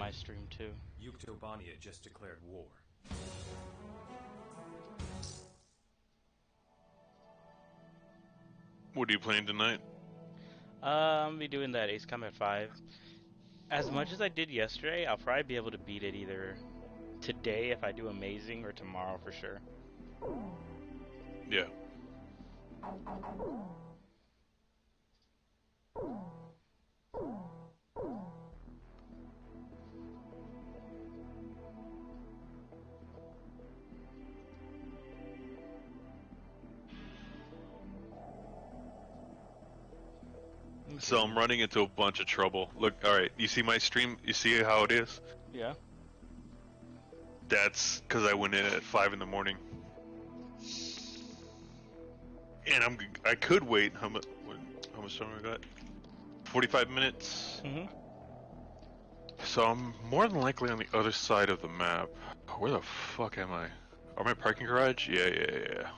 my stream too. Yuktobania just declared war. What are you playing tonight? I'm gonna be doing that Ace Combat 5. As much as I did yesterday, I'll probably be able to beat it either today if I do amazing or tomorrow for sure. Yeah. So I'm running into a bunch of trouble. Look, alright, you see my stream? You see how it is? Yeah. That's because I went in at 5 in the morning. And I could wait. How much time I got? 45 minutes. Mm-hmm. So I'm more than likely on the other side of the map. Where the fuck am I? Are my parking garage? Yeah.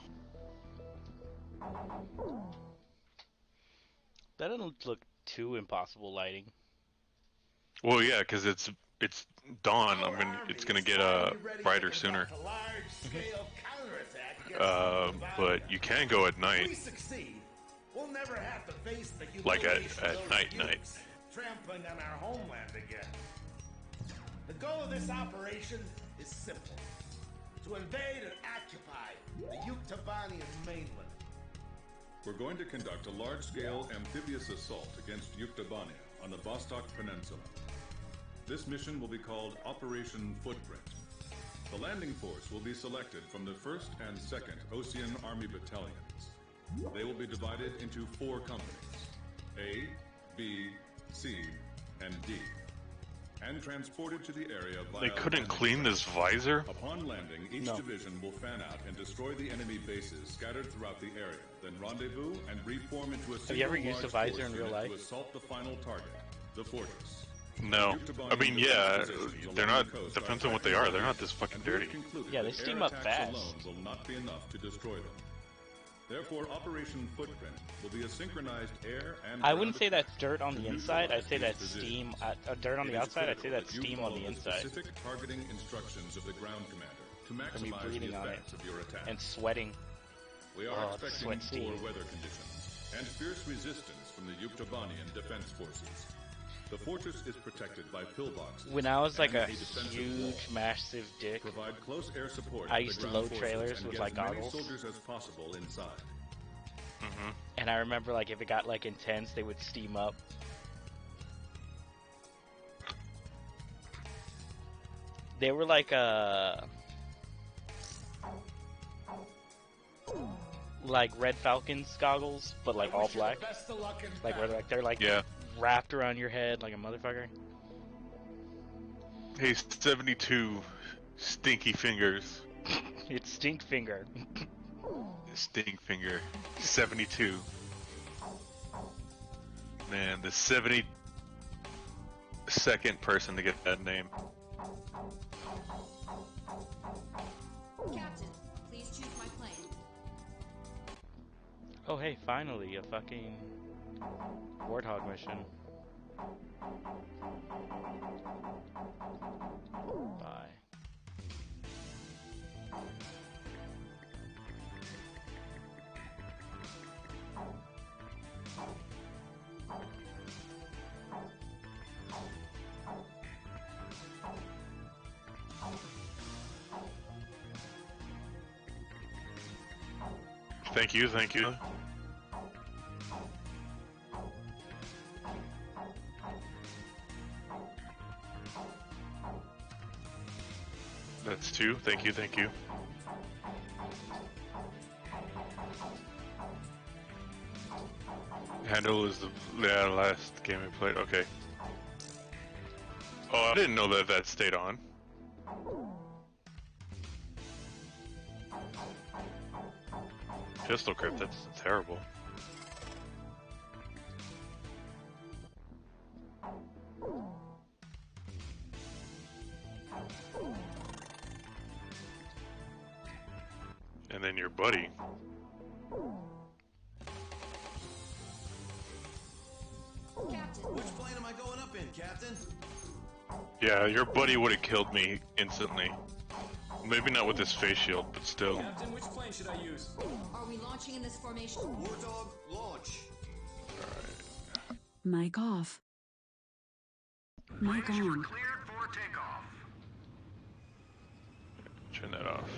That doesn't look too impossible lighting. Well, yeah, because it's dawn. It's gonna get brighter sooner. But you can go at night. We'll never have to face the Like at night. Trampling on our homeland again. The goal of this operation is simple: to invade and occupy the Yuktobanian mainland. We're going to conduct a large-scale amphibious assault against Yuktobania on the Vostok Peninsula. This mission will be called Operation Footprint. The landing force will be selected from the 1st and 2nd Ocean Army Battalions. They will be divided into 4 companies, A, B, C, and D, and transported to the area via... They couldn't clean this visor? Upon landing, each division will fan out and destroy the enemy bases scattered throughout the area, then rendezvous and reform into a single... Have you ever used a visor in real life? ...to assault the final target, the fortress. No. I mean, yeah, they're not... Depends on what they are. They're not this fucking dirty. Yeah, they steam up fast. Alone will not be enough to destroy them. Therefore, Operation Footprint will be a synchronized air and... I wouldn't say that's dirt on the inside. I'd say that's steam. Dirt on the outside. I'd say that's steam on the inside. Specific targeting instructions of the ground commander to From you maximize breathing the on it effects of your attack. and sweating. We are expecting sweat poor steam. weather conditions and fierce resistance from the Yuktobanian defense forces. The fortress is protected by pillboxes. When I was like and a defensive huge, wall. massive dick, Provide close air support I to used the to ground load forces trailers and with, get like, as many goggles. soldiers as possible inside. and I remember like if it got like intense, they would steam up. They were like Red Falcons goggles, but like all black. Like where they're like Yeah. wrapped around your head like a motherfucker. Hey, 72 stinky fingers. It's stink finger. Stink finger. 72. Man, the 72nd person to get that name. Captain, please choose my plane. Oh hey, finally a fucking warthog mission. Bye. Thank you, thank you. That's 2. Thank you, thank you. Handle is the last game we played. Okay. Oh, I didn't know that stayed on. Pistol grip, that's terrible. And then your buddy. Captain, Which plane am I going up in, Captain? Yeah, your buddy would have killed me instantly. Maybe not with this face shield, but still. Captain, which plane should I use? Are we launching in this formation? War Dog, launch. Mic off. Mic on. Cleared for takeoff. Turn that off.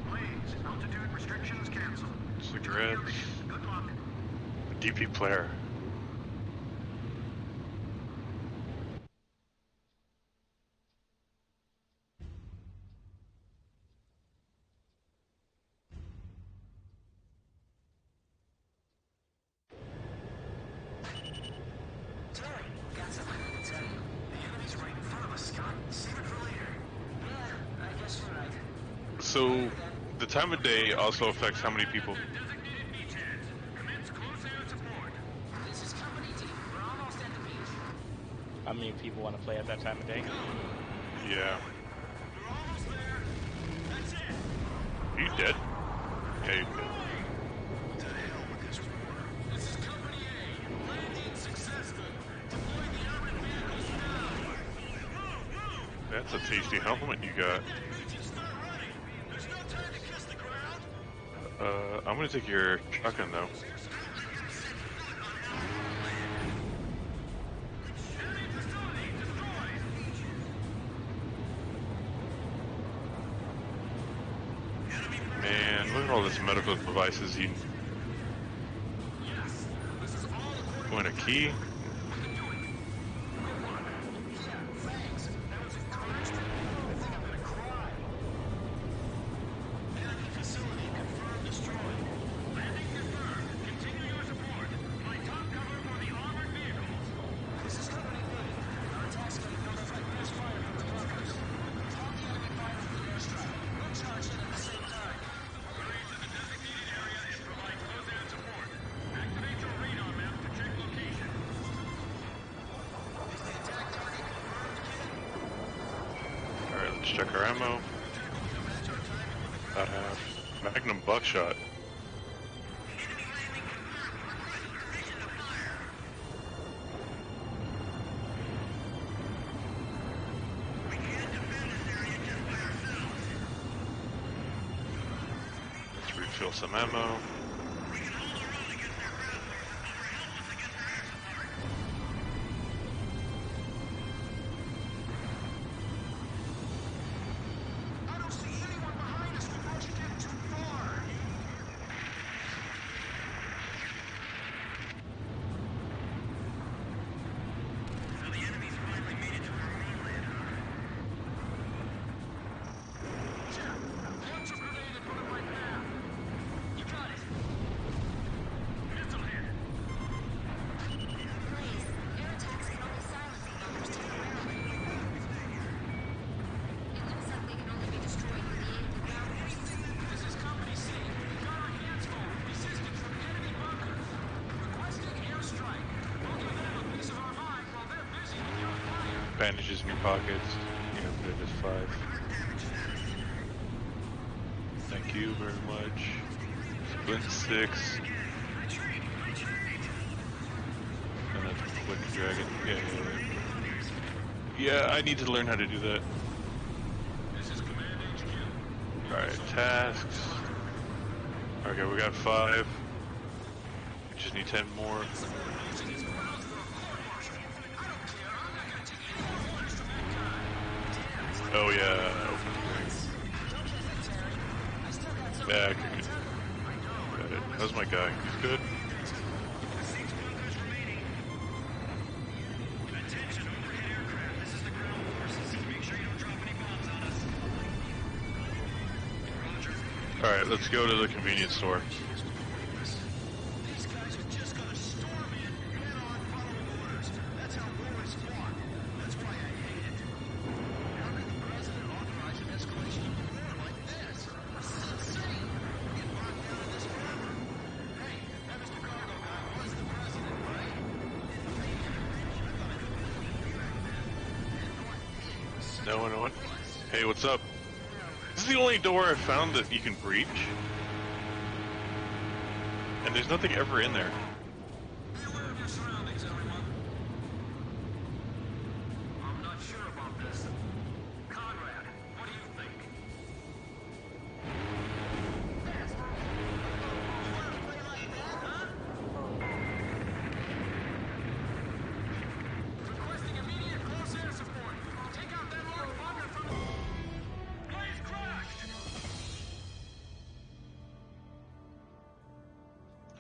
Please, altitude restrictions canceled. Cigarettes. Good luck. DP player. Terry, got something to tell you. The enemy's right in front of us, Scott. Save it for later. Yeah, I guess you're right. So, the time of day also affects how many people. Designated beachheads. Commence close air support. This is Company D. We're almost at the beach. How many people want to play at that time of day? Yeah. We're almost there. That's it. Are you dead? Yeah, you're dead. To hell with this war. This is Company A. Landing successful. Deploy the armored vehicles now. Move! That's a tasty helmet you got. Engines start running. There's no time to kiss the ground. I'm gonna take your shotgun though. Enemy facility destroyed. Man, look at all this medical devices. You Yes. This is all according want a key? to thanks. That was encouragement. I think I'm gonna cry. Enemy facility confirmed destroyed. Landing confirmed. Continue your support. Fly top cover for the armored vehicles. This is Company B. Our attacks can build up like fast fire from the bunkers. Halt the enemy fire from the airstrike. We'll charge in at the same time. Hurry to the designated area and provide close air support. Activate your radar map to check location. Is the attack target confirmed, kid? Alright, let's check our ammo. About half. Magnum buckshot. Let's refill some ammo. I don't see anyone behind us. We've rushed in too far. So the enemy's finally made it to our mainland, huh? Jeff, launch a grenade and put it right now. You got it. Missile hit. Please, air attacks can only silencing numbers temporarily. It looks like they can only be destroyed with the aid of the ground forces. This is Company C. We got our hands full. Resistance from enemy bunker. Requesting airstrike. We'll give them a piece of our mind while they're busy with your fire. Bandages in your pockets. Yeah, but it is 5. Thank you very much. Splint 6. And that's quick dragon. Yeah, I need to learn how to do that. This is Command HQ. Alright, tasks. Okay, we got 5. We just need 10 more. Oh yeah, open the ring. Back. Got it. How's my guy? He's good? Attention, overhead aircraft. This is the ground forces. Make sure you don't drop any bombs on us. Roger. Alright, let's go to the convenience store. These guys are just gonna storm in, head on, following orders. That's how war is fought. That's why I hate it. How could the president authorize an escalation of the war like this? This is insane. We're getting locked down in this forever. Hey, that Mr. Cargo guy was the president, right? No one. Hey, what's up? is the only door I've found that you can breach. And there's nothing ever in there. Be aware of your surroundings, everyone. I'm not sure about this. Conrad, what do you think? Requesting immediate close air support. Take out that large bunker from the... Blaze crashed!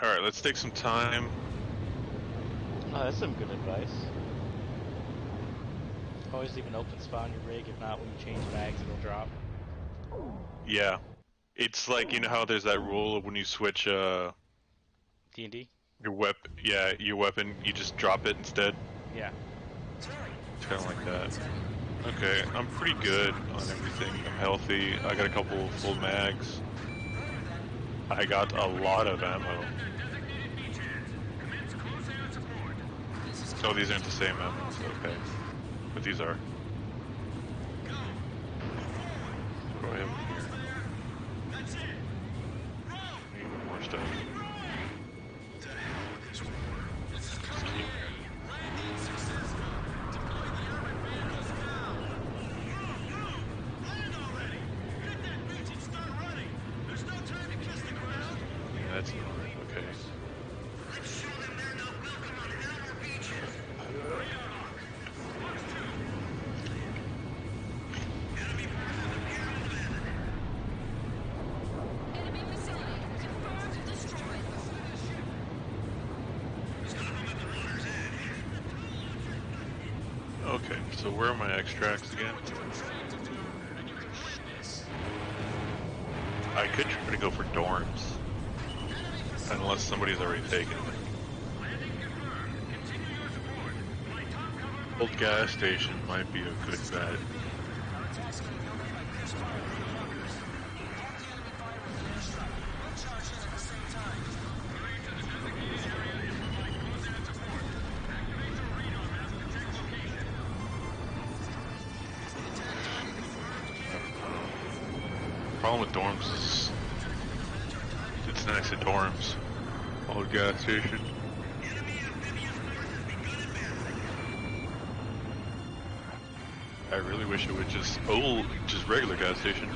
Alright, let's take some time. Oh, that's some good advice. Always leave an open spot on your rig. If not, when you change mags, it'll drop. Yeah. It's like, you know how there's that rule of when you switch D&D? your weapon, you just drop it instead? Yeah. It's kinda like that. Okay, I'm pretty good on everything. I'm healthy. I got a couple full mags. I got a lot of ammo. Oh, these aren't the same ammo, so okay. But these are. What do I have in here? Need more stuff. Yeah, that's not okay. Enemy facility confirmed destroyed. Okay, so where are my extracts again? I could try to go for dorms. Unless somebody's already taken it. Old gas station might be a good bet. Problem with dorms is it's next to dorms. Old gas station. I really wish it would just regular gas station.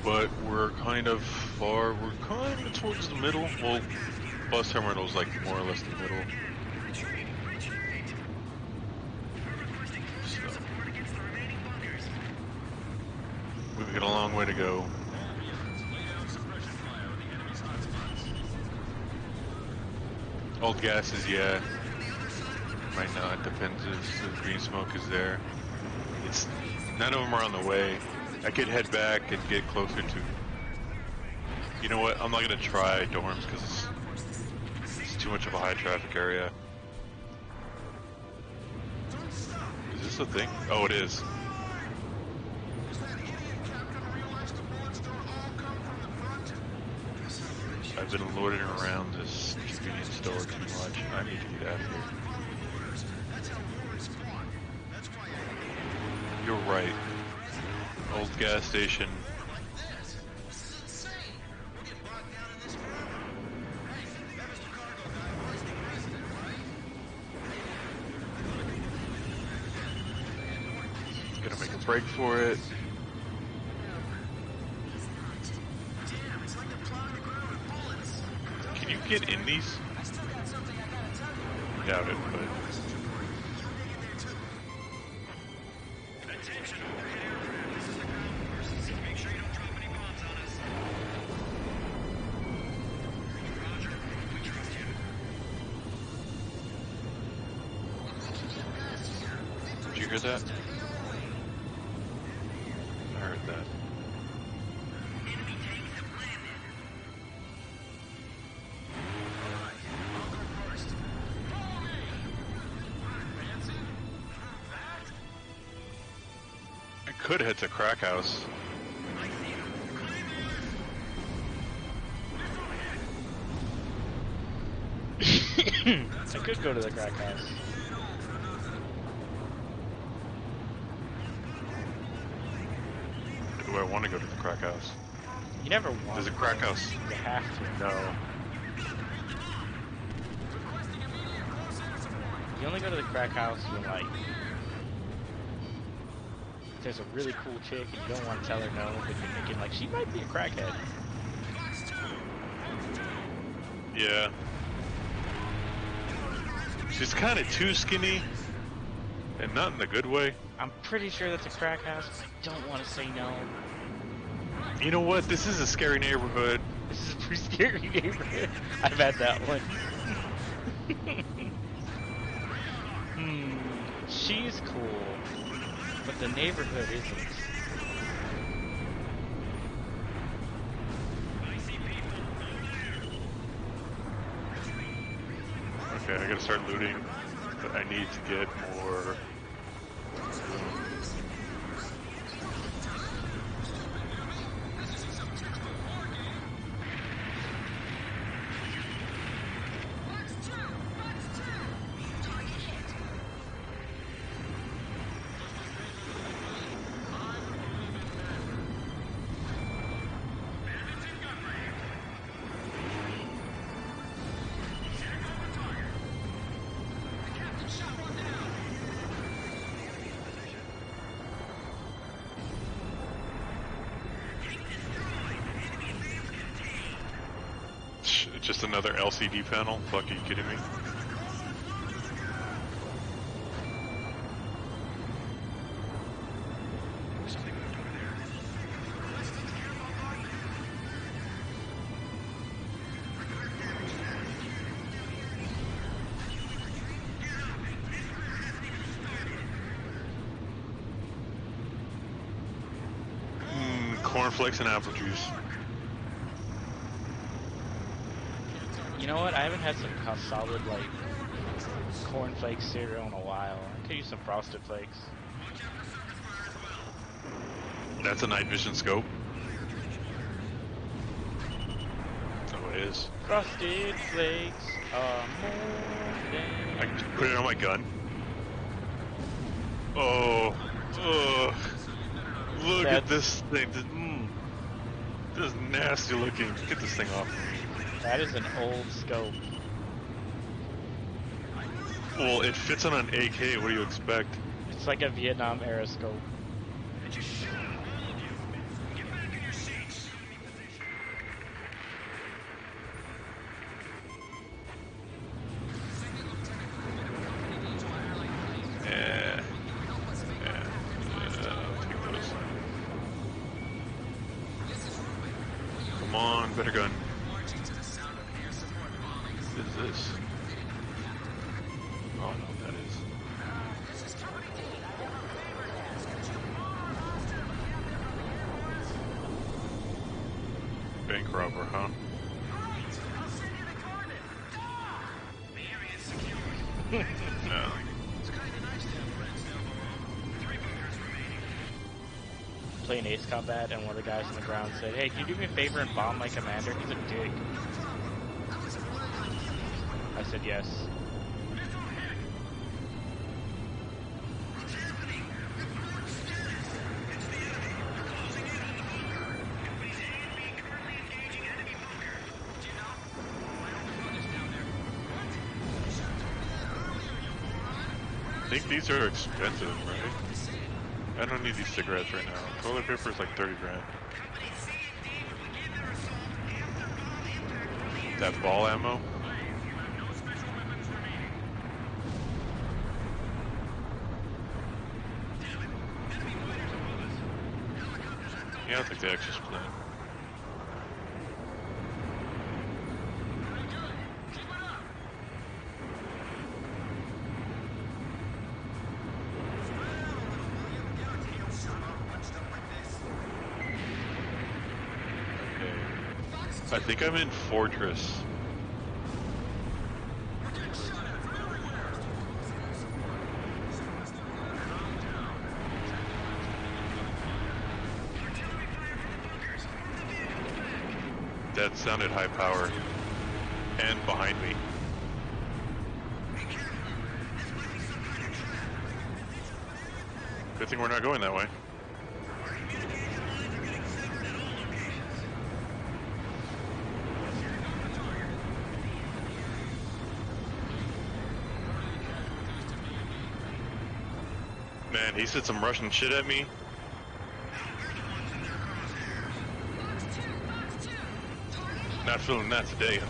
But we're kind of far, we're kind of towards the middle. Well, bus terminal's like more or less the middle. So, we've got a long way to go. Old gases, yeah. Might not, depends if the green smoke is there. It's, none of them are on the way. I could head back and get closer to... You know what, I'm not gonna try dorms because it's too much of a high traffic area. Is this a thing? Oh, it is. I've been loitering around this convenience store too much. I need to get out of here. You're right. Old gas station. Gonna make a break for it. Can you get in these? Doubt it, but... Did you hear that? I heard that. I could head to Crack House. I could go to the crack house. Do I want to go to the crack house? You never want There's a to. crack house. You have to. No. You only go to the crack house when, like, there's a really cool chick and you don't want to tell her no, but you're thinking, like, she might be a crackhead. Yeah. She's kind of too skinny, and not in a good way. I'm pretty sure that's a crack house. I don't want to say no. You know what? This is a scary neighborhood. This is a pretty scary neighborhood. I've had that one. She's cool, but the neighborhood isn't. Okay, I gotta start looting, but I need to get more. Just another LCD panel? Fuck, are you kidding me? Cornflakes and apple juice. You know what? I haven't had some solid, like, cornflakes cereal in a while. I could use some Frosted Flakes. That's a night vision scope. Oh, it is. Frosted Flakes are more than... I can just put it on my gun. Oh, ugh. Look at this thing. This is nasty looking. Get this thing off. That is an old scope. Well, it fits on an AK. What do you expect? It's like a Vietnam era scope. Come on, better gun. What is this? Oh no, that is. Bank robber, huh? No. Playing Ace Combat, and one of the guys on the ground said, "Hey, can you do me a favor and bomb my commander? He's a dick." I said yes. I think these are expensive, right? I don't need these cigarettes right now. Toilet paper is like 30 grand. That ball ammo? Yeah, I'll take the extra split. I think I'm in Fortress. That sounded high power. And behind me. Good thing we're not going that way. Man, he said some Russian shit at me. Not feeling that today.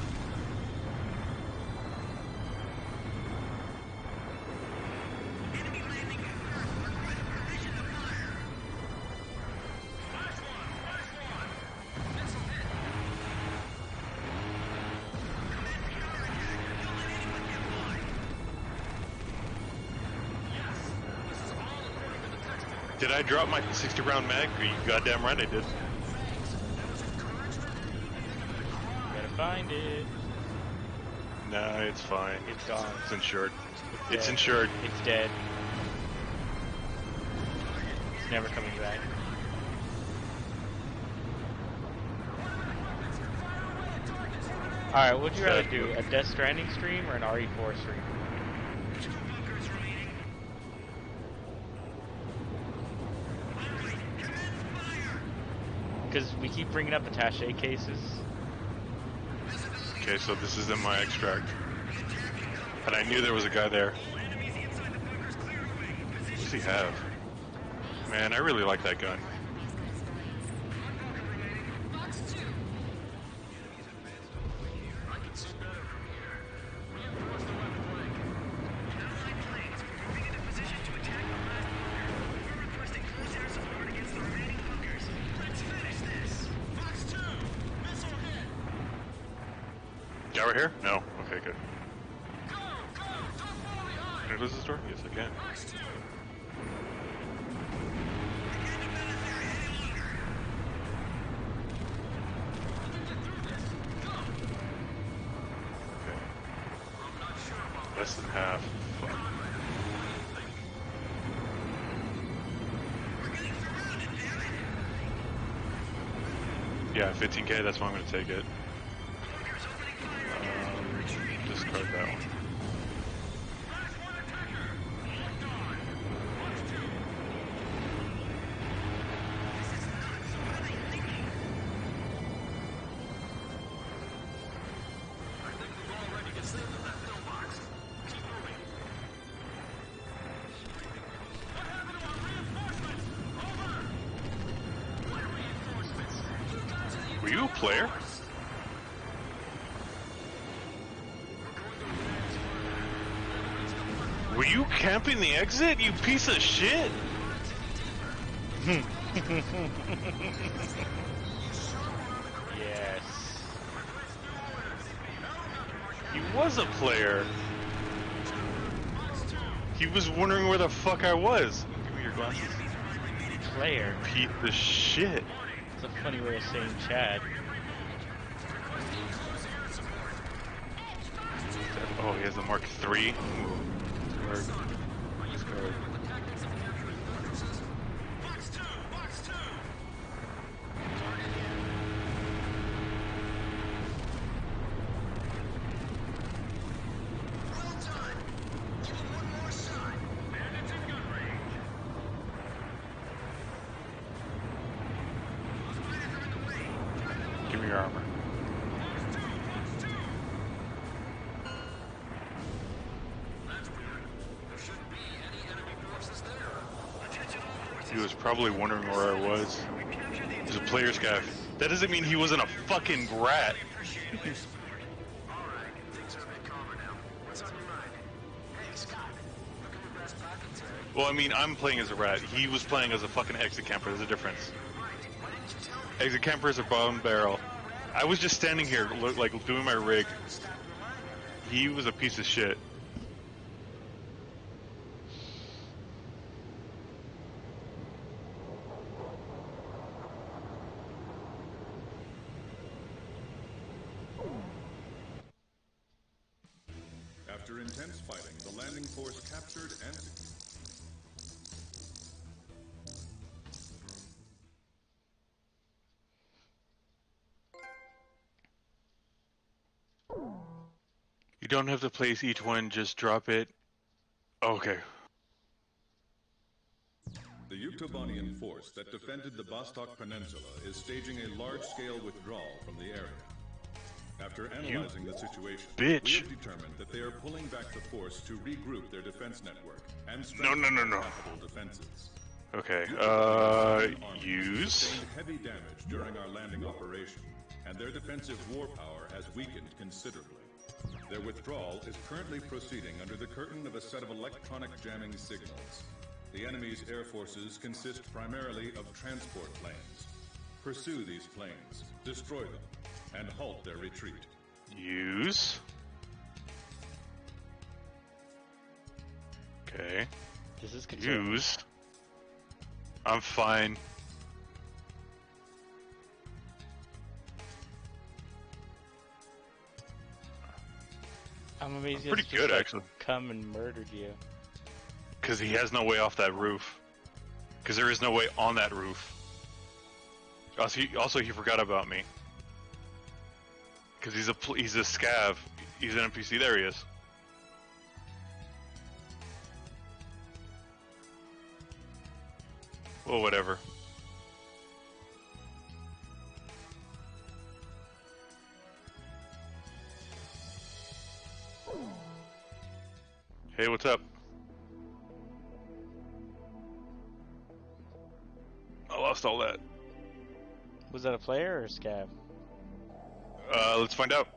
Did I drop my 60 round mag? You goddamn right I did. Gotta find it. Nah, it's fine. It's gone. It's insured. It's It's insured. It's dead. It's never coming back. Alright, would you rather do? A Death Stranding stream or an RE4 stream? Because we keep bringing up attaché cases. Okay, so this is in my extract. And I knew there was a guy there. What's he have? Man, I really like that gun. Guy right here? No. Okay, good. Can I close this door? Yes, I can. Okay. Less than half. Fuck. Yeah, 15K, that's why I'm gonna take it. Discard that one. Were you a player? Were you camping the exit, you piece of shit? Yes. He was a player. He was wondering where the fuck I was. Give me your glasses. Player. Piece of shit. It's a funny way of saying Chad. Oh, he has a Mark III. Discard. Give me your armor. He was probably wondering where I was. He's a player's guy. That doesn't mean he wasn't a fucking rat. Well, I mean, I'm playing as a rat. He was playing as a fucking exit camper. There's a difference. Exit campers are bottom barrel. I was just standing here, like, doing my rig. He was a piece of shit. After intense fighting, the landing force captured and You don't have to place each one, just drop it. Okay. Yuktobanian force that defended the Vostok Peninsula is staging a large-scale withdrawal from the area. After analyzing the situation, bitch. we have determined that they are pulling back the force to regroup their defense network and No, strengthen no. their capital defenses. Okay, use. Sustained heavy damage during our landing operation, and their defensive war power has weakened considerably. Their withdrawal is currently proceeding under the curtain of a set of electronic jamming signals. The enemy's air forces consist primarily of transport planes. Pursue these planes, destroy them, and halt their retreat. Use. Okay. This is concerning. Use. I'm fine. I'm amazed I'm pretty good, actually. come and murdered you. Because he has no way off that roof. Because there is no way on that roof. Also, he forgot about me. Because he's a scav. He's an NPC. There he is. Well, whatever. Hey, what's up? I lost all that. Was that a player or a scav? Let's find out.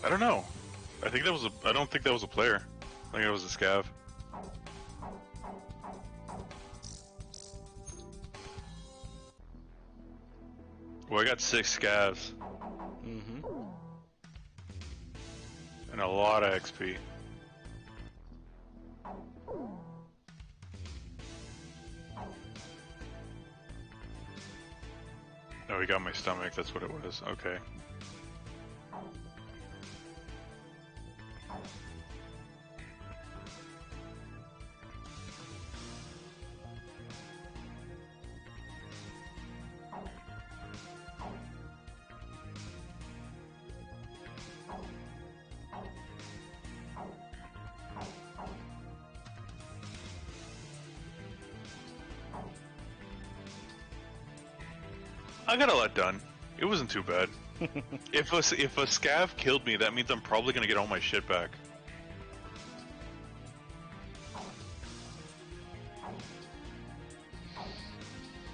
I don't know. I don't think that was a player. I think it was a scav. Well, I got 6 scavs. Mm-hmm. And a lot of XP. Oh, he got my stomach, that's what it was. Okay. I got a lot done. It wasn't too bad. If a scav killed me, that means I'm probably gonna get all my shit back.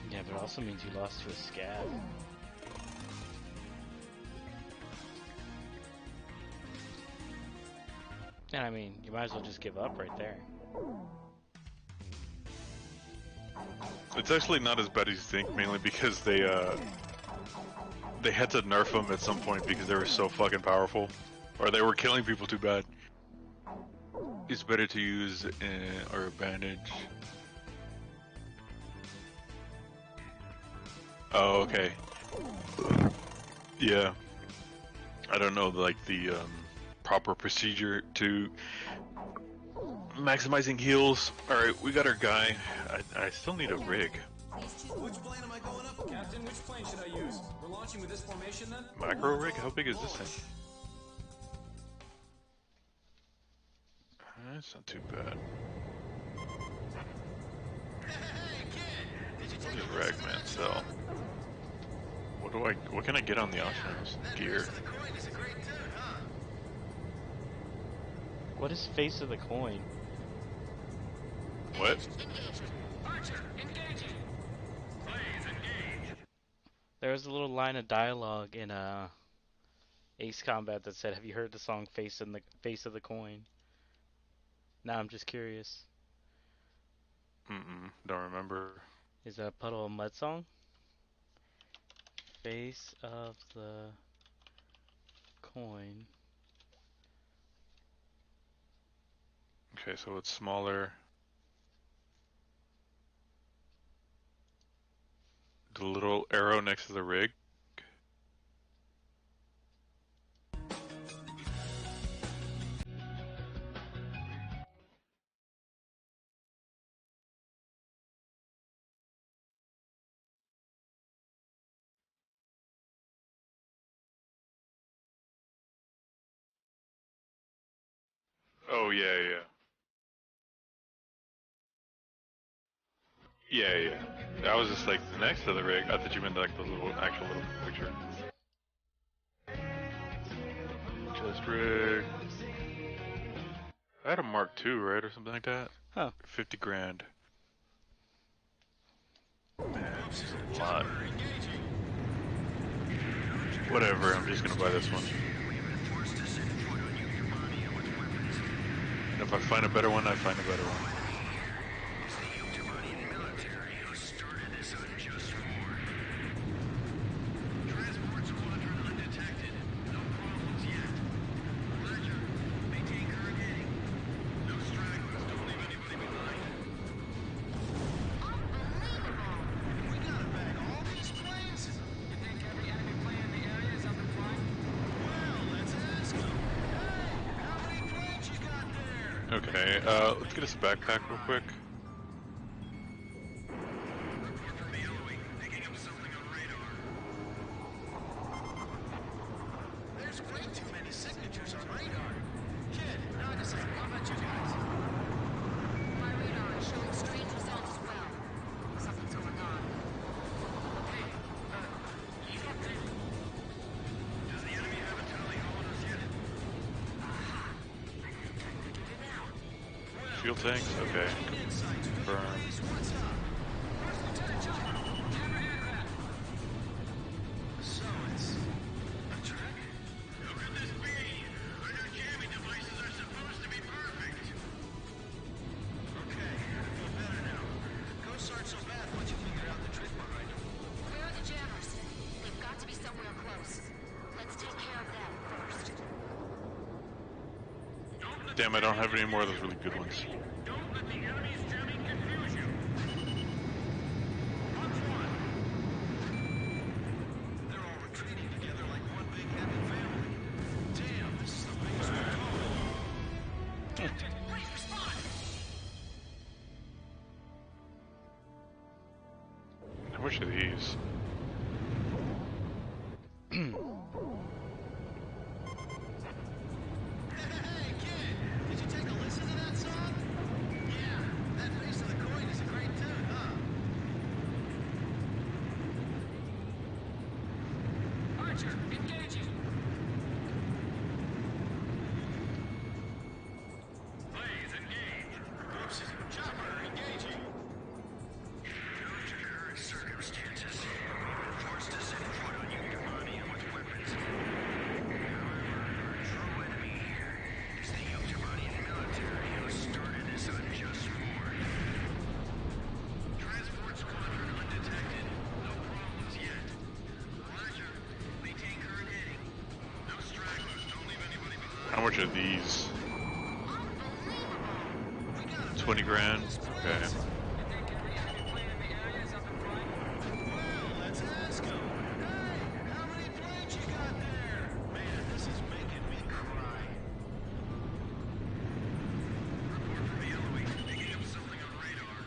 Yeah, but it also means you lost to a scav. And I mean, you might as well just give up right there. It's actually not as bad as you think, mainly because they had to nerf them at some point because they were so fucking powerful, or they were killing people too bad. It's better to use or a bandage. Oh, okay. Yeah. I don't know, like the proper procedure to maximizing heals. Alright, we got our guy. I still need a rig. Which plane am I going up? Captain, which plane should I use? We're launching with this formation then? Macro rig? How big is this thing? That's not too bad. What does Ragman sell? What can I get on the auctions? Gear. What is face of the coin? What? There was a little line of dialogue in Ace Combat that said, "Have you heard the song Face of the Coin?" Now I'm just curious. Don't remember. Is that a Puddle of Mud song? Face of the coin. Okay, so it's smaller. The little arrow next to the rig. Oh, yeah, yeah. Yeah, yeah. I was just like next to the rig. I thought you meant like the little actual little picture. Just rig. I had a Mark II, right, or something like that. Huh. 50 grand. Man, this is a lot. Whatever, I'm just gonna buy this one. And if I find a better one, I find a better one. Okay, let's get us a backpack real quick. There's way too many signatures on radar. Kid, Nagasaki, how about you guys? My radar is showing strange results as well. Something's going on. Hey, you don't think... Does the enemy have a tally on us yet? Aha! I think I figured it out. Well, Fuel tanks? Okay. keen insights, will you Confirm. please? What's up? Where's Lieutenant Chopper? Camera aircraft. So it's... a trick? How could this be? Our jamming devices are supposed to be perfect. Okay, I feel better now. Ghosts aren't so bad once you figure out the trick behind them. Where are the jammers? They've got to be somewhere close. Let's take care of them first. Damn, I don't have any more of those really good ones. Don't let the enemy's jamming confuse you. Watch one. They're all retreating together like one big happy family. Damn, this is the biggest we've Captain, please respond. How much are these? Hey, kid! Did you take a listen to that song? Yeah, that Face of the Coin is a great tune, huh? Archer, engaging. Blaze, engage. Oops, Chopper, engaging. Due to current circumstances, we've been forced to set foot on Uctomania with weapons. However, our true enemy here is the Uctomanian military who started this unjust war. Transport squadron undetected. No problems yet. Roger. Maintain current heading. No stragglers. Don't leave anybody behind. How much are these? We got a 20 grand? Okay. You think every enemy plane in the area is up and flying? Well, let's ask them. Hey, how many planes you got there? Man, this is making me cry. Report from Yellowing. Picking up something on radar.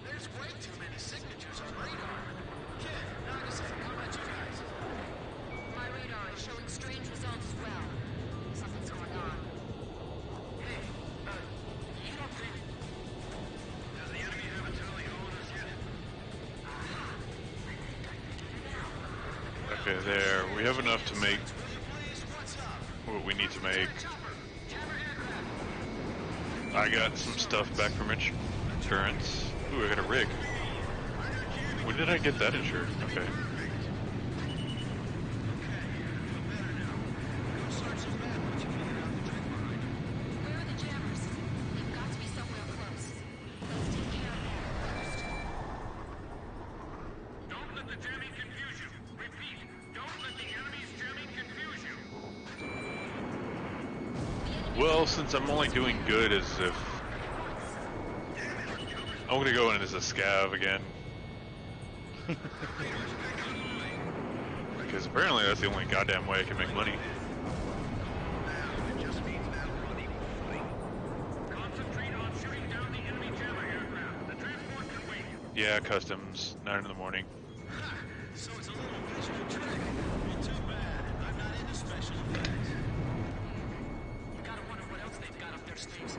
There's way too many signatures on radar. Kid, Nagasaki, how about you guys? My radar is showing strange results as well. Something's going on. Hey, you don't think... Does the enemy have a tally on us yet? Aha! I think I figured it out. Okay, there. We have enough to make Will you please? What's up? what we need to make. Chopper, jammer aircraft. I got some stuff back from insurance. Ooh, I got a rig. When did I get that insured? Okay. Where are the jammers? They've got to be somewhere close. Let's take care of them first. Don't let the jamming confuse you. Repeat, don't let the enemy's jamming confuse you. Well, since I'm only doing good as if... I'm gonna go in as a scav again. Because apparently that's the only goddamn way I can make money. Concentrate on shooting down the enemy jammer aircraft. The transport can wait. Yeah, customs, 9 in the morning. So it's a little visual trick. Too bad. I'm not into special effects. airspace.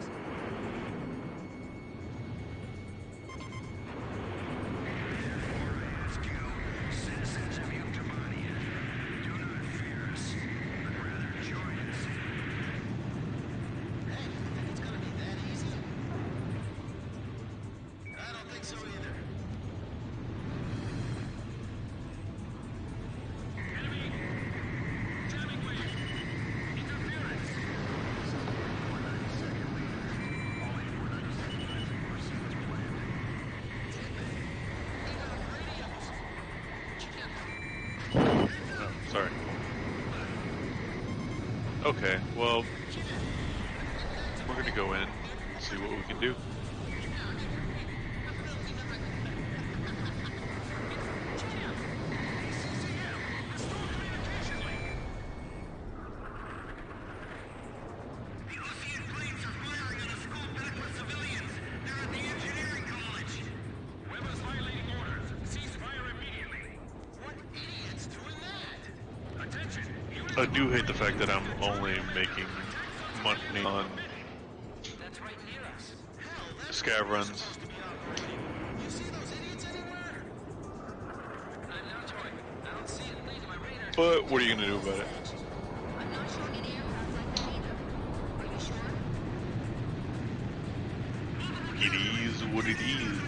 Citizens of Yuctamania, do not fear us, but rather join us. Hey, think it's gonna be that easy? I don't think so either. Enemy! Jamming wave! Interference! Oh, sorry. Okay, well, we're gonna go in, see what we can do. The Ocean planes are firing on a school packed with civilians. They're at the engineering college. Whoever's violating orders, cease fire immediately. What idiot's doing that? Attention! Units I do hate the operating fact that in I'm this only territory. making Attacks on money civilians on forbidden. That's right near us. Hell, that's scav where we're runs. supposed to be operating. You see those idiots anywhere? No, Troy. I don't see it leading my radar. But what are you gonna do about it? I'm not showing any aircraft like that either. Are you sure? It is what it is.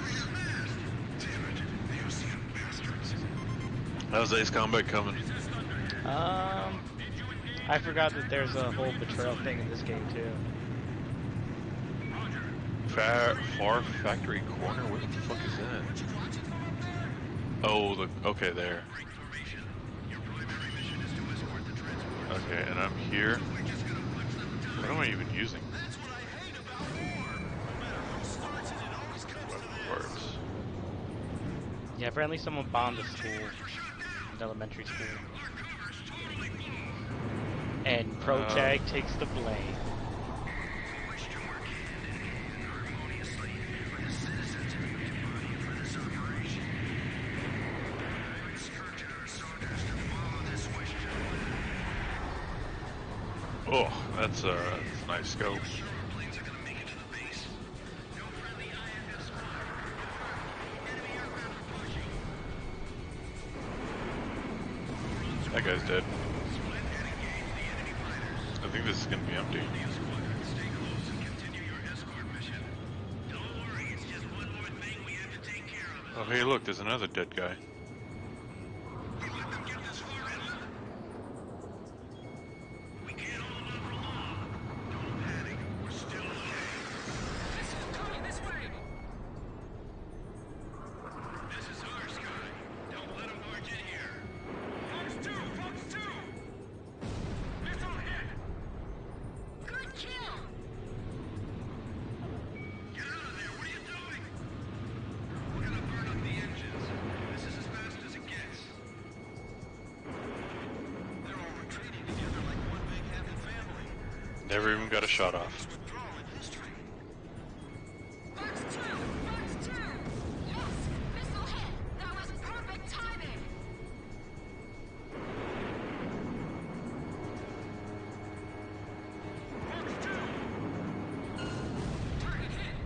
How's Ace Combat coming? I forgot that there's a whole betrayal thing in this game too. Far Factory Corner? Where the fuck is that? Oh, the okay there. Okay, and I'm here. What am I even using? That's what I hate about war. No matter who starts it, it always comes to Weapon this. parts. Yeah, apparently someone bombed a school, an elementary school. And ProTag takes the blame. Oh, that's a nice scope. That guy's dead. I think this is gonna be empty. Oh, hey, look, there's another dead guy. Missiles coming this way. This is our sky. Don't let them barge in here. Fox 2, Fox 2. Missile hit. Good kill! Get out of there. What are you doing? We're gonna burn up the engines. This is as fast as it gets. They're all retreating together like one big happy family. Never even got a shot off. Withdrawal in history. Fox 2! Fox 2! Yes! Missile hit! That was perfect timing! Fox 2. Target hit.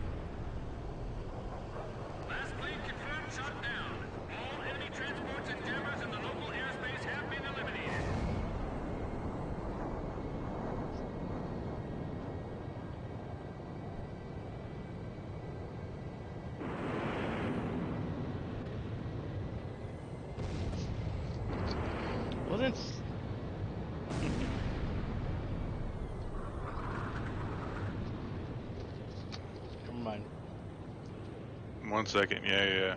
Last plane confirmed shot down. All enemy transports and jammers in the local airspace have been eliminated. Wasn't. Never mind. 1 second, yeah.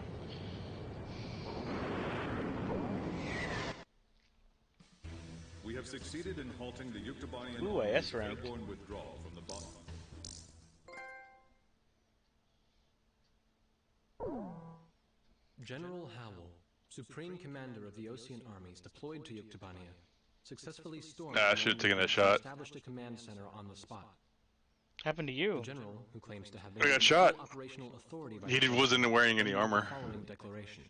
We have succeeded in halting the Yuktobanian Ooh, a army's S rank. airborne withdrawal from the bottom. General Howell, Supreme Commander of the Ocean Armies deployed to Yuktobania, successfully stormed Ah, I the should've enemy taken that and shot. established a command center on the spot. Happened to The you? general, who claims to have I been got given shot. full operational authority by He the wasn't president, wearing any made the armor. following declaration.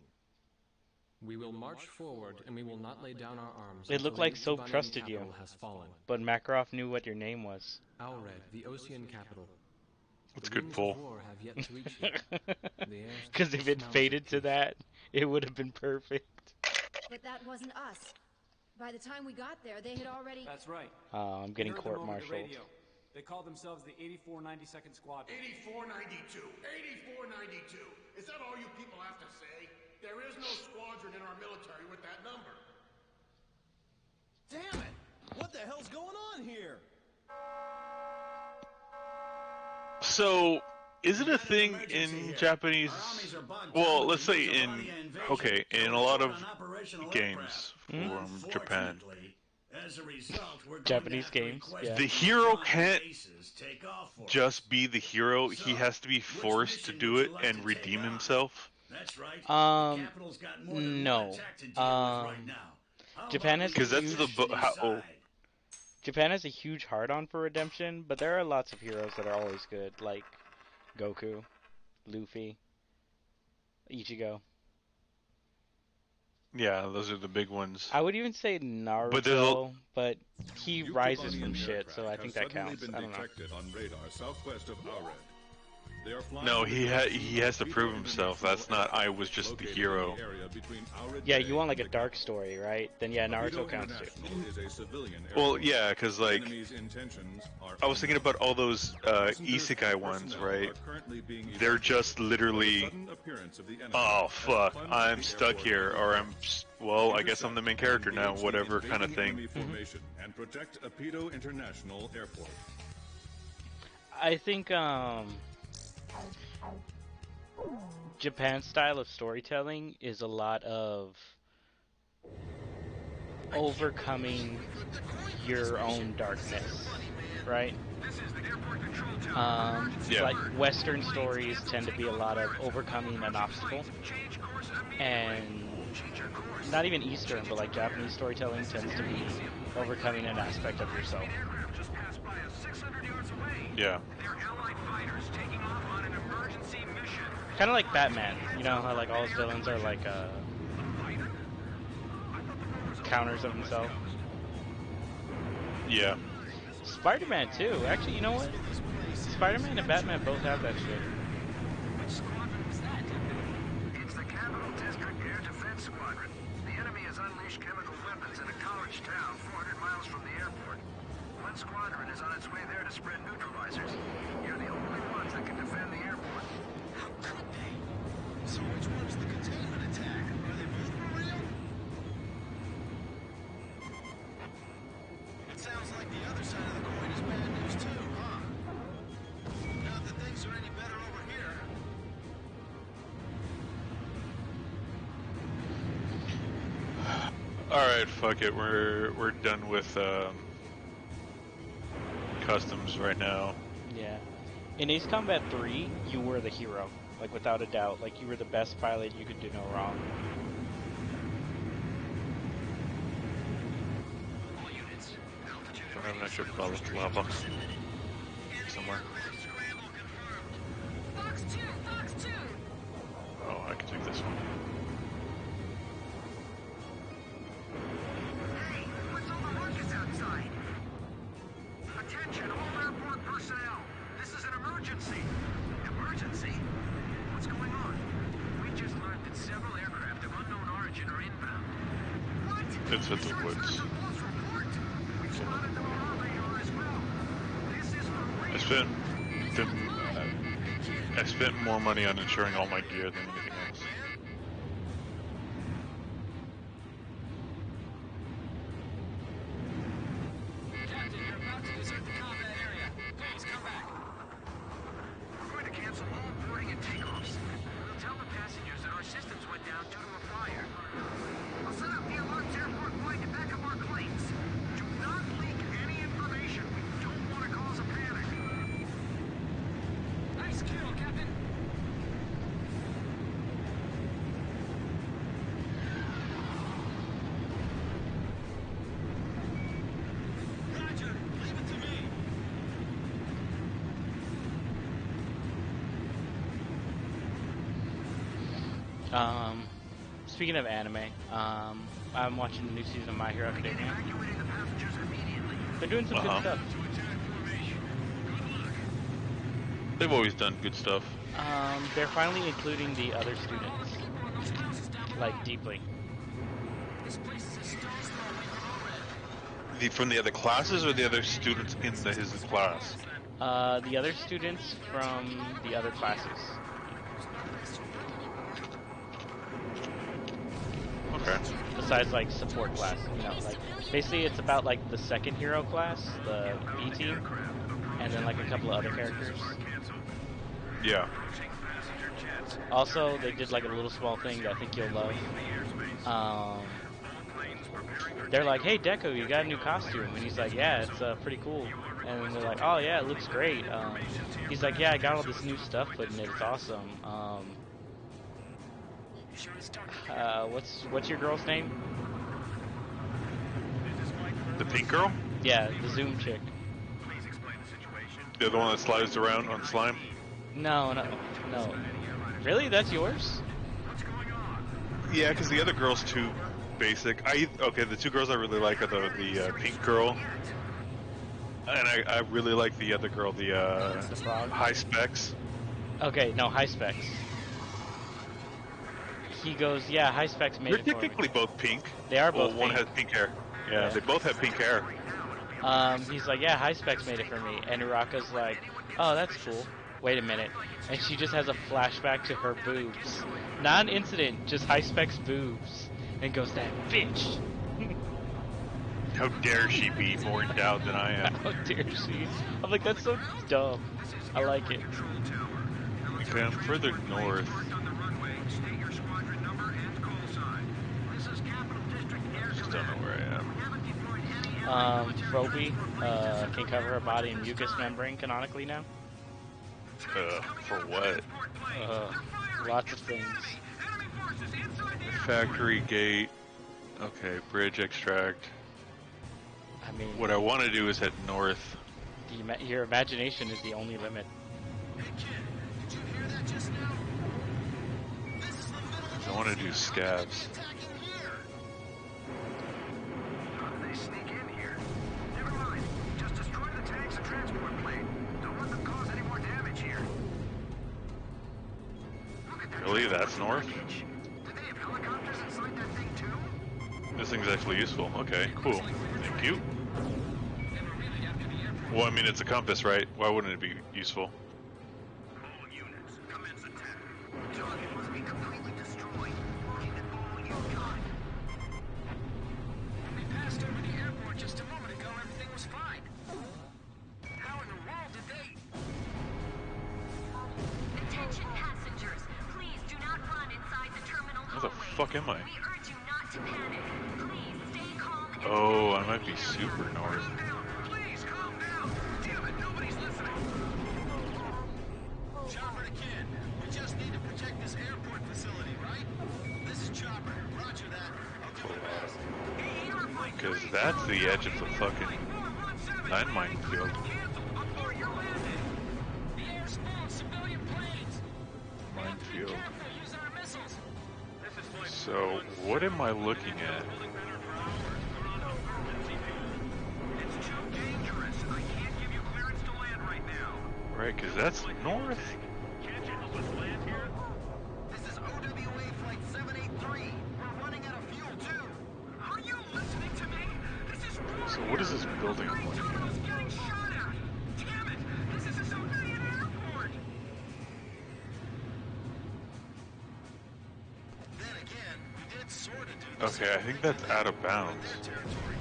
We will march forward, and we will not lay down our arms It until looked the like Soap Yuktobanian trusted you, capital has fallen. but Makarov knew what your name was. Alred, the Osean capital. That's a The good winds pull. of war have yet to reach you. The air Because still if it smells faded of to peace. that, it would have been perfect. But that wasn't us. By the time we got there, they had already... That's right. I'm We getting heard them over the court-martialed. radio. They call themselves the 8492nd Squadron. 8492! 8492! Is that all you people have to say? There is no squadron in our military with that number. Damn it! What the hell's going on here? So, is it a thing in Japanese? Well, let's say in in a lot of games from Japan, As a result, we're Japanese games, yeah. the hero can't just be the hero. He has to be forced to do it and redeem himself. That's right. Um, The capital's got more than no. one attack to deal with right now. How Japan about has we Because that's leave the this to decide? Japan has a huge hard-on for redemption, but there are lots of heroes that are always good, like Goku, Luffy, Ichigo. Yeah, those are the big ones. I would even say But there's Naruto, but he rises Yuktobanian from shit, so I aircraft think have that suddenly counts. been I don't know. detected on radar southwest of Ared. They are flying No, over he the has to Torpedo prove himself. That's International not I Airport, was just the located hero. in the area between Ared Yeah, Bay you want like a and the dark capital. story, right? Then yeah, Naruto Torpedo counts too. International is a civilian Well, airport. yeah, because like Enemy's intentions are I was thinking unknown. about all those Passengers isekai and ones, personnel right? are currently being They're evacuated, just but the literally, sudden appearance of the enemy oh has fuck, plunged I'm the stuck airport here, into or chaos. well, I guess I'm the main Intercept character and now, engage the whatever kind of invading thing. enemy formation and protect Torpedo International Airport. I think Japan's style of storytelling is a lot of overcoming your own darkness, right? Yeah. Like Western stories tend to be a lot of overcoming an obstacle, and not even Eastern, but like Japanese storytelling tends to be overcoming an aspect of yourself. Yeah. Kind of like Batman, you know how like all his villains are like counters of himself. Yeah. Spider-Man too. Actually, you know what? Spider-Man and Batman both have that shit. It's the Capital District Air Defense Squadron. The enemy has unleashed chemical weapons in a college town 400 miles from the airport. One squadron is on its way there to spread neutralizers. You're the only ones that can defend the airport. How could they? So which one's the containment attack? Are they both for real? It sounds like the other side of the coin is bad news too, huh? Not that things are any better over here. Alright, fuck it, we're done with customs right now. Yeah. In Ace Combat 3, you were the hero. Like, without a doubt. Like, you were the best pilot, you could do no wrong. I'm not sure if I'll look lava somewhere. Fox 2! Fox 2! Oh, I can take this one. Hey, what's all the ruckus outside? Attention, all airport personnel. This is an emergency. Emergency? What's going on? We just learned that several aircraft of unknown origin are inbound. What? It's at the woods. We've spotted them on our radar as well. This is for real. I spent more money on insuring all my gear than anything else. Captain, you're about to desert the combat area. Please come back. We're going to cancel all boarding and takeoffs. We'll tell the passengers that our systems went down due to a fire. I'll set up the alarms airport-wide to back up our claims. Do not leak any information. We don't want to cause a panic. Nice kill, Captain. Roger, leave it to me. speaking of anime, I'm watching the new season of My Hero Academia. They're doing some good stuff. They've always done good stuff. They're finally including the other students, like, deeply. From the other classes or the other students in his class? The other students from the other classes. Okay. Besides, like, support class, you know, like, basically it's about, like, the second hero class, the B team, and then, like, a couple of other characters. Yeah. Also, they did, like, a little small thing that I think you'll love. They're like, hey, Deku, you got a new costume? And he's like, yeah, it's pretty cool. And then they're like, oh, yeah, it looks great. He's like, yeah, I got all this new stuff put in it. It's awesome. What's your girl's name? The pink girl? Yeah, the Zoom chick. The other one that slides around on slime? No. Really? That's yours? Yeah, because the other girl's too basic. Okay, the two girls I really like are the pink girl, and I really like the other girl, the frog? high specs. Okay, no, high specs. He goes, yeah, high specs made They're it for me. technically both pink. They are both one pink. has pink hair. Yeah, they both have pink hair. He's like, yeah, high specs made it for me. And Uraka's like, oh, that's cool. Wait a minute. And she just has a flashback to her boobs. Not an incident, just high specs boobs. And goes, that bitch. How dare she be more endowed than I am? How dare she? I'm like, that's so dumb. I like it. Okay, I'm further north. Just don't know where I am. Froby can cover her body in mucous membrane canonically now. For what? Lots of things. Factory gate. Okay, bridge extract. I mean, what I want to do is head north. Your imagination is the only limit. I want to do scabs. Really? That's north? This thing's actually useful. Okay, cool. Thank you. Well, I mean, it's a compass, right? Why wouldn't it be useful? All units, commence attack. Target must be completely destroyed. Keep it all you got. We passed over the airport just a moment ago. Everything was fine. How in the world did they... Attention passengers, please do not run inside the terminal Where the hallway. fuck am I? We urge you not to panic. Please stay calm and Oh, I might be super north. Please, calm down. Damn it, nobody's listening. Chopper to Kid. We just need to protect this airport facility, right? This is Chopper. Roger that. I'll do my best. Because that's the edge of the fucking landmine field. The air's full of civilian planes. Minefield. Careful, use our missiles. So, what am I looking at? It's too dangerous. I can't give you clearance to land right now. Right, because that's north. Can't you help us land here? This is OWA Flight 783. We're running out of fuel, too. Are you listening to me? This is So what is this building? terminal's getting shot at. Damn it! This is a civilian airport. Then again, we did sort of do this. Okay, I think that's out of bounds. Territory.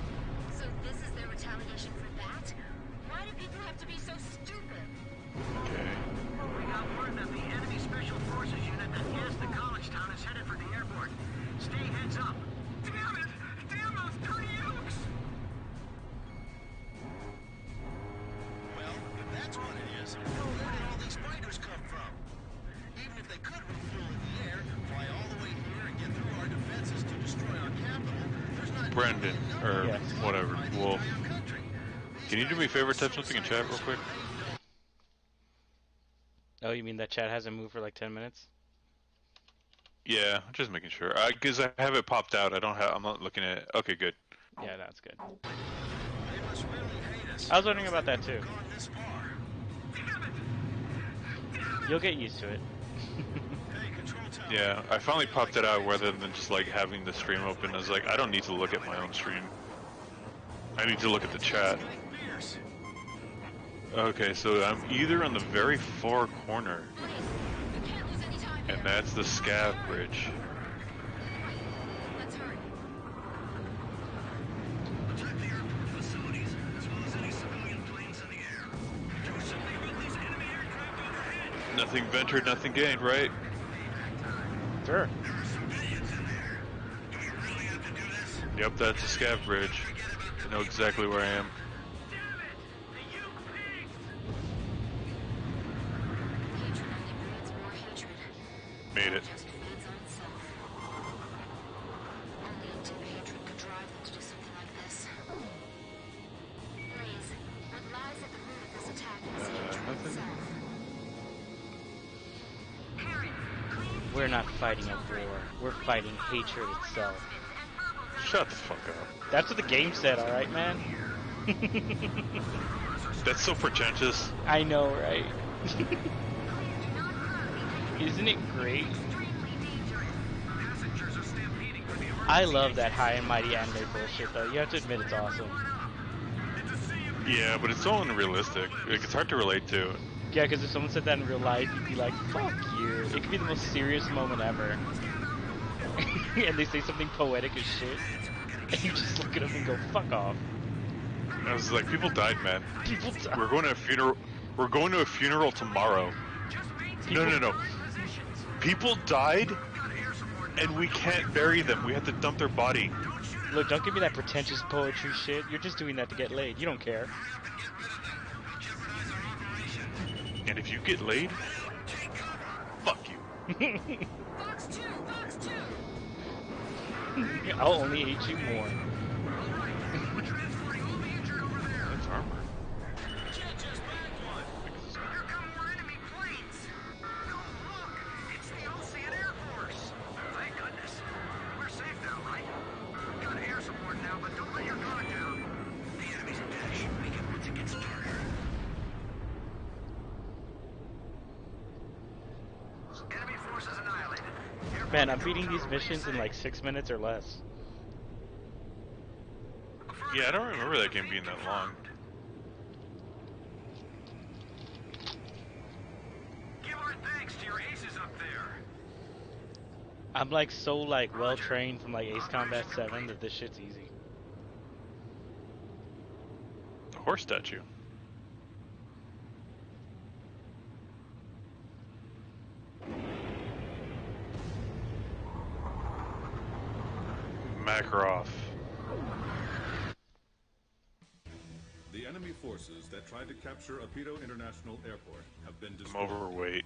So this is their retaliation for that? Why do people have to be so stupid? Okay. We got word that the enemy special forces unit that gassed the college town is headed for the airport. Stay heads up. Damn it! Damn those dirty yokes! Well, if that's what it is, where did all these fighters come from? Even if they could refuel in the air, fly all the way here and get through our defenses to destroy our capital, there's not... Brendan, or Yes. whatever, Wolf. Can you do me a favor, type something in chat real quick? Oh, you mean that chat hasn't moved for like 10 minutes? Yeah, just making sure. Because I have it popped out. I don't have. I'm not looking at it. Okay, good. Yeah, that's good. They must really hate us. I was wondering about that too. Gone this far. You'll get used to it. Hey, control tower. Yeah, I finally popped it out rather than just like having the stream open. I was like, I don't need to look at my own stream. I need to look at the chat. Fierce. Okay, so I'm either on the very far corner, We can't lose any time and here. that's the scav bridge. Let's hurry. Protect the airport facilities, as well as any civilian planes in the air. Do something about these enemy aircraft overhead. Nothing ventured, nothing gained, right? Sure. There are civilians in there. Do we really have to do this? Yep, that's the scav bridge. I know exactly where I am. Damn it! The you pigs! Hatred only breeds more hatred. Made it. Just feeds on itself. Only a deep hatred could drive them to do something like this. Blaze, what lies at the root of this attack is hatred nothing. itself. We're not fighting a war. We're fighting hatred itself. Shut the fuck up. That's what the game said, alright, man? That's so pretentious. I know, right? Isn't it great? Passengers are stampeding for the emergency. I love that high and mighty anime bullshit, though. You have to admit it's awesome. Yeah, but it's so unrealistic. Like, it's hard to relate to. Yeah, because if someone said that in real life, you'd be like, fuck you. It could be the most serious moment ever. And they say something poetic as shit. And you just look at them and go, fuck off. I was like, people died, man. People die. We're going to a funeral. We're going to a funeral tomorrow. No. People died, and we can't bury them. We have to dump their body. Look, don't give me that pretentious poetry shit. You're just doing that to get laid. You don't care. And if you get laid, fuck you. Box 2! Box 2! I'll only hate you more. That's armor. Jet just bagged one. Here come more enemy planes. Oh, look! It's the Ocean Air Force. Thank goodness. We're safe now, right? Got air support now, but don't let your guard down. The enemy's attack should make it once it gets started. Enemy forces annihilated. Airport Man, I'm control beating these tower missions in ready. like 6 minutes or less. Yeah, I don't remember that game being that long. Give our thanks to your aces up there. I'm like so like well trained from like Ace Combat 7 that this shit's easy. The horse statue. Makarov. The enemy forces that tried to capture Apito International Airport have been I'm destroyed. overweight.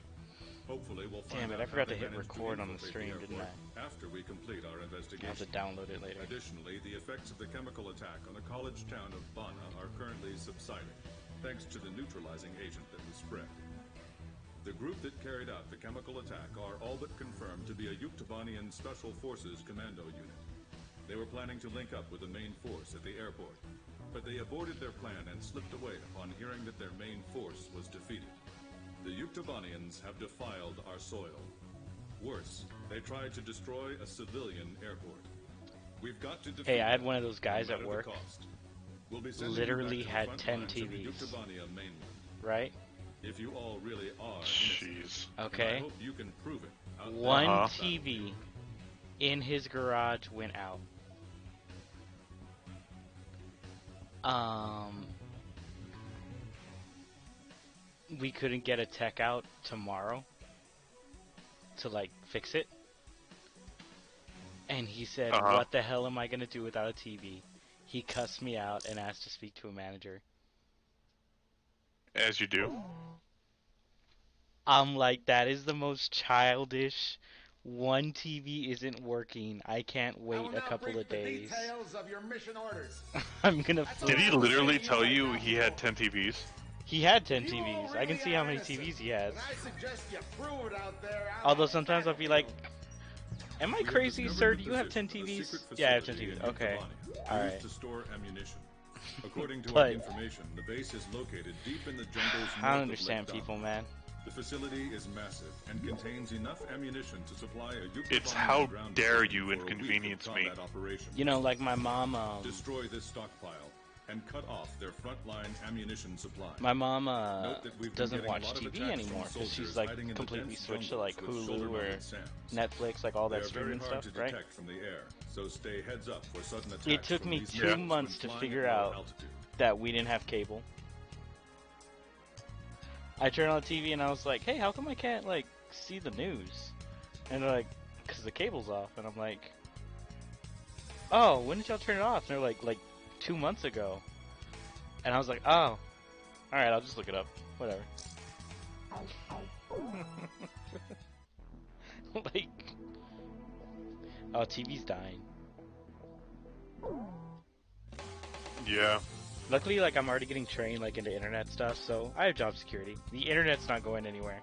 Hopefully we'll find Damn it, out I how forgot they to hit managed record on the infiltrate stream, didn't airport after we complete our I'll have to investigation. download it later. Additionally, the effects of the chemical attack on the college town of Bana are currently subsiding, thanks to the neutralizing agent that was spread. The group that carried out the chemical attack are all but confirmed to be a Yuktobanian Special Forces commando unit. They were planning to link up with the main force at the airport, but they aborted their plan and slipped away upon hearing that their main force was defeated. The Yuktobanians have defiled our soil. Worse, they tried to destroy a civilian airport. We've got to defeat Hey, I had them, one of those guys no at matter the work. cost. We'll be sending Literally you back had to the front 10 lines of the TVs. Yuktobania mainland. Right? If you all really are Jeez. innocent, Okay. I hope you can prove it. out there One in Uh-huh. the TV in his garage went out. We couldn't get a tech out tomorrow to like fix it. And he said, Uh-huh. what the hell am I gonna do without a TV? He cussed me out and asked to speak to a manager. As you do. I'm like, that is the most childish. One TV isn't working. I can't wait a couple of days. Details of your mission orders. I'm gonna flip. Did he literally tell you he had 10 TVs? He had 10 You all TVs. I can really see how are many innocent, TVs he has. and I suggest you prove it out there. Although sometimes I'll be like, Am I We have crazy, sir? discovered Do the you have 10 position of a TVs? secret Yeah, I have 10 facility TVs. in Okay. Yuktobania All used right. to store ammunition. According to our But information, the base is located deep in the jungles I don't north of Lake understand Dom. people, man. The facility is massive and contains enough ammunition to supply a It's Yuktobanian how ground dare division you for a week of inconvenience me. combat operations. You know, like my mom. Destroy this stockpile and cut off their frontline ammunition supply. My mom Note that we've been doesn't getting a watch lot of TV attacks anymore from because she's soldiers like hiding in the completely dense switched to like jungles with Hulu or shoulder-mounted SAMs. Netflix, like all They that are very streaming hard stuff, to right? detect from the air, so stay heads up for sudden attacks. It took from me these 2 missiles months to when flying figure at low out altitude. that we didn't have cable. I turned on the TV and I was like, "Hey, how come I can't like see the news?" And they're like, "Cause the cable's off." And I'm like, "Oh, when did y'all turn it off?" And they're like 2 months ago. And I was like, "Oh, all right, I'll just look it up. Whatever." Like, oh, TV's dying. Yeah. Luckily, like, I'm already getting trained, like, into internet stuff, so I have job security. The internet's not going anywhere.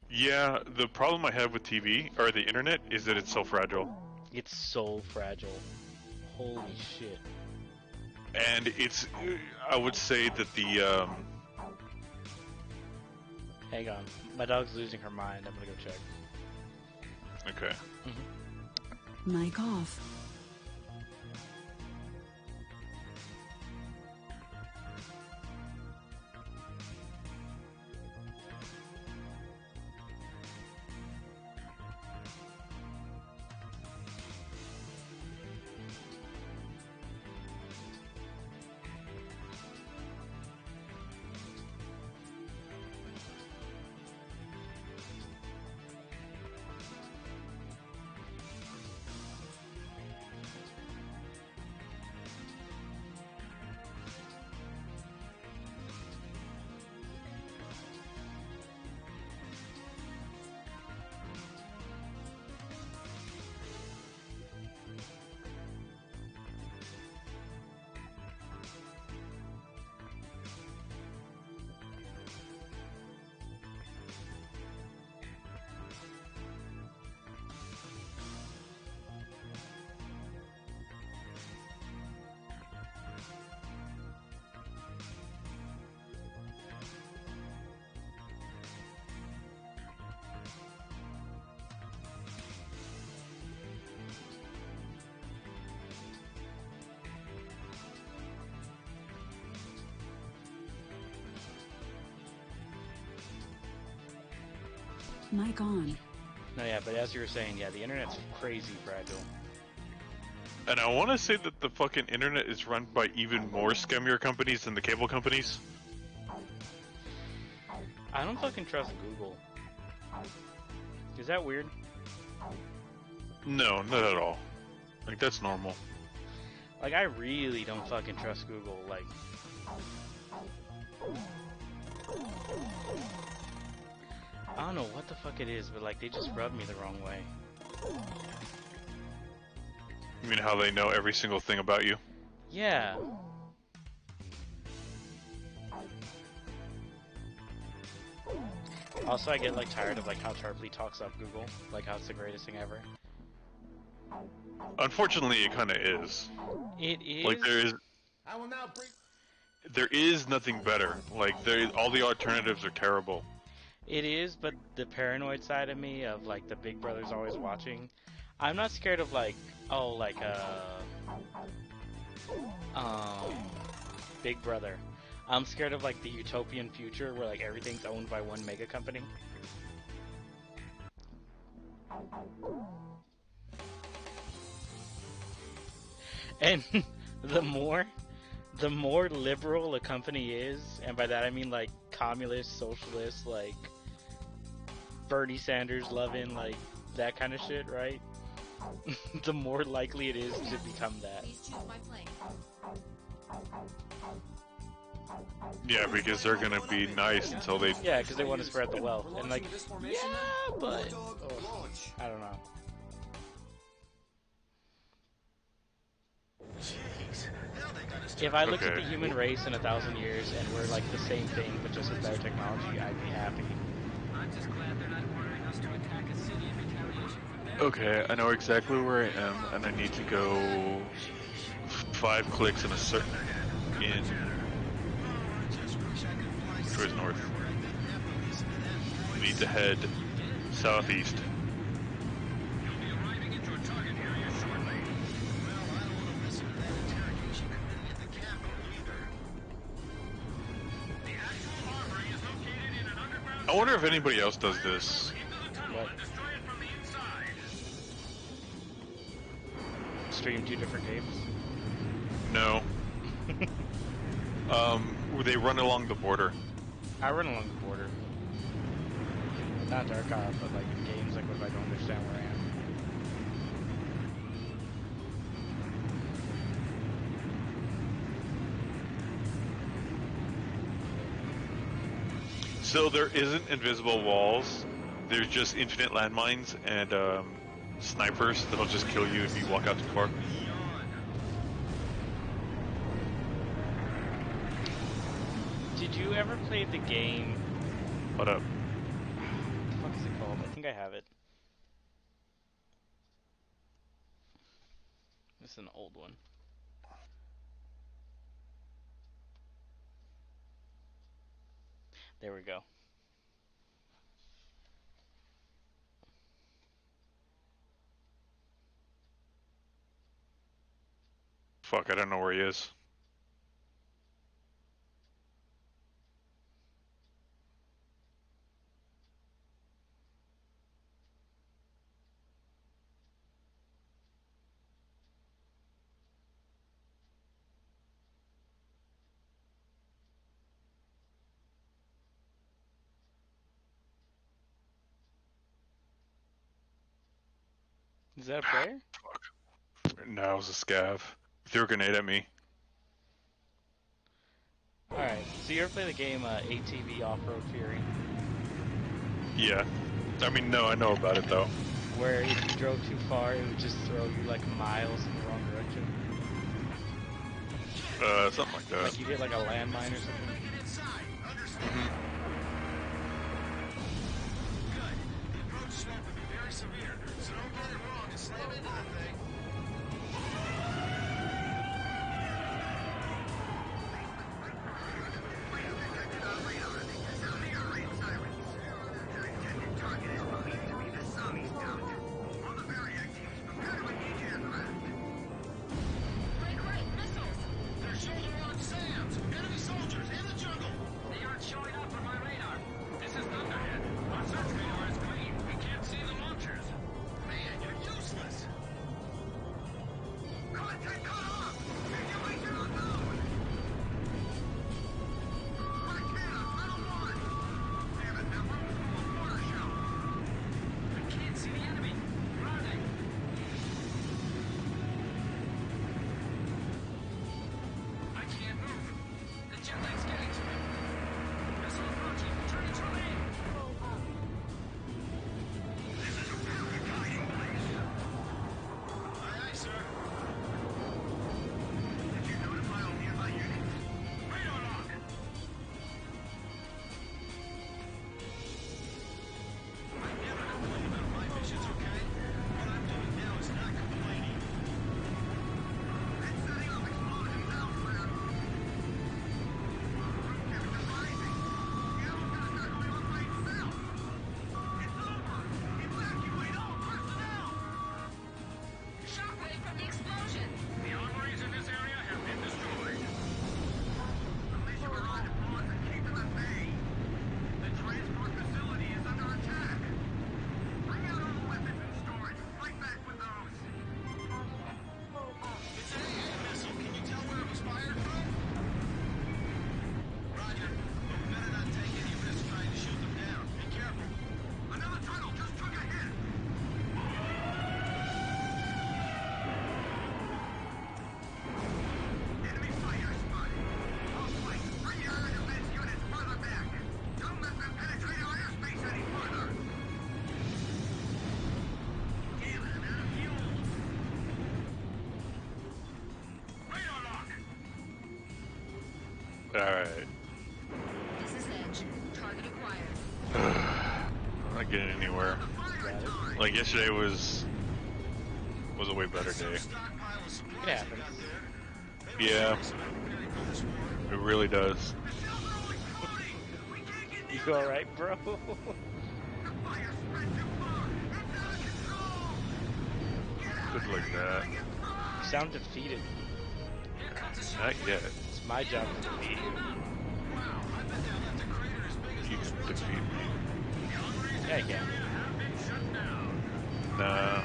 Yeah, the problem I have with TV, or the internet, is that it's so fragile. It's so fragile. Holy shit. And it's, I would say that the, Hang on. My dog's losing her mind. I'm gonna go check. okay. Mic off. Mic on. No, yeah, but as you were saying, yeah, the internet's crazy fragile. And I want to say that the fucking internet is run by even more scummier companies than the cable companies. I don't fucking trust Google. Is that weird? No, not at all. Like, that's normal. Like, I really don't fucking trust Google, like... I don't know what the fuck it is, but like, they just rub me the wrong way. You mean how they know every single thing about you? Yeah. Also, I get like tired of like how Sharply talks up Google, like how it's the greatest thing ever. Unfortunately, it kind of is. It is. Like, I will now bring. there is nothing better. Like, all the alternatives are terrible. It is, but the paranoid side of me, of like the Big Brother's always watching, I'm not scared of like, oh, like Big Brother. I'm scared of like the utopian future where like everything's owned by one mega company. And the more liberal a company is, and by that I mean like communist, socialist, like Bernie Sanders loving, like that kind of shit, right? The more likely it is to become that. Please choose my plane. Yeah, because they're gonna be nice until they. Yeah, because they want to spread the wealth. And like, This yeah, formation, but Bulldog launch. I don't know. Jeez. Now they gotta start. If I looked at Okay. the human race in 1,000 years and we're like the same thing but just with better technology, I'd be happy. I'm just glad they're not ordering us to attack a city in retaliation for their Okay, I know exactly where I am, and I need to go 5 clicks in a circle in which way is north. We need to head southeast. You'll be arriving at your target area shortly. Well, I don't want to listen to that interrogation committee at the Capitol either. The actual armory is located in an underground I wonder if anybody else does this. into the tunnel What? and destroy it from the inside. Stream 2 different games. No. They run along the border. I run along the border. Not Tarkov, but like in games, like if I don't understand where I am. So there isn't invisible walls. There's just infinite landmines and snipers that'll just kill you if you walk out too far. Did you ever play the game? What up? What the fuck is it called? I think I have it. This is an old one. There we go. Fuck, I don't know where he is. Is that a player? Fuck. No, it was a scav. Threw a grenade at me. Alright, so you ever play the game ATV Off-Road Fury? Yeah. I mean, no, I know about it though. Where if you drove too far, it would just throw you like miles in the wrong direction? Something like that. Like you hit like a landmine or something? Mhm. Good. The approach slope would be very severe, so don't get it wrong and slam into the thing. Great, missiles! They're shoulder on SAMs, enemy soldiers in the jungle. They aren't showing up on my radar. This is Thunderhead. Our search radar is green. We can't see the launchers. Man, you're useless. Contact cut off! Simulation unknown! Montana, Tunnel 1! Damn it, that room's full of mortar shells! I can't see the enemy. Where are they? I can't move. The jet light's getting to me. Missile approaching. Turning to me. This is a perfect hiding place! Aye, aye, sir. Did you notify all nearby units? Radar lock! I never complain about my missions, okay? What I'm doing now is not complaining. It's setting off explosions elsewhere! Temperatures rising! The ammo's gonna start going off by itself! It's over! Evacuate all personnel! Shockwave from the explosion! The armories in this area have been destroyed. Militia are on deployment and keep them at bay. The transport facility is under attack. Bring out all the weapons in storage. Fight back with those. It's an AA missile. Can you tell where it was fired from? Roger. But we better not take any risks trying to shoot them down. Be careful. Another tunnel just took a hit. Enemy fire spotted. All flights, bring your air defense units further back. Don't let them penetrate our airspace any further. Damn it, I'm out of fuel. Radar lock. Alright. This is Edge. Target acquired. getting anywhere. Got it. Like yesterday was a way better day. It happens. Yeah, it really does. You alright, bro? Good like that. You sound defeated. Not yet. It's my job to defeat you. You can defeat me. Yeah, I can. Nah.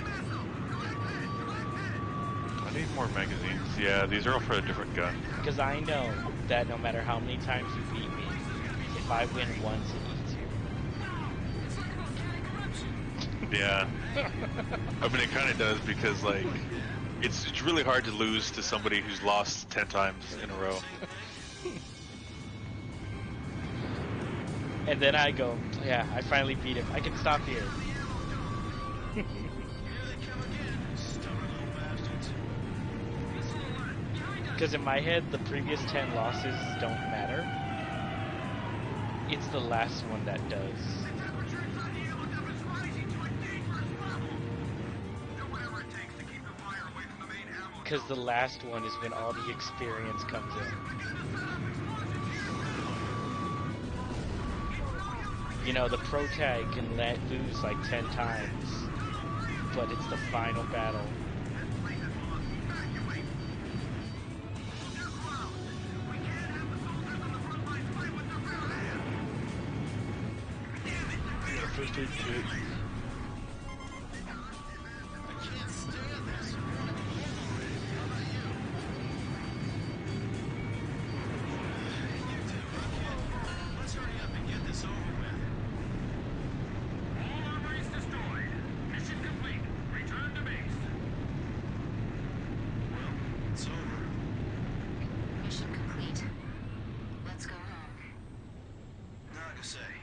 I need more magazines. Yeah, these are all for a different gun. Because I know that no matter how many times you beat me, if I win once, it eats you. Yeah. I mean, it kind of does because, like, it's really hard to lose to somebody who's lost 10 times in a row. And then I go, yeah, I finally beat him. I can stop here. Because in my head, the previous 10 losses don't matter. It's the last one that does. Because the last one is when all the experience comes in. You know, the pro tag can lose like 10 times, but it's the final battle. First aid kit. Let's hurry up and get this over with. All armories destroyed. Mission complete. Return to base. Well, it's over. Mission complete. Let's go home. Nagasay.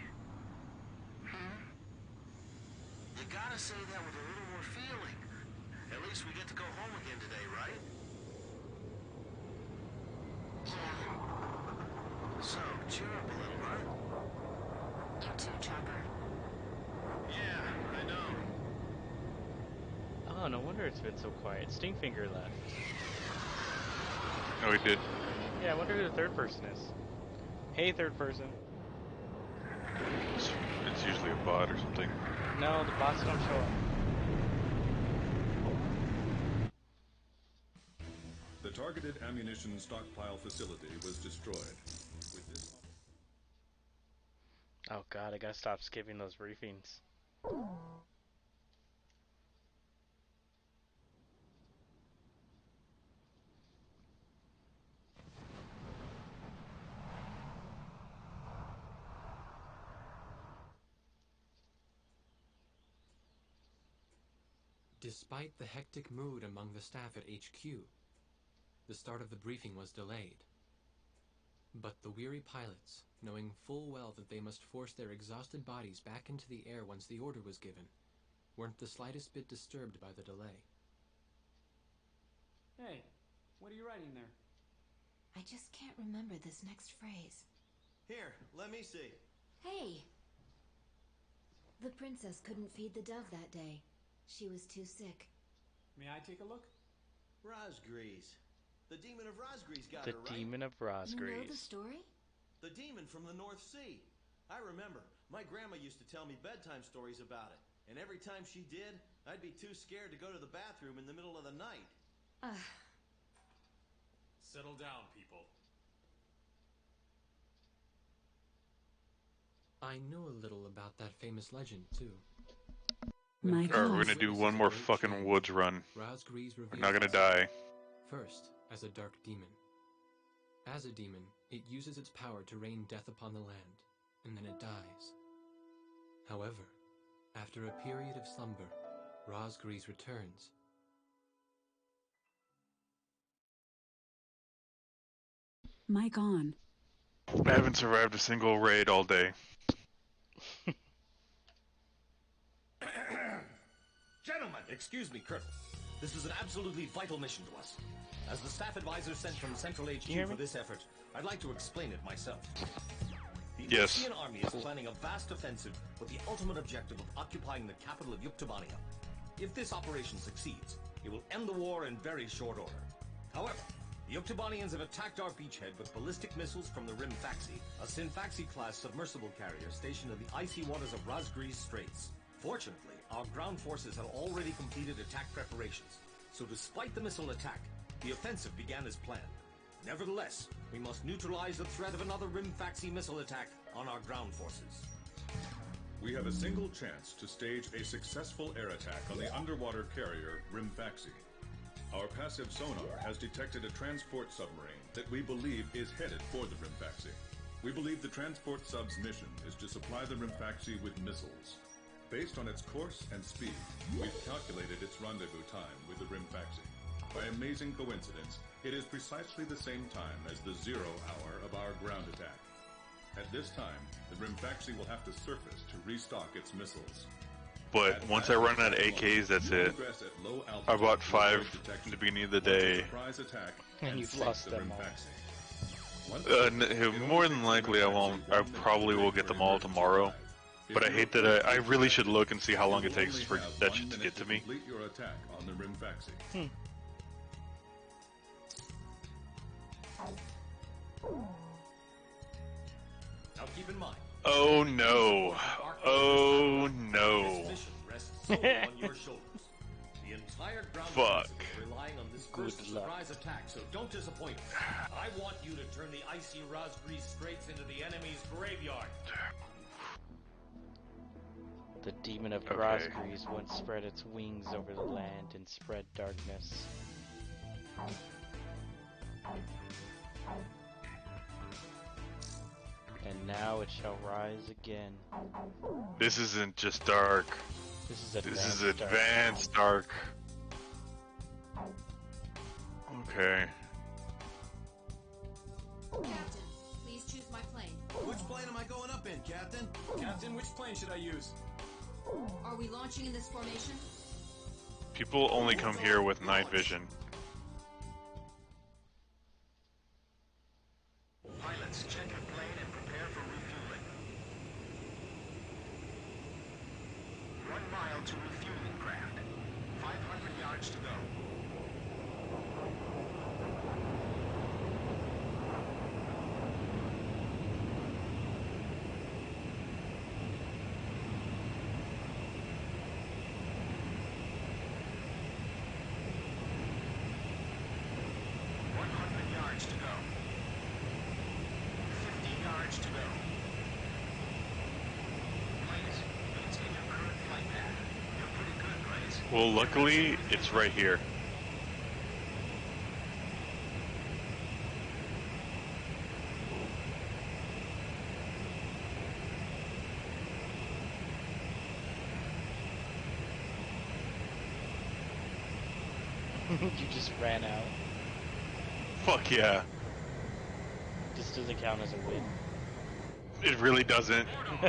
You gotta say that with a little more feeling. At least we get to go home again today, right? So, cheer up a little, huh? You too, Chopper. Yeah, I know. Oh, no wonder it's been so quiet. Stinkfinger left. Oh, he did. Yeah, I wonder who the third person is. Hey, third person. It's usually a bot or something. No, the bots don't show up. The targeted ammunition stockpile facility was destroyed. With this... Oh god, I gotta stop skipping those briefings. Despite the hectic mood among the staff at HQ, the start of the briefing was delayed. But the weary pilots, knowing full well that they must force their exhausted bodies back into the air once the order was given, weren't the slightest bit disturbed by the delay. Hey, what are you writing there? I just can't remember this next phrase. Here, let me see. Hey! The princess couldn't feed the dove that day. She was too sick. May I take a look? Razgriz. The demon of Razgriz got The her, right? demon of You know the Razgriz. story? The demon from the North Sea. I remember. My grandma used to tell me bedtime stories about it. And every time she did, I'd be too scared to go to the bathroom in the middle of the night. Settle down, people. I know a little about that famous legend, too. My Alright, we're God. gonna do one more fucking woods run. Razgriz We're not gonna reveals die. first as a dark demon. As a demon, it uses its power to rain death upon the land, and then it dies. However, after a period of slumber, Razgriz returns. Mic on. I haven't survived a single raid all day. Gentlemen, excuse me, Colonel. This is an absolutely vital mission to us. As the staff advisor sent from Central you hear HQ me? for this effort, I'd like to explain it myself. The Yes. Uxian army is planning a vast offensive with the ultimate objective of occupying the capital of Yuktobania. If this operation succeeds, it will end the war in very short order. However, the Yuktobanians have attacked our beachhead with ballistic missiles from the Rimfaxi, a Sinfaxi-class submersible carrier stationed in the icy waters of Razgriz Straits. Fortunately, our ground forces have already completed attack preparations, so despite the missile attack, the offensive began as planned. Nevertheless, we must neutralize the threat of another Rimfaxi missile attack on our ground forces. We have a single chance to stage a successful air attack on the underwater carrier Rimfaxi. Our passive sonar has detected a transport submarine that we believe is headed for the Rimfaxi. We believe the transport sub's mission is to supply the Rimfaxi with missiles. Based on its course and speed, we've calculated its rendezvous time with the Rimfaxi. By amazing coincidence, it is precisely the same time as the 0 hour of our ground attack. At this time, the Rimfaxi will have to surface to restock its missiles. But once I run out of AKs, that's it. I bought 5 in the beginning of the day. And you've lost them all. More than likely I won't. I probably will get them all tomorrow. But I hate that I really should look and see how long it takes for that shit to get to me. Now keep in mind. Oh no. Oh no. This mission rests solely on your shoulders. The entire ground Fuck. is relying on this first surprise attack, so don't disappoint us. I want you to turn the icy Razgriz Straits into the enemy's graveyard. The demon of Razgriz once spread its wings over the land and spread darkness. And now it shall rise again. This isn't just dark. This is advanced dark. Okay. Captain, please choose my plane. Which plane am I going up in, Captain? Captain, which plane should I use? Are we launching in this formation? People only come here with night vision. Pilots, check your plane and prepare for refueling. 1 mile to refueling craft. 500 yards to go. Well, luckily, it's right here. You just ran out. Fuck yeah. This doesn't count as a win. It really doesn't.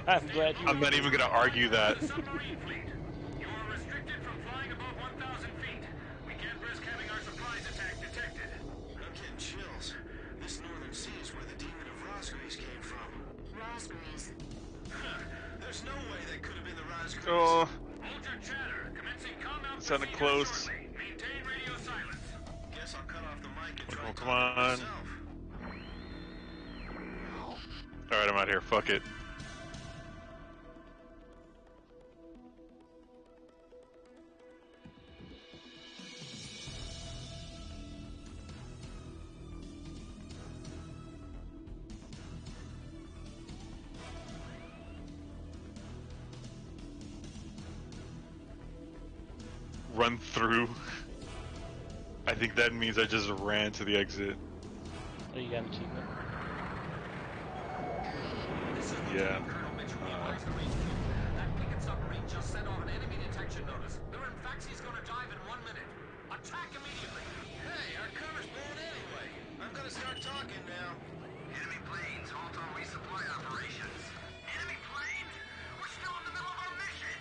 I'm glad you. I'm not even gonna argue that. Submarine fleet. You are restricted from flying above 1,000 feet. We can't risk having our surprise attack detected. I'm getting chills. This northern sea is where the demon of Razgriz came from. Razgriz. There's no way that could have been the Razgriz. Oh, Hold your chatter. Commencing combat it sounded procedure close. shortly. Maintain radio silence. Guess I'll cut off the mic and try Oh, to come talk to on. myself. Alright, I'm out here. Fuck it. Run through. I think that means I just ran to the exit. Oh, you got an achievement. Yeah. Colonel Mitchell, we advise the range. That wicked submarine just sent off an enemy detection notice. The Rimfaxi's gonna dive in 1 minute. Attack immediately. Hey, our cover's blown anyway. I'm gonna start talking now. Enemy planes, halt all resupply operations. Enemy planes? We're still in the middle of our mission.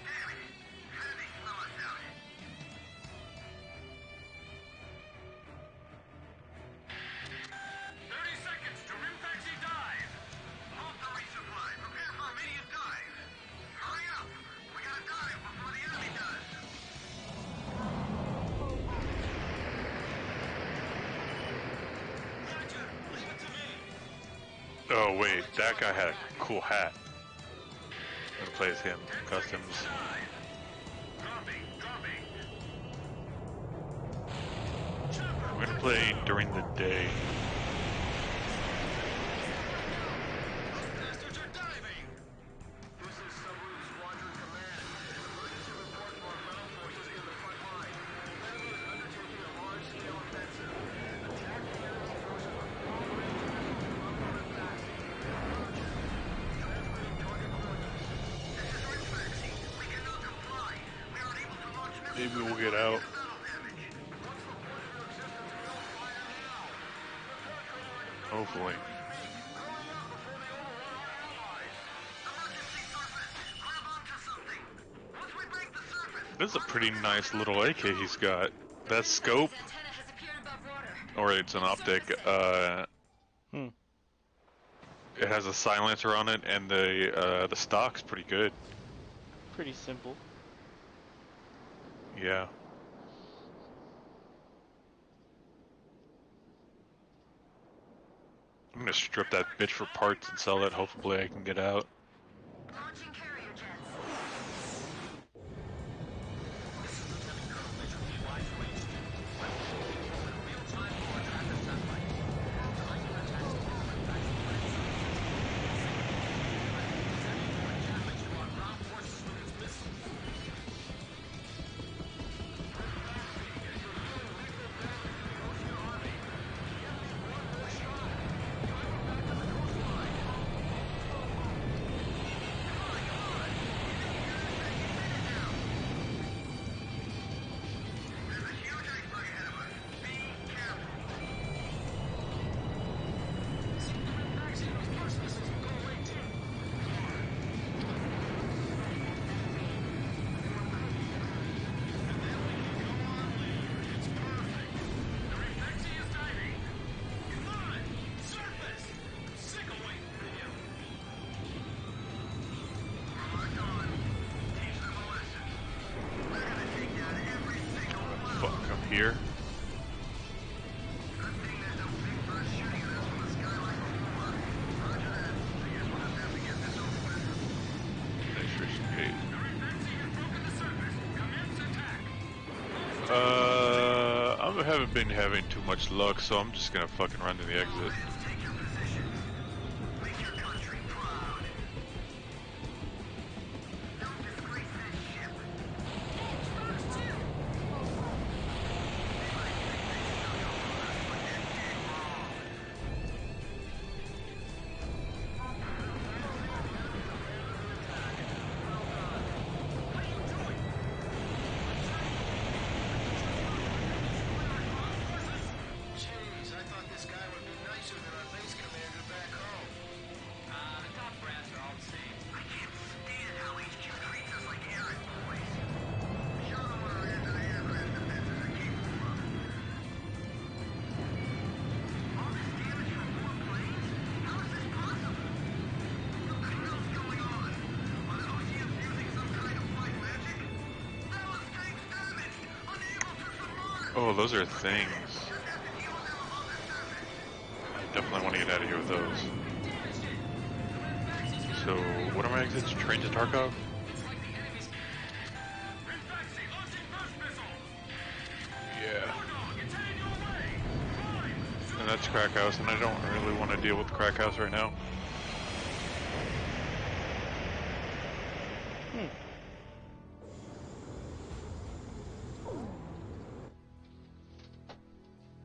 Damn it. How did they slow us out? 30 seconds to Rimfaxi dive. Halt the Oh wait, that guy had a cool hat. Let's play as him. Customs. I'm gonna play during the day. Bastards are diving! This is Submarine Squadron Command. Emergency report from our ground forces in the front line. The enemy is undertaking a large-scale offensive. Attack the enemy forces with long-range missiles from the Razgriz. Roger. Transmitting target coordinates. This is Razgriz. We cannot comply. We are unable to launch missiles. Maybe we'll get out. Hopefully. This is a pretty nice little AK he's got. That scope, or it's an optic, it has a silencer on it, and the stock's pretty good. Pretty simple. Yeah. I'm gonna strip that bitch for parts and sell it. Hopefully I can get out. Launching carrier jets. This is Lieutenant Colonel Major P.Y. from HQ. In real time, we'll attack the satellite. Time your attacks to all manufacturing plants. Doing damage to our ground forces with its missiles. Fuck, I'm here. I haven't been having too much luck, so I'm just gonna fucking run to the exit. Jeez, I thought this guy would be nicer than our base commander back home. The top brass are all the same. I can't stand how HQ treats us like errand boys. Show them what our anti-aircraft defenses are capable of. All this damage from 4 planes? How is this possible? What the hell's going on? Are the OCMs using some kind of white magic? Those tanks damaged! Unable to submerge! Oh, those are things. Definitely want to get out of here with those. So, what are my exits? Train to Tarkov? Yeah. And that's Crack House, and I don't really want to deal with Crack House right now.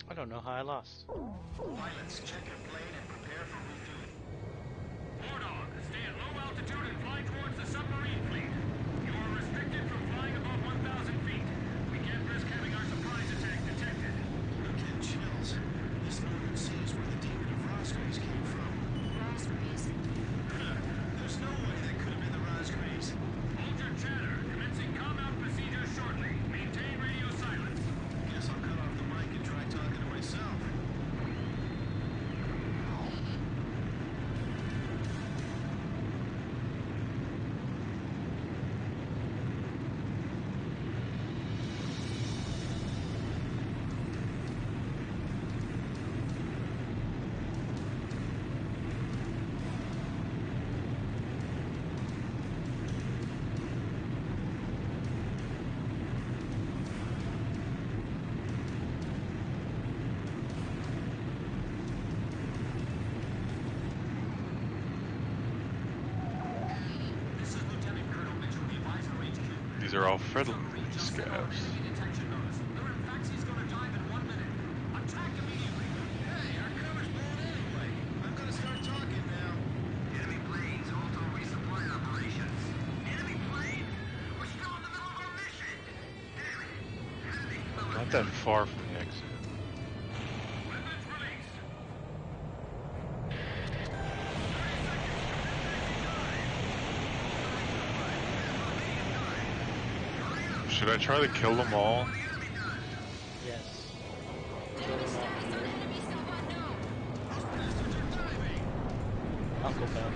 I don't know how I lost. Pilots, check your plane and prepare for refueling. Wardog, stay at low altitude and fly towards the submarine fleet. You are restricted from flying above 1,000 feet. We can't risk having our surprise attack detected. I'm getting chills. This northern sea is where the demon of Razgriz came from. Razgriz. There's no way that could have been the Razgriz. Hold your chatter. Commencing combat procedure shortly. Maintain radio silence. Guess I'll cut off the mic and try talking to myself. are all friendly scabs. Enemy detection notice. Lunar Faxi's gonna dive in 1 minute. Attack immediately. Hey, our cover's blown anyway. I'm gonna start talking now. Enemy planes, auto resupply operations. Enemy plane? We're still in the middle of our mission. Damn it. Enemy Not that far from the exit. Weapons released. Should I try to kill them all? Yes. Kill them all here. Enemy so unknown. Uncle Ben.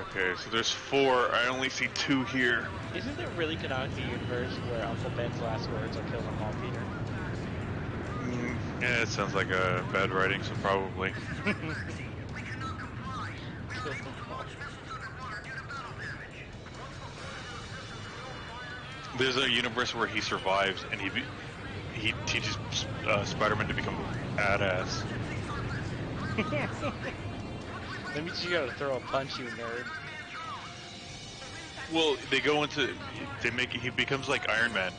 Okay, so there's 4. I only see 2 here. Isn't there really canonically a universe where Uncle Ben's last words are kill them all, Peter? Yeah, it sounds like a bad writing, so probably. Kill them all. There's a universe where he survives and he teaches Spider-Man to become badass. That means you gotta throw a punch, you nerd. Well, they go into he becomes like Iron Man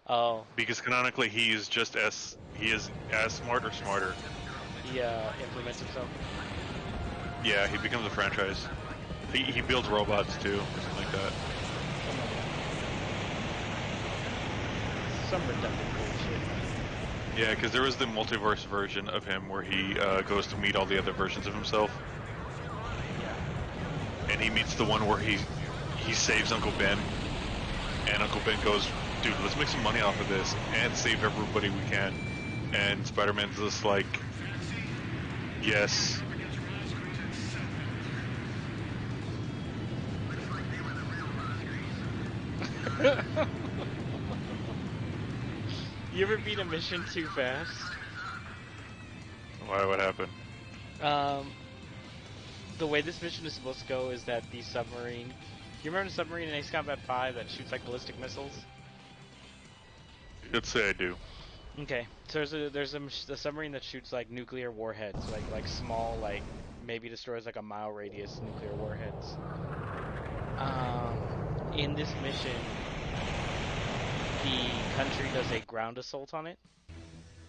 Oh, because canonically he is as smart or smarter. he implements himself. Yeah, he becomes a franchise. He builds robots too, or something like that. Some redundant bullshit. Yeah, because there was the multiverse version of him where he goes to meet all the other versions of himself. Yeah. And he meets the one where he saves Uncle Ben, and Uncle Ben goes, dude, let's make some money off of this and save everybody we can. And Spider-Man's just like, yes. You ever beat a mission too fast? Why? What happened? The way this mission is supposed to go is that the submarine... You remember the submarine in Ace Combat 5 that shoots like ballistic missiles? Let's say I do. Okay, so there's a submarine that shoots like nuclear warheads, like small, like maybe destroys like a mile radius nuclear warheads. In this mission, the country does a ground assault on it,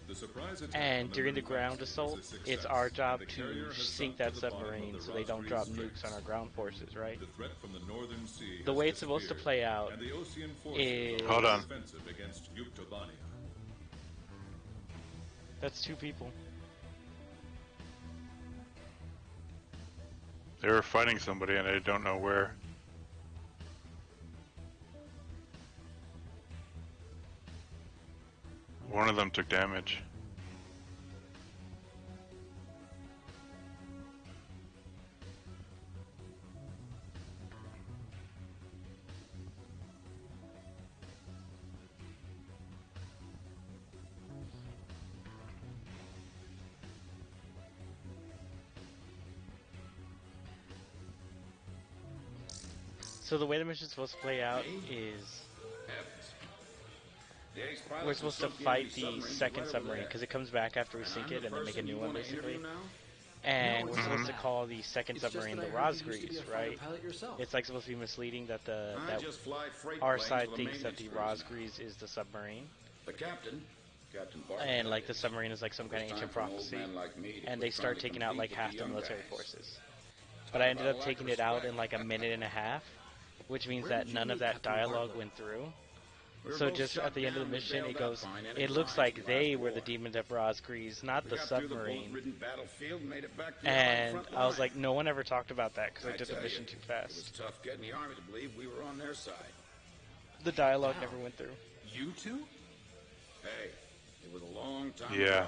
The surprise attack and on during the Lunar ground Faxi assault, was a it's success, our and job the to carrier has sink sunk that to the bottom submarine of the so they don't Razgriz drop Straits. nukes on our ground forces, right? The threat from the northern sea The has way it's supposed to play out and the Ocean forces is... Hold on. offensive against Yuktobania. That's 2 people. They were fighting somebody and I don't know where. One of them took damage. So the way the mission's supposed to play out is we're supposed to fight the second submarine because it comes back after we sink it and then make a new one basically. And we're supposed to call the second submarine the Razgriz, right? It's like supposed to be misleading that our side thinks that the Razgriz is the submarine. The captain, And like the submarine is like some kind of ancient prophecy. And they start taking out like half the military forces. But I ended up taking it out in like a minute and a half, which means that none of that dialogue went through. So just at the end of the mission, it goes, it looks like they were the demons at Razgriz, not the submarine. And I was like, no one ever talked about that because I did the mission too It was fast. tough getting the army to believe we were on their side. The dialogue never went through. You two? Hey, it was a long time Yeah. ago.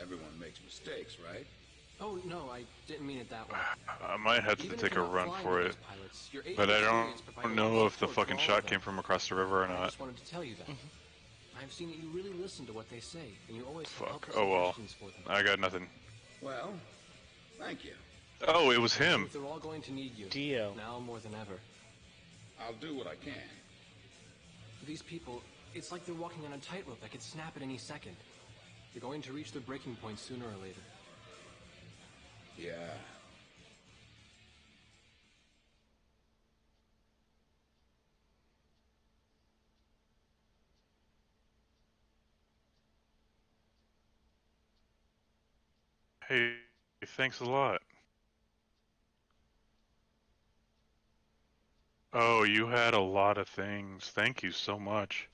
Everyone makes mistakes, right? Oh, no, I didn't mean it that way. I might have to Even if take a you're not run flying for with it. those pilots, your But I experience provided don't a lot know of if the support fucking for all shot of them. came from across the river or I not. just wanted to tell you that. I've seen that you really listen to what they say, and you always have Fuck. helpful Oh well. suggestions for them. I got nothing. Well, thank you. Oh, it was him. They're all going to need you. Dio. Now more than ever. I'll do what I can. These people, it's like they're walking on a tightrope that could snap at any second. They're going to reach their breaking point sooner or later. Yeah. Hey, thanks a lot. Oh, you had a lot of things. Thank you so much.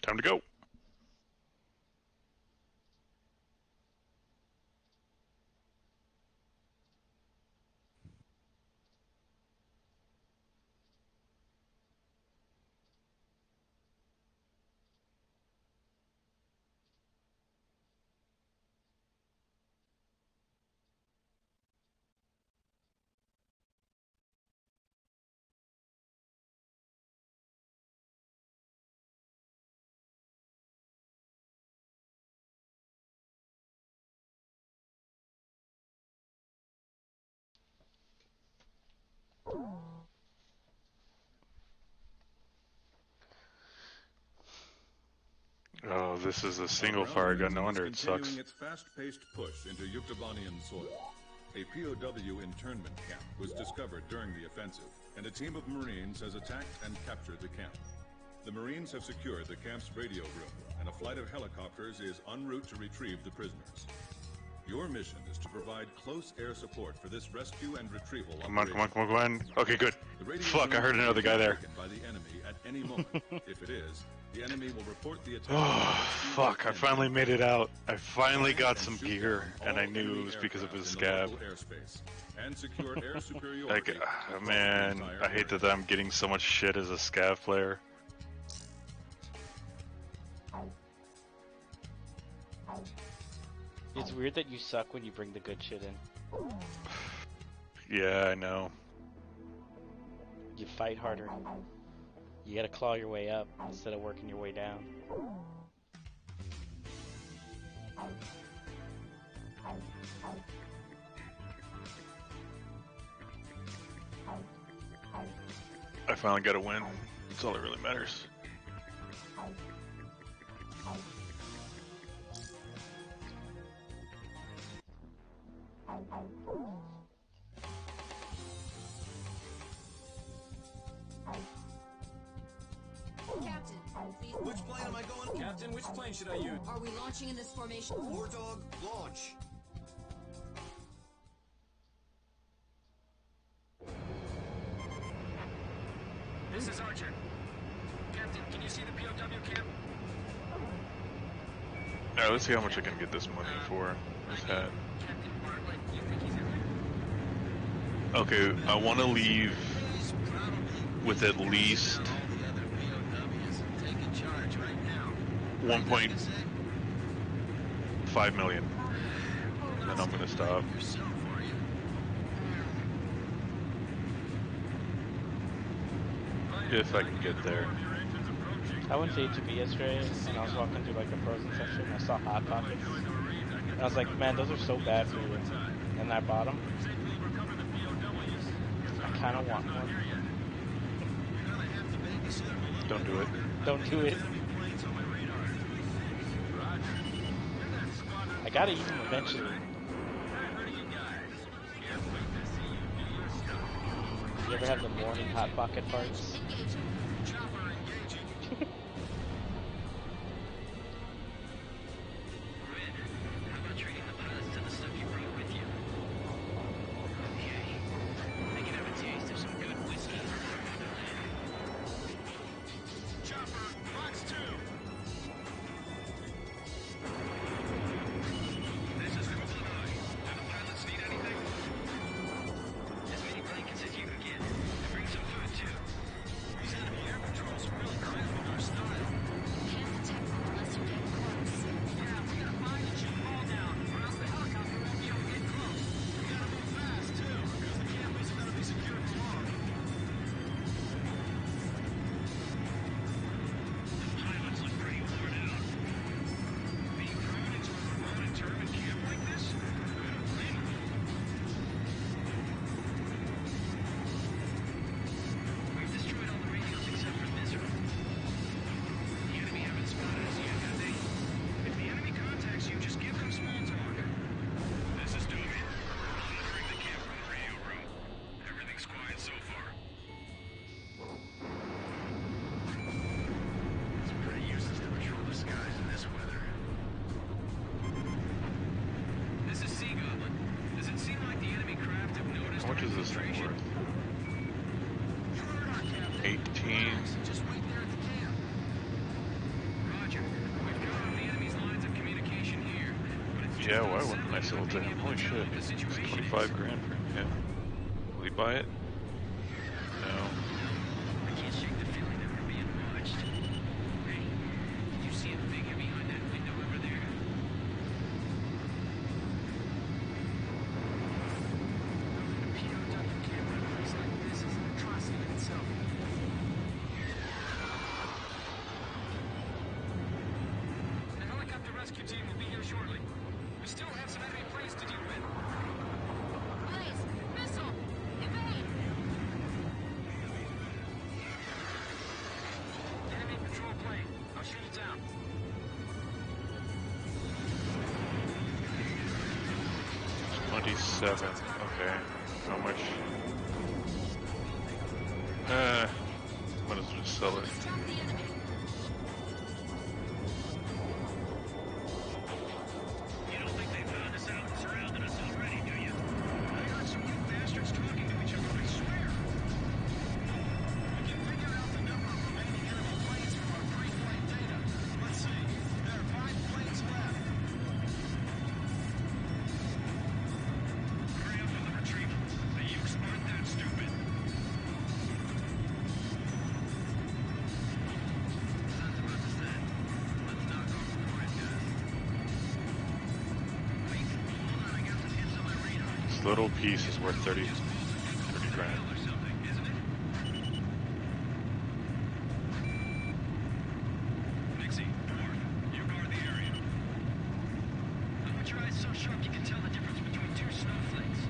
Time to go. Oh, this is a single fire gun. No wonder it Continuing sucks. its fast-paced push into Yuktobanian soil. A POW internment camp was discovered during the offensive, and a team of Marines has attacked and captured the camp. The Marines have secured the camp's radio room, and a flight of helicopters is en route to retrieve the prisoners. Your mission is to provide close air support for this rescue and retrieval Come on, operation. come on, come on, come on. Okay, good. The radio Fuck, I room heard another may guy be there. taken by the enemy at any moment. If it is, the enemy will report the attack. Oh, fuck, I finally made it out. I finally got some gear, and I knew it was because of his scab. And secure air superiority. Like, across man, the entire I hate area. that I'm getting so much shit as a scav player. It's weird that you suck when you bring the good shit in. Yeah, I know. You fight harder. You gotta claw your way up instead of working your way down. I finally got a win. That's all that really matters. Captain, please. Which plane am I going? Captain, which plane should I use? Are we launching in this formation? War Dog, launch. This is Archer. Captain, can you see the POW camp? Alright, let's see how much I can get this money for. This hat. Captain Bartlett, do you think he's in there? Okay, I want to leave He's probably with at least all the other POWs and taking charge right now. 1.5 million. And then I'm gonna stop. Yourself, are you? If I can get there. I went to HEB yesterday, and I was walking through like the frozen section, and I saw Hot Pockets. And I was like, man, those are so bad for you. And I bought them. I kind of want one. Don't do it. Don't do it. I gotta eat them eventually. You ever have the morning Hot Pocket farts? much is this thing worth? 18. Just wait there at the camp. Roger. We've got on the enemy's lines of communication here. But it's Yeah, why wouldn't I sell it to him? Holy shit. It's 25 grand for him. Yeah. Will he buy it? No. I can't shake the feeling that we're being watched. Hey, you see a figure behind that window over there? A POW camp in a place like this is an atrocity in itself. The helicopter rescue team will be here shortly. We still have some enemy planes to deal with. Blaze! Missile! Evade! Enemy patrol plane. I'll shoot it down. 27. Okay. How much? Might as well just sell it. Distract the enemy. You don't think they found us out and surrounded us already, do you? I heard some you bastards talking to each other, I swear. We can figure out the number of remaining enemy planes from our pre-flight data. Let's see. There are 5 planes left. Hurry up with the retrieval. The Ukes aren't that stupid. Sun's about to set. Let's knock off before it does. Wait, hold on, I got some hits on my radar. This little piece is worth 30 grand. Or something, isn't it? Nixie, Dwarf, you guard the area. I want your eyes so sharp you can tell the difference between 2 snowflakes.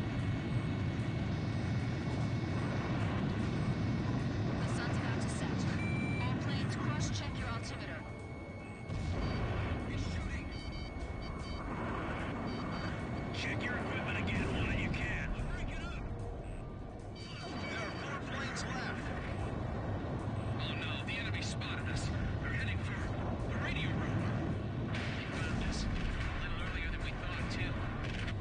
The sun's about to set. All planes, cross-check your altimeter. Check your equipment again while you can. Break it up. There are 4 planes left. Oh no, the enemy spotted us. They're heading for the radio room. They found us. A little earlier than we thought, too.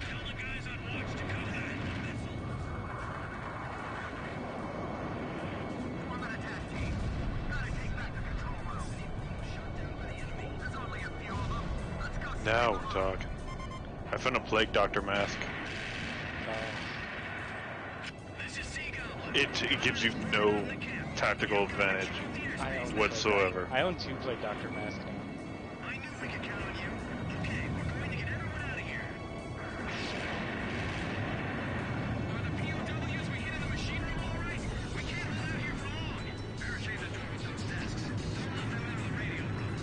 Tell the guys on watch to cover that missile. Form an attack team. Gotta take back the control room. Shut down by the enemy. There's only a few of them. Let's go. Now we're talking. I found a plague doctor mask. This is Seagull. It gives you no tactical advantage I own whatsoever. I own 2 Plague Doctor masks now. I knew we could count on you. Okay, we're going to get everyone out of here. Are the POWs we hit in the machine room all right? We can't hold out here for long. Barricade the door with those desks. Don't let them into the radio room.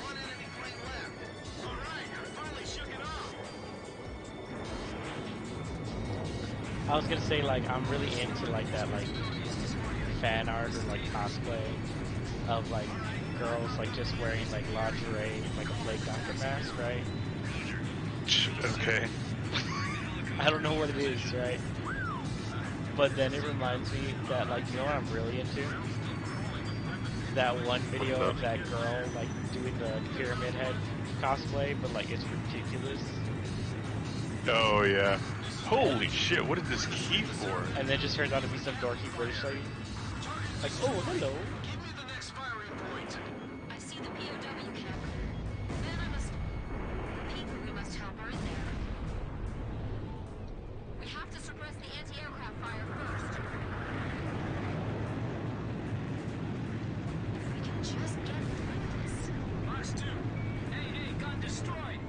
One enemy plane left. All right, I finally shook it off. I was gonna say, like, I'm really into, like, that, like, fan art or, like, cosplay of, like, girls, like, just wearing, like, lingerie, like, a Plague Doctor mask, right? Okay. I don't know what it is, right? But then it reminds me that, like, you know what I'm really into? That one video What's up? of that girl, like, doing the Pyramid Head cosplay, but, like, it's ridiculous. Oh yeah. Holy shit, what is this key for? And then just turns out to be some dorky British lady. Like, oh, hello. Give me the next firing point. I see the POW camp. Then I must... The people we must help are in there. We have to suppress the anti-aircraft fire first. If we can just get through this. Marks 2. Hey, gun destroyed.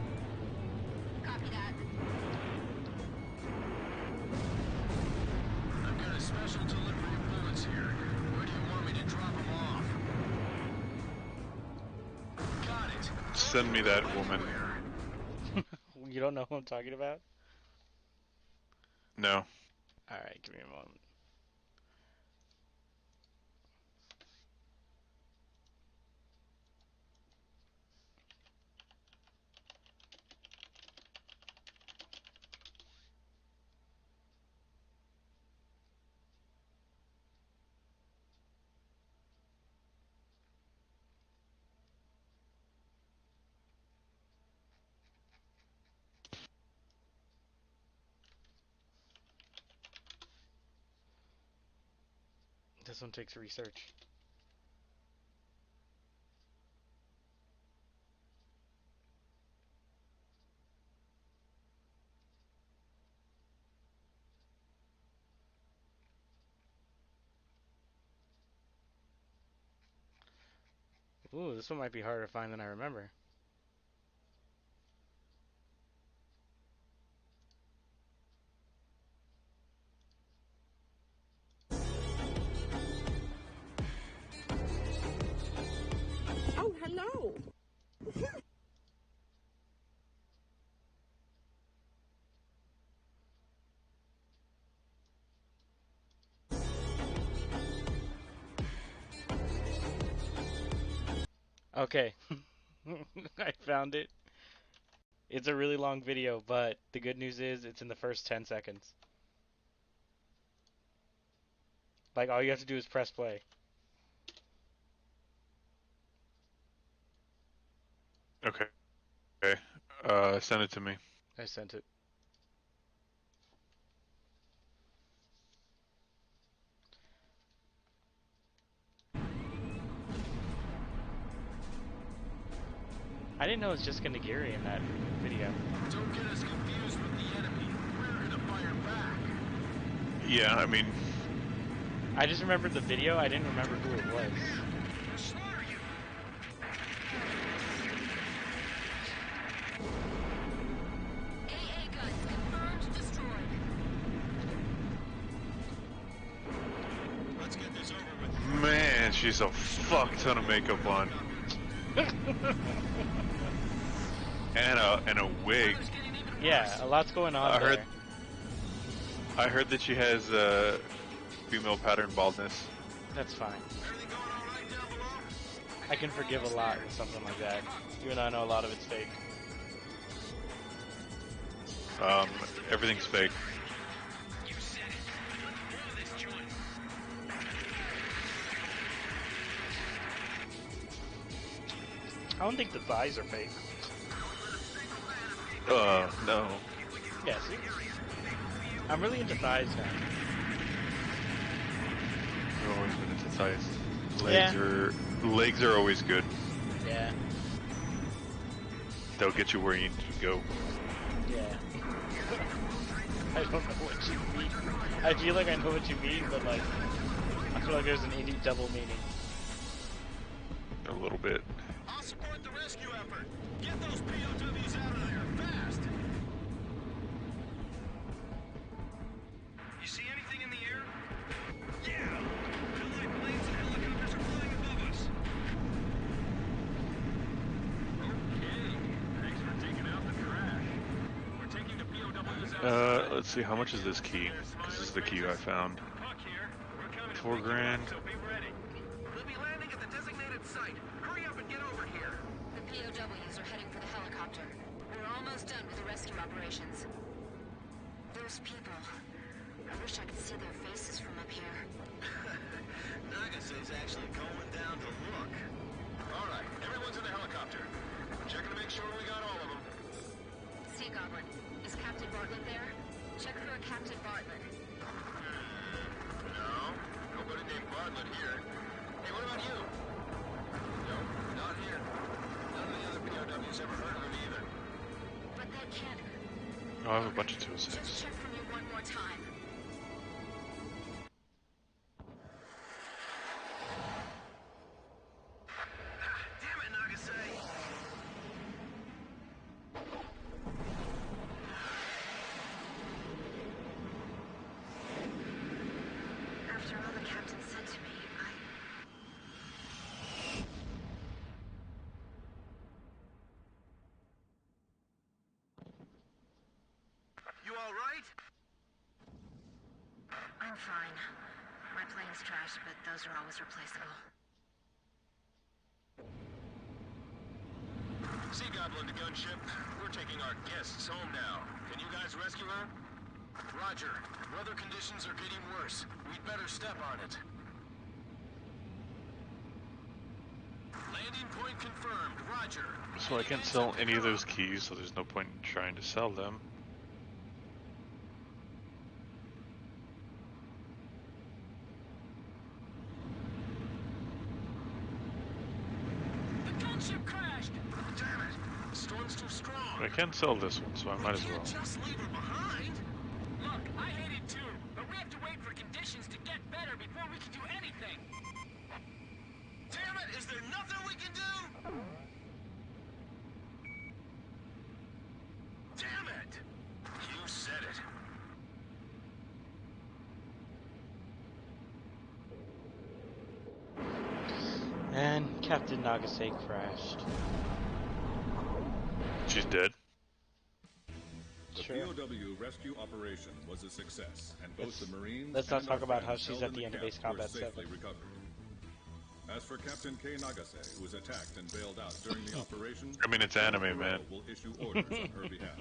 Copy that. I've got a special delivery of bullets here. Where do you want me to drop them off? Got it. Send me that woman. You don't know who I'm talking about? No. Alright, give me a moment. This one takes research. Ooh, this one might be harder to find than I remember. Oh, hello. Okay. I found it. It's a really long video, but the good news is it's in the first 10 seconds. Like, all you have to do is press play. Okay. Okay. Send it to me. I sent it. I didn't know it was just Nagiri in that video. Don't get us confused with the enemy. We're gonna fire back. Yeah, I mean, I just remembered the video. I didn't remember who it was. We'll slaughter you. AA guns confirmed destroyed. Let's get this over with. man, she's a fuck ton of makeup on. and a wig. Yeah, a lot's going on there. I heard that she has female pattern baldness. That's fine. I can forgive a lot with something like that, even though I know a lot of it's fake. Everything's fake. I don't think the thighs are fake. No. Yeah, see? I'm really into thighs now. I've always been into thighs. Yeah. Legs are always good. Yeah. They'll get you where you need to go. Yeah. I don't know what you mean. I feel like I know what you mean, but like, I feel like there's an indie double meaning. A little bit. I'll support the rescue effort. Get those POWs out of there, fast! You see anything in the air? Yeah. Allied planes and helicopters are flying above us. Okay. Thanks for taking out the trash. We're taking the POWs outside. Let's see, how much is this key? Because this is the key I found. Puck here. We're coming to $4 pick you up, grand. so be ready. We'll be landing at the designated site. Hurry up and get over here. The POWs are heading for the helicopter. We're almost done with the rescue operations. Those people. I wish I could see their faces from up here. Nagase's actually going down to look. All right, everyone's in the helicopter. Checking to make sure we got all of them. Sea Goblin, is Captain Bartlett there? Check for a Captain Bartlett. No, nobody named Bartlett here. Hey, what about you? No, not here. None of the other POWs ever heard of him either. But that can't... Oh, I have a bunch of 206. Just check for me one more time. Damn it, Nagase! After all the captain said to me, You all right? I'm fine. My plane's trashed, but those are always replaceable. Sea Goblin to gunship. We're taking our guests home now. Can you guys rescue her? Roger. Weather conditions are getting worse. We'd better step on it. Landing point confirmed. Roger. So I can't sell any of those keys, so there's no point in trying to sell them. I can sell this one, so I might as well. Just leave her behind. Look, I hate it too, but we have to wait for conditions to get better before we can do anything. Damn it! Is there nothing we can do? Damn it! You said it. And Captain Nagase crashed. She's dead. The Sure. POW rescue operation was a success, and both the Marines Let's not and talk our about how friends she's held at in the end of camp Base were Combat safely 7. recovered. As for Captain K. Nagase, who was attacked and bailed out during the operation, I mean, it's anime, Bureau man. will issue orders on her behalf.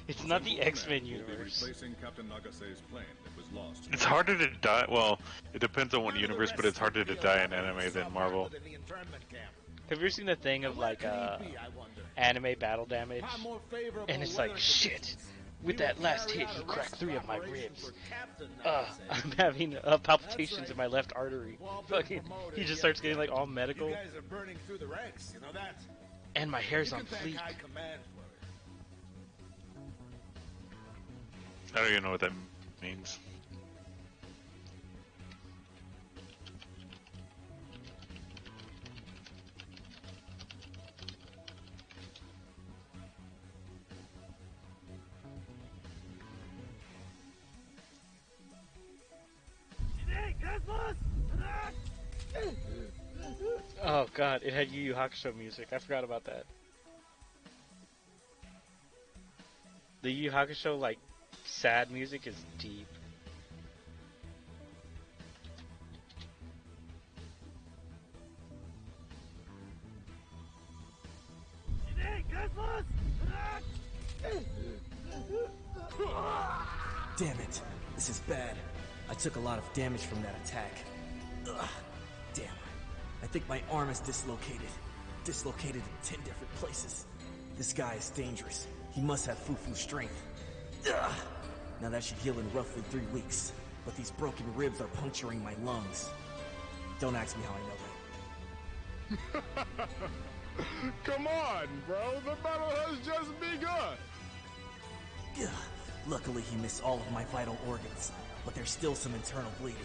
It's not the Central X-Men Command will be universe. replacing Captain Nagase's plane that was lost. It's harder to die. Well, it depends on what universe, but it's harder to die in anime than Marvel. Have you ever seen the thing of like anime battle damage? And it's like, shit, with that last hit he cracked 3 of my ribs. I'm having palpitations in my left artery. Fucking, he just starts getting like all medical. You guys are burning through the ranks, you know that? And my hair's You on can thank fleek. High Command for it. I don't even know what that means. Oh god, it had Yu Yu Hakusho music. I forgot about that. The Yu Yu Hakusho, like, sad music is deep. Damn it. This is bad. I took a lot of damage from that attack. Ugh. Damn. I think my arm is dislocated. Dislocated in 10 different places. This guy is dangerous. He must have Fufu strength. Ugh. Now that should heal in roughly 3 weeks. But these broken ribs are puncturing my lungs. Don't ask me how I know that. Come on, bro. The battle has just begun. Ugh. Luckily, he missed all of my vital organs, but there's still some internal bleeding.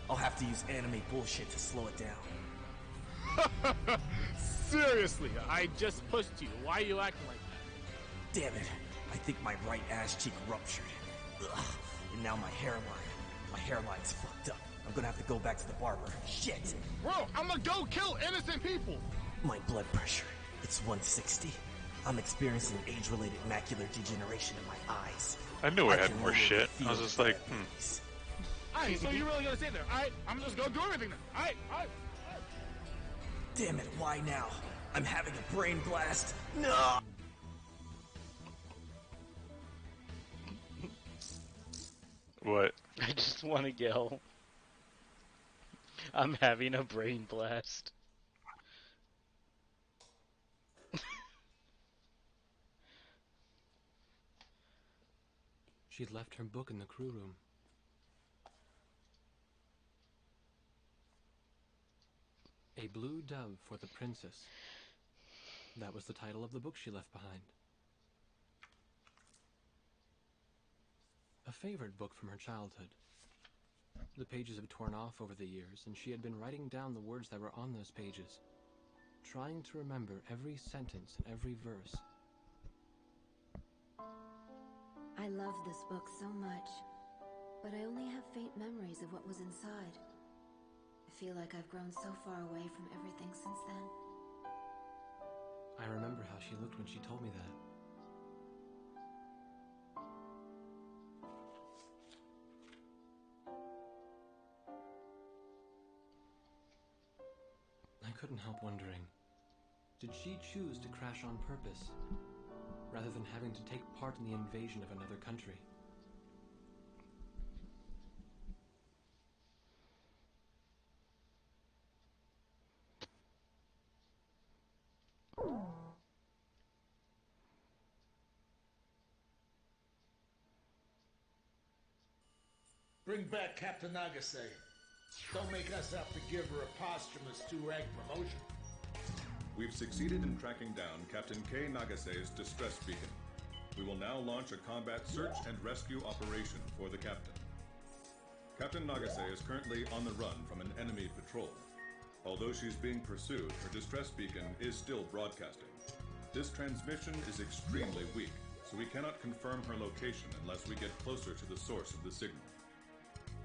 I'll have to use anime bullshit to slow it down. Seriously, I just pushed you. Why are you acting like that? Damn it. I think my right ass cheek ruptured. Ugh. And now my hairline's fucked up. I'm gonna have to go back to the barber. Shit! Bro, I'm gonna go kill innocent people! My blood pressure, it's 160. I'm experiencing age-related macular degeneration in my eyes. I knew I had can more literally shit. feel I was just like, hmm. Alright, so you're really gonna stay there? Alright, I'm just gonna do everything then. Alright. Damn it, why now? I'm having a brain blast. No! What? I just want to yell. I'm having a brain blast. She'd left her book in the crew room. A Blue Dove for the Princess. That was the title of the book she left behind. A favorite book from her childhood. The pages have torn off over the years, and she had been writing down the words that were on those pages, trying to remember every sentence and every verse. I loved this book so much, but I only have faint memories of what was inside. I feel like I've grown so far away from everything since then. I remember how she looked when she told me that. I couldn't help wondering, did she choose to crash on purpose, rather than having to take part in the invasion of another country? Bring back Captain Nagase. Don't make us have to give her a posthumous 2-rank promotion. We've succeeded in tracking down Captain K. Nagase's distress beacon. We will now launch a combat search and rescue operation for the captain. Captain Nagase is currently on the run from an enemy patrol. Although she's being pursued, her distress beacon is still broadcasting. This transmission is extremely weak, so we cannot confirm her location unless we get closer to the source of the signal.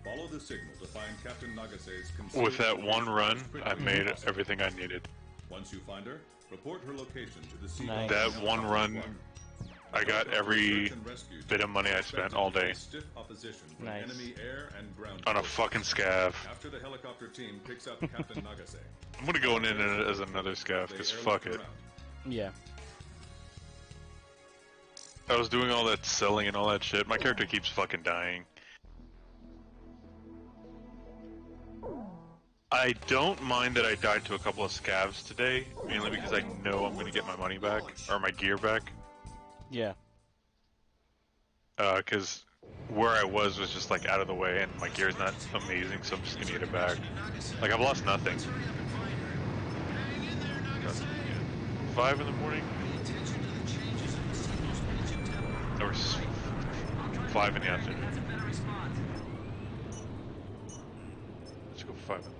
Follow the signal to find Captain Nagase's concealed With that one location run, as quickly I as made possible. everything I needed. Once you find her, report her location to the sea. Nice. That one run, I got every bit of money I spent all day Stiff opposition from Nice. enemy air and ground on a forces. fucking scav. After the helicopter team picks up Captain Nagase, I'm gonna go in as another scav, because fuck it. Yeah. I was doing all that selling and all that shit. My character keeps fucking dying. I don't mind that I died to a couple of scavs today, mainly because I know I'm gonna get my money back, or my gear back. Yeah. Because where I was just like out of the way, and my gear's not amazing, so I'm just gonna get it back. Like, I've lost nothing. 5 in the morning? Or 5 in the afternoon. Let's go 5 in the morning.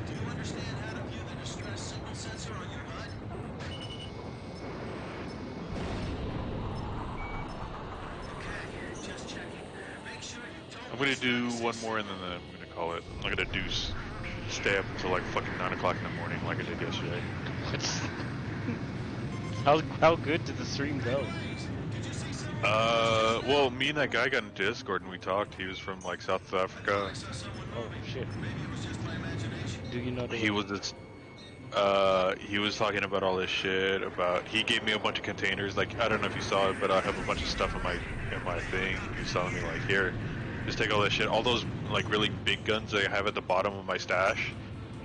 Do you understand how to view the distress signal sensor on your HUD? Okay, just checking. Make sure you don't. I'm gonna do one more and then I'm gonna call it. I'm not gonna stay up until like fucking 9 o'clock in the morning like I did yesterday. How good did the stream go? Well, me and that guy got into Discord and we talked. He was from like South Africa. Oh shit. Do you know the He was just, he was talking about all this shit about, he gave me a bunch of containers, like, I don't know if you saw it, but I have a bunch of stuff in my thing. He was telling me like, here, just take all this shit, all those like really big guns that I have at the bottom of my stash,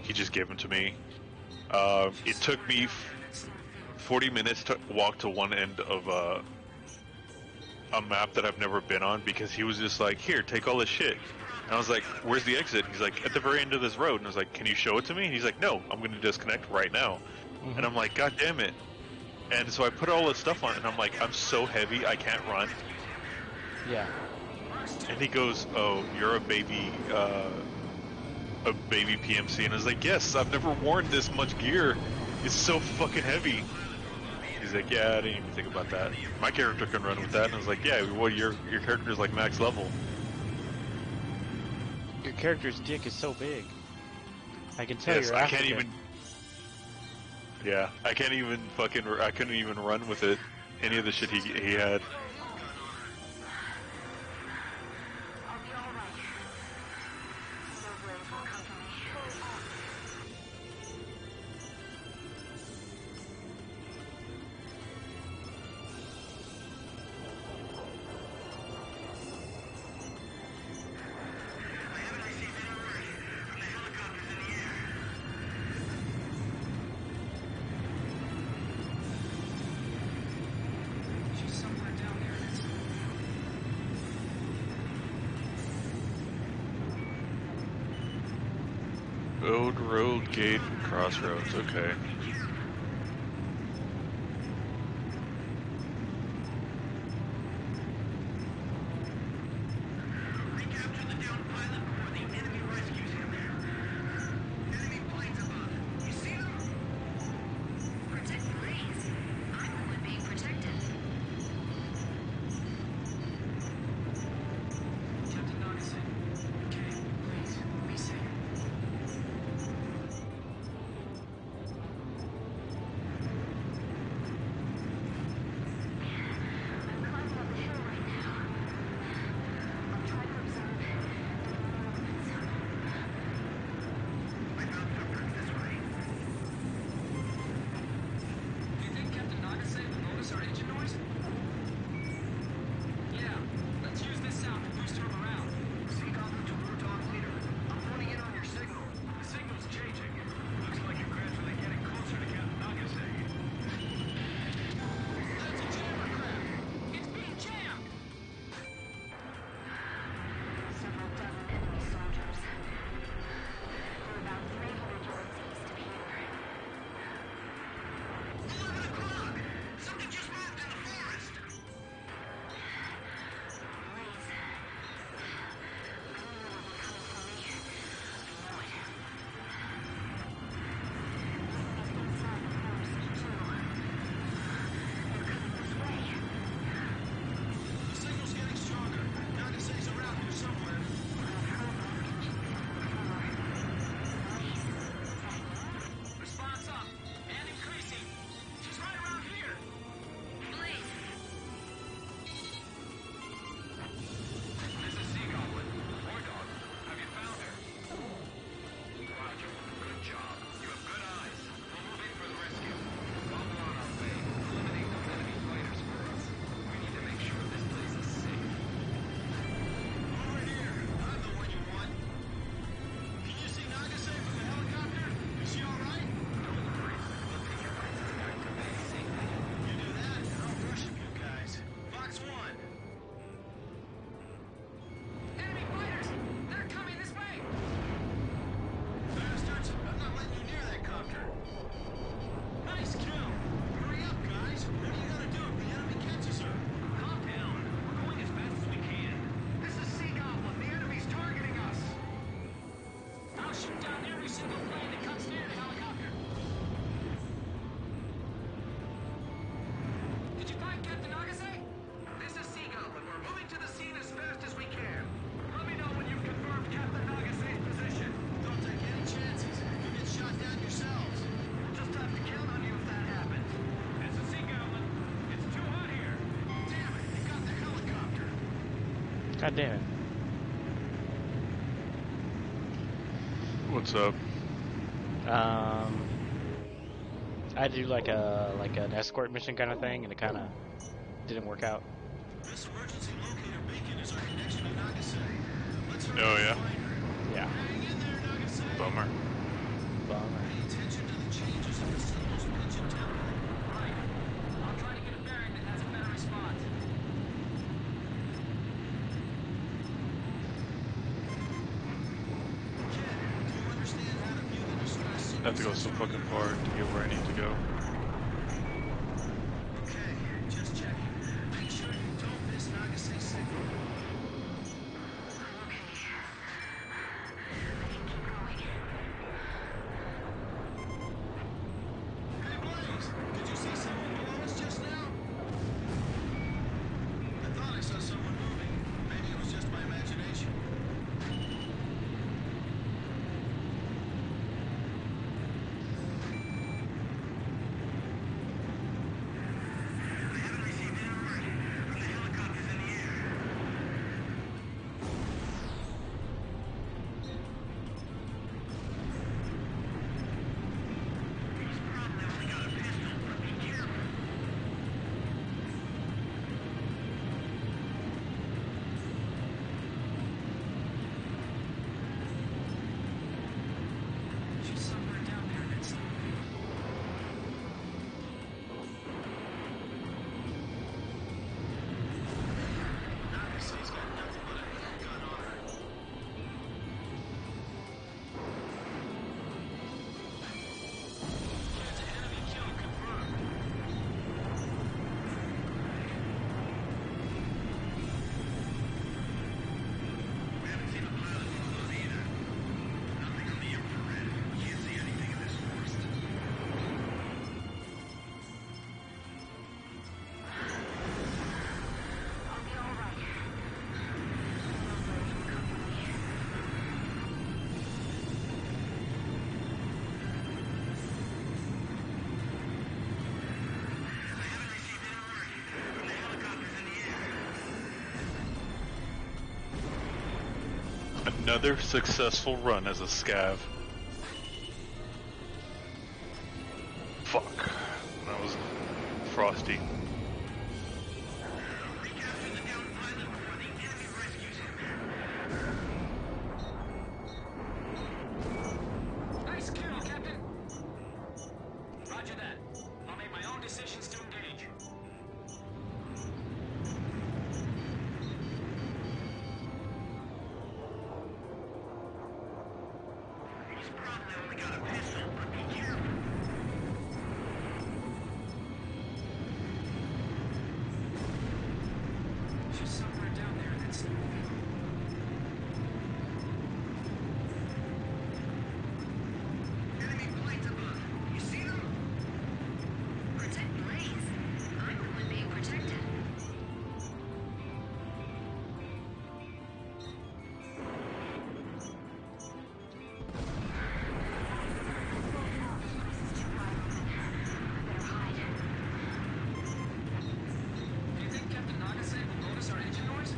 he just gave them to me. It took me 40 minutes to walk to one end of a map that I've never been on, because he was just like, here, take all this shit. And I was like, where's the exit? He's like, at the very end of this road. And I was like, can you show it to me? And he's like, no, I'm going to disconnect right now. And I'm like, god damn it. And so I put all this stuff on, and I'm like, I'm so heavy, I can't run. Yeah. And he goes, oh, you're a baby PMC. And I was like, yes, I've never worn this much gear. It's so fucking heavy. He's like, yeah, I didn't even think about that. My character can run with that. And I was like, yeah, well, your character's like max level. Your character's dick is so big. I can tell Yes, you're I can't African. even. Yeah, I can't even fucking. I couldn't even run with it. Any of the shit he had. Old Road Gate Crossroads, okay. God damn it. What's up? I had to do like an escort mission kind of thing, and it kind of didn't work out. This emergency locator beacon is our connection to Nagasaki. Let's hurry Oh, and yeah? find her. Yeah. Hang in there, Nagasaki. Bummer. Bummer. Pay attention to the changes in the signal's pitch and tempo. Right. I'll try to get a bearing that has a better response. Kid, do you understand how to view the distress signal? I have to go so fucking far to get where I need to go. Okay, just checking. Make sure you don't miss Nagasaki signal. Hey, Blaze, did you see someone below us just now? I thought I saw someone moving. Maybe it was just my imagination. She's somewhere down there that's... Nagasaki's got nothing but a handgun on her. It's an enemy kill confirmed. We haven't seen a pilot one of those either. Nothing on the infrared. Can't see anything in this forest. I'll be all right. I haven't received any word from the helicopters in the air. Another successful run as a scav. Fuck. That was frosty. Recapture the downed pilot before the enemy rescues him. Nice kill, Captain. Roger that. I'll make my own decisions to engage. He's probably only got a pistol, but be careful. She's somewhere down there that's... Enemy planes above. You see them? Protect Blaze. I'm the one being protected. Do you think Captain Nagasaki will notice our engine noise?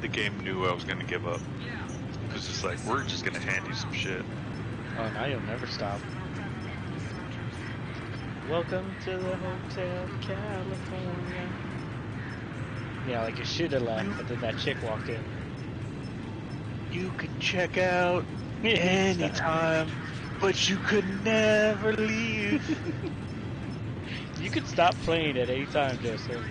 The game knew I was gonna give up. Yeah. It was just like, we're just gonna hand you some shit. Oh, now you'll never stop. Welcome to the Hotel California. Yeah, like you should have left, but then that chick walked in. You can check out anytime, but you could never leave. You could stop playing at any time, Joseph.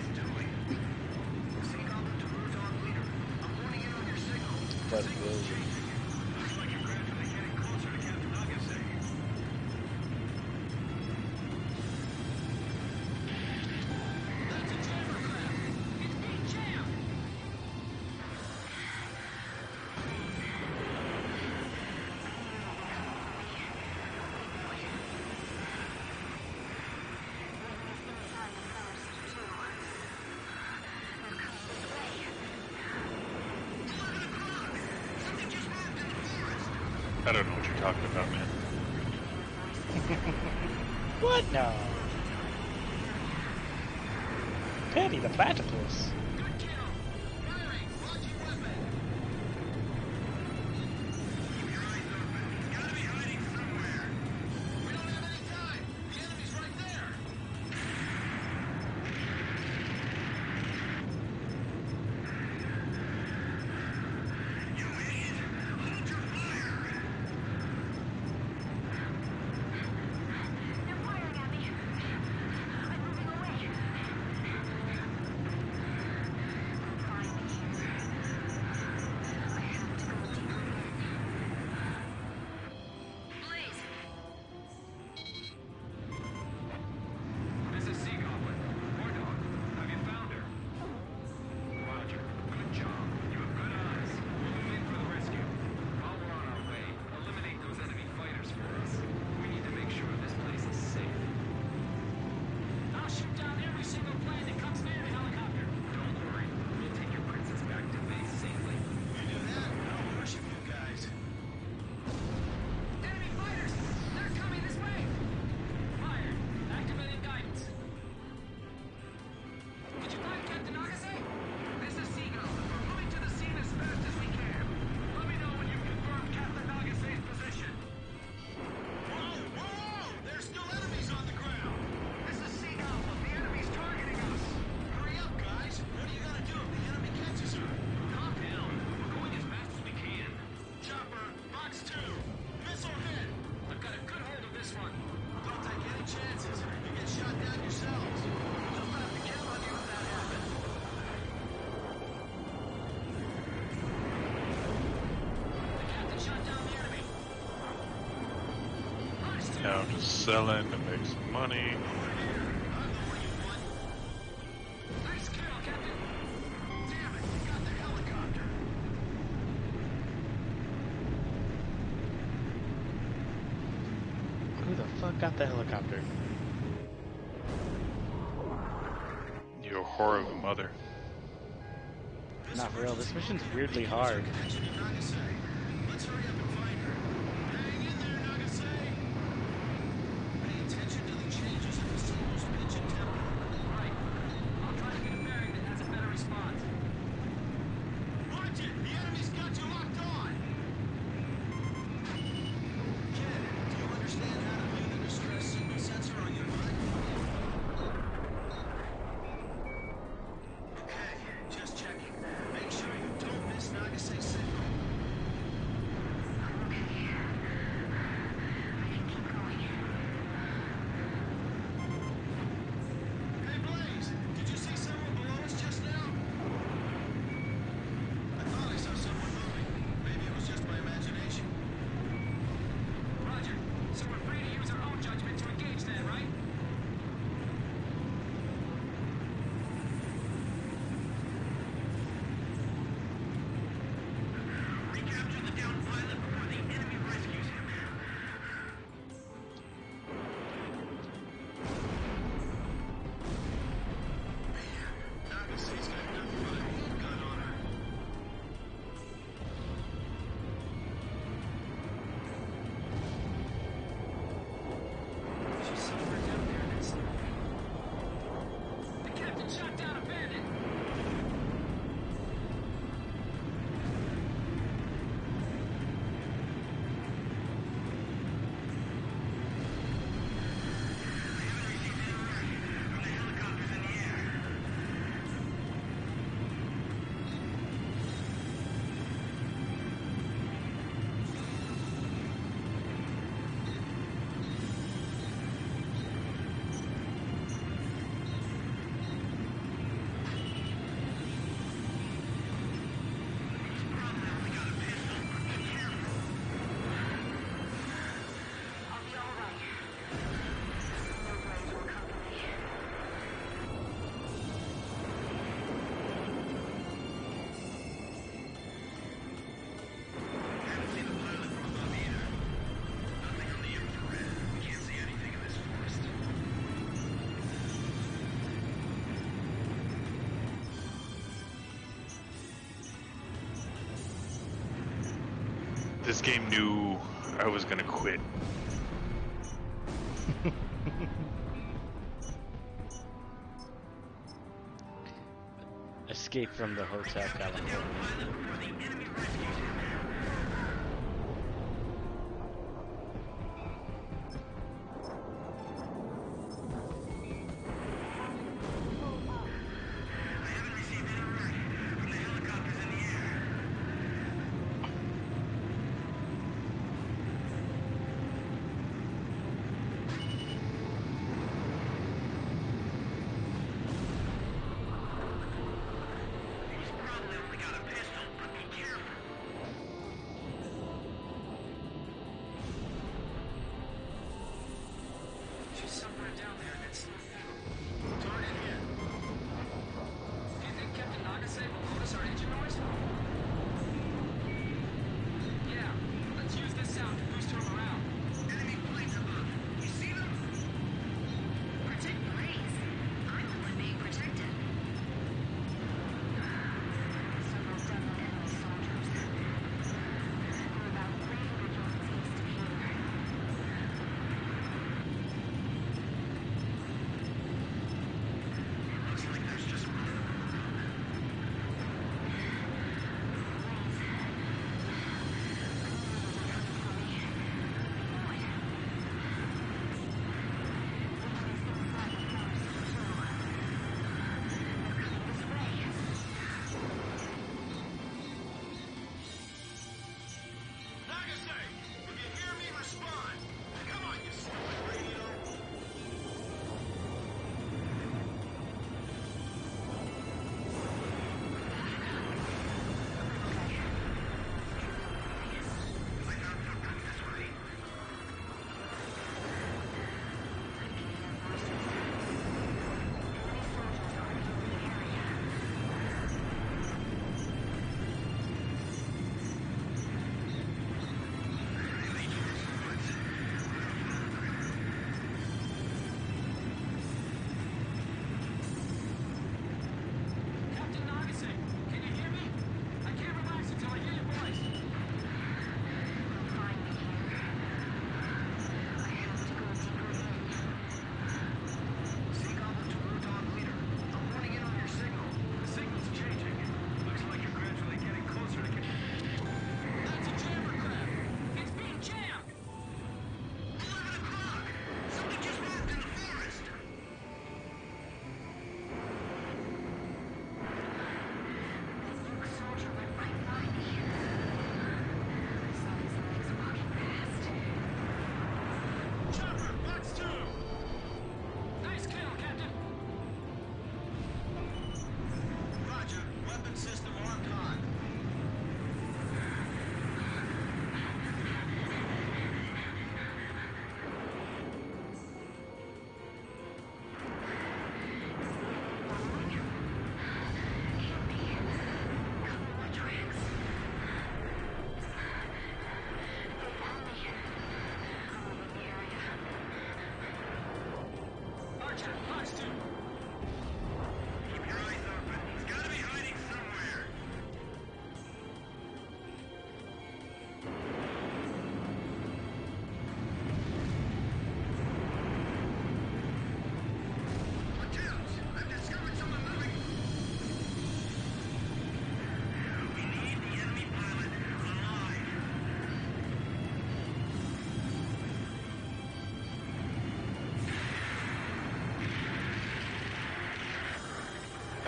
But will you? Looks like you're gradually getting closer to Captain Nagasaki. That's a jammer craft. It's being jammed. I don't know what you're talking about, man. What now? Penny the platypus. Good kill. Firing. Roger, selling to make some money. Nice kill, Captain. Damn it, you got the helicopter. Who the fuck got the helicopter? You're a whore of a mother. Not for real, this mission's weirdly hard. Connection to Nagasaki. Let's hurry up and find her. Hang in there, Nagasaki. Pay attention to the changes in the signal's pitch and tempo. Right. I'll try to get a bearing that has a better response. Watch it! The enemy's got you locked on! Kid, do you understand how to view the distress signal sensor on your bike? Okay, just checking. Make sure you don't miss Nagase's signal. Okay. I can keep going. Hey, Blaze! Did you see someone below us just now? I thought I saw someone moving. Maybe it was just my imagination. Roger. So we're free to use our own judgment to engage then, right? Recapture the downed pilot before the enemy rescues him. Man, Nagase's got nothing but a handgun on her. She's somewhere down there in that snow. The captain shot down a bandit. I'll be all right. No Blaze will come for me. Haven't seen the pilot from above either. Nothing on the infrared. Can't see anything in this forest. This game knew I was gonna quit. Escape from the Hotel California.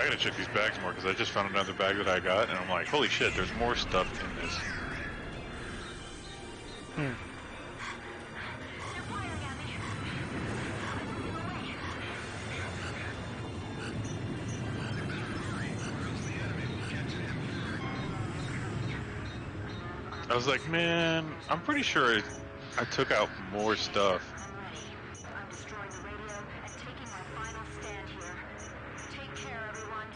I gotta check these bags more because I just found another bag that I got, and I'm like, holy shit, there's more stuff in this. I was like, man, I'm pretty sure I took out more stuff. I'm destroying the radio and taking my final stand here. Take care, everyone.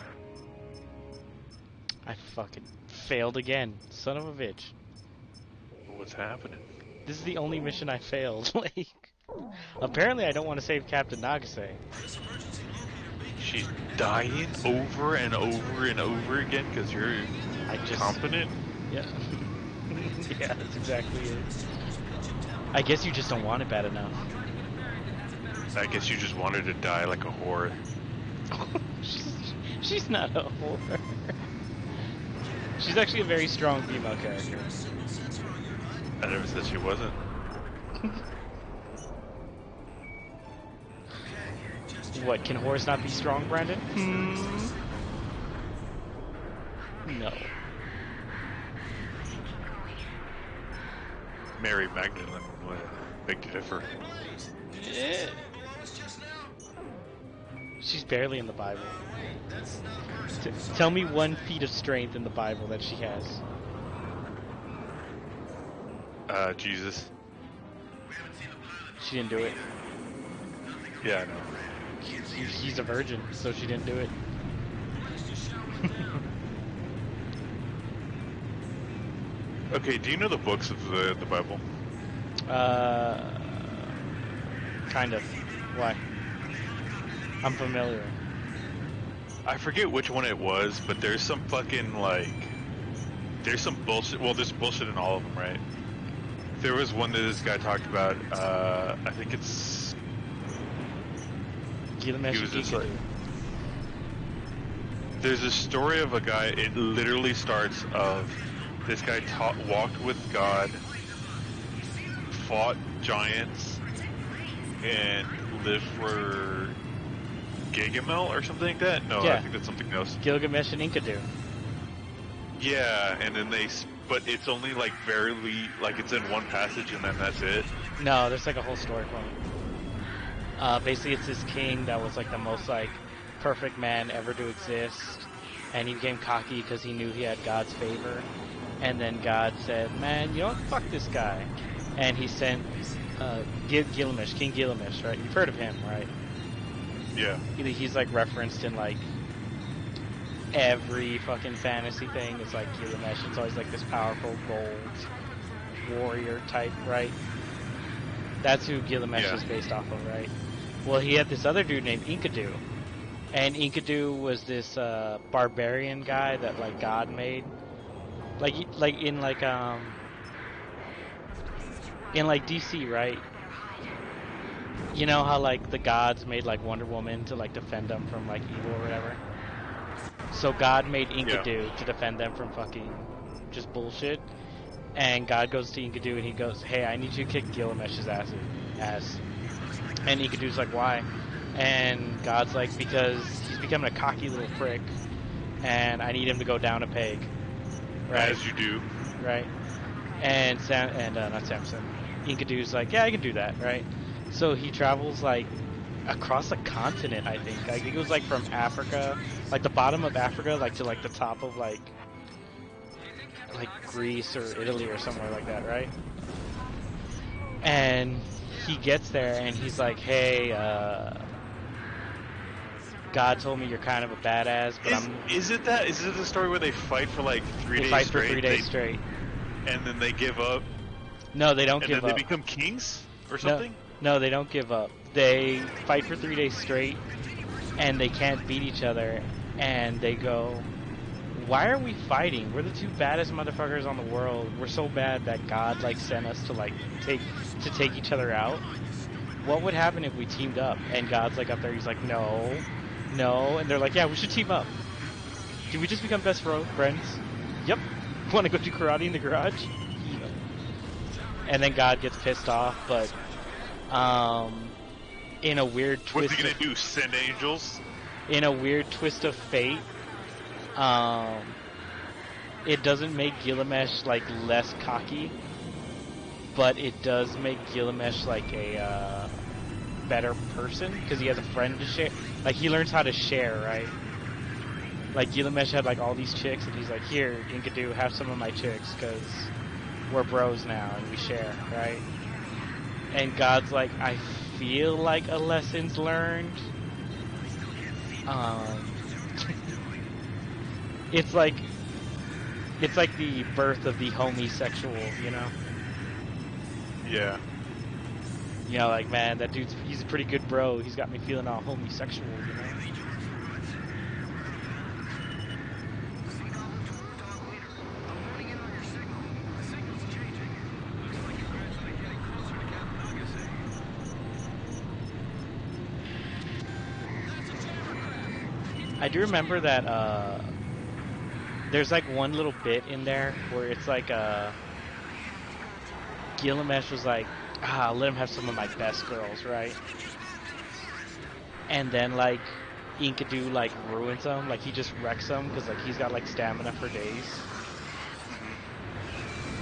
I fucking failed again. Son of a bitch. What's happening? This is the only mission I failed. Like, apparently I don't want to save Captain Nagase. She's dying over and over and over again because you're competent? Yeah. Yeah, that's exactly it. I guess you just don't want it bad enough. I guess you just wanted to die like a whore. She's not a whore. She's actually a very strong female character. I never said she wasn't. What, can whores not be strong, Brandon? No. Mary Magdalene would beg to differ. She's barely in the Bible. Tell me one feat of strength in the Bible that she has. Jesus. She didn't do it. Yeah, I know. He's a virgin, so she didn't do it. Okay, do you know the books of the Bible? Kind of. Why? I'm familiar. I forget which one it was, but there's some fucking, like... There's some bullshit... Well, there's bullshit in all of them, right? There was one that this guy talked about, I think it's... He was just like... There's a story of a guy, it literally starts of... This guy walked with God, fought giants, and lived for Gilgamesh or something like that? No, yeah. I think that's something else. Gilgamesh and Enkidu. Yeah, and then but it's only like barely, like it's in one passage and then that's it. No, there's like a whole story from it. Basically it's this king that was like the most like perfect man ever to exist, and he became cocky because he knew he had God's favor. And then God said, man, you know what, fuck this guy. And he sent Gilgamesh, King Gilgamesh, right? You've heard of him, right? Yeah. He's like referenced in like every fucking fantasy thing. It's like Gilgamesh. It's always like this powerful, bold warrior type, right? That's who Gilgamesh is based off of, right? Well, he had this other dude named Enkidu. And Enkidu was this barbarian guy that like God made. Like in DC, right? You know how like the gods made like Wonder Woman to like defend them from like evil or whatever. So God made Enkidu to defend them from fucking just bullshit. And God goes to Enkidu and he goes, "Hey, I need you to kick Gilgamesh's ass." And Enkidu's like, "Why?" And God's like, "Because he's becoming a cocky little prick, and I need him to go down a peg." Right. As you do. Right. And not Samson. Enkidu's like, yeah, I can do that, right? So he travels like across the continent, I think. I think it was like from Africa, like the bottom of Africa, like to like the top of like Greece or Italy or somewhere like that, right? And he gets there and he's like, hey, God told me you're kind of a badass, but Is it the story where they fight for like 3 days straight? They fight for 3 days straight. And then they give up? No, they don't give up. And then they become kings? Or something? No, they don't give up. They fight for 3 days straight, and they can't beat each other, and they go, why are we fighting? We're the two baddest motherfuckers on the world. We're so bad that God like sent us to like take each other out. What would happen if we teamed up? And God's like up there, he's like, no. And they're like, yeah, we should team up. Did we just become best friends? Yep. Want to go do karate in the garage? Yeah. And then God gets pissed off, but in a weird twist. What's he gonna do? Send angels? in a weird twist of fate, um, it doesn't make Gilgamesh like less cocky, but it does make Gilgamesh like a better person because he has a friend to share. Like he learns how to share, right? Like Gilgamesh had like all these chicks, and he's like, "Here, Enkidu, have some of my chicks, because we're bros now and we share, right?" And God's like, "I feel like a lesson's learned." It's like the birth of the homosexual, you know? Yeah. You know, like, man, that he's a pretty good bro. He's got me feeling all homosexual, you know? I do remember that, there's like one little bit in there where it's like, Gilgamesh was like, I'll let him have some of my best girls, right? And then, like, Enkidu, like, ruins them. Like, he just wrecks them because, like, he's got, like, stamina for days.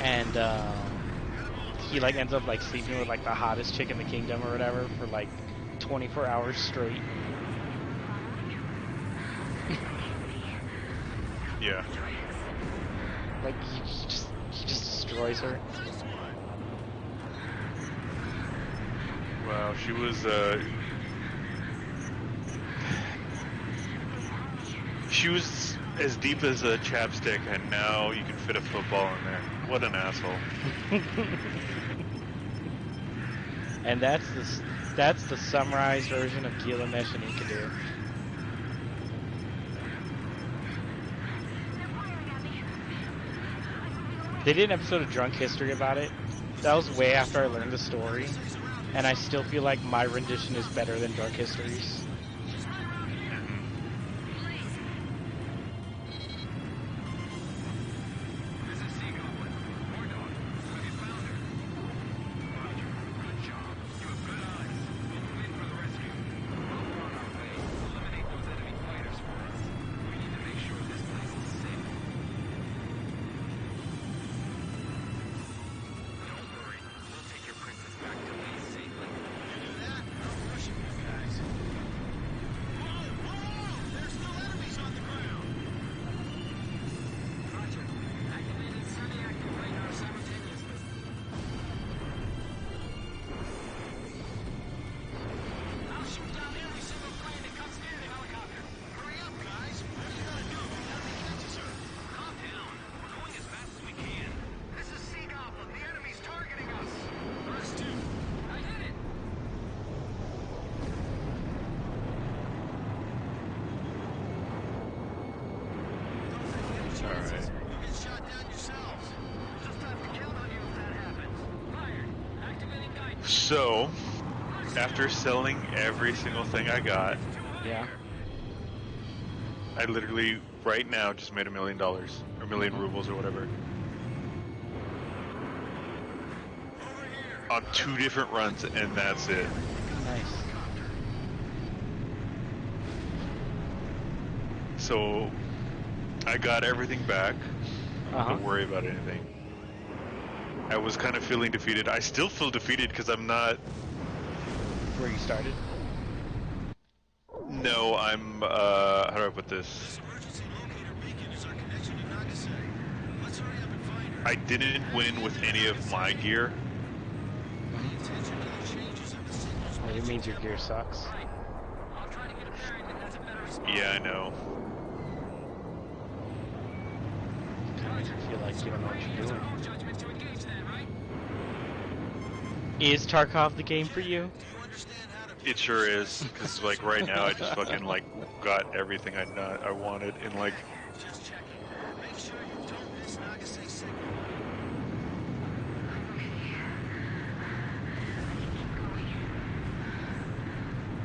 And, he, like, ends up, like, sleeping with, like, the hottest chick in the kingdom or whatever for, like, 24 hours straight. Yeah. Like, he just destroys her. Wow, she was, she was as deep as a chapstick, and now you can fit a football in there. What an asshole. And that's the summarized version of Gilgamesh and Enkidu. They did an episode of Drunk History about it. That was way after I learned the story, and I still feel like my rendition is better than Drunk History's. So, after selling every single thing I got, yeah, I literally right now just made $1 million or a million rubles or whatever on 2 different runs, and that's it. Nice. So, I got everything back. Don't worry about anything. I was kind of feeling defeated. I still feel defeated because I'm not... Where you started? No, I'm, how do I put this? I didn't win with any of my gear. It means your gear sucks. Yeah, I know. Kind of makes me feel like you don't know what you're doing. Is Tarkov the game for you? It sure is, because like right now I just fucking like got everything I wanted in like...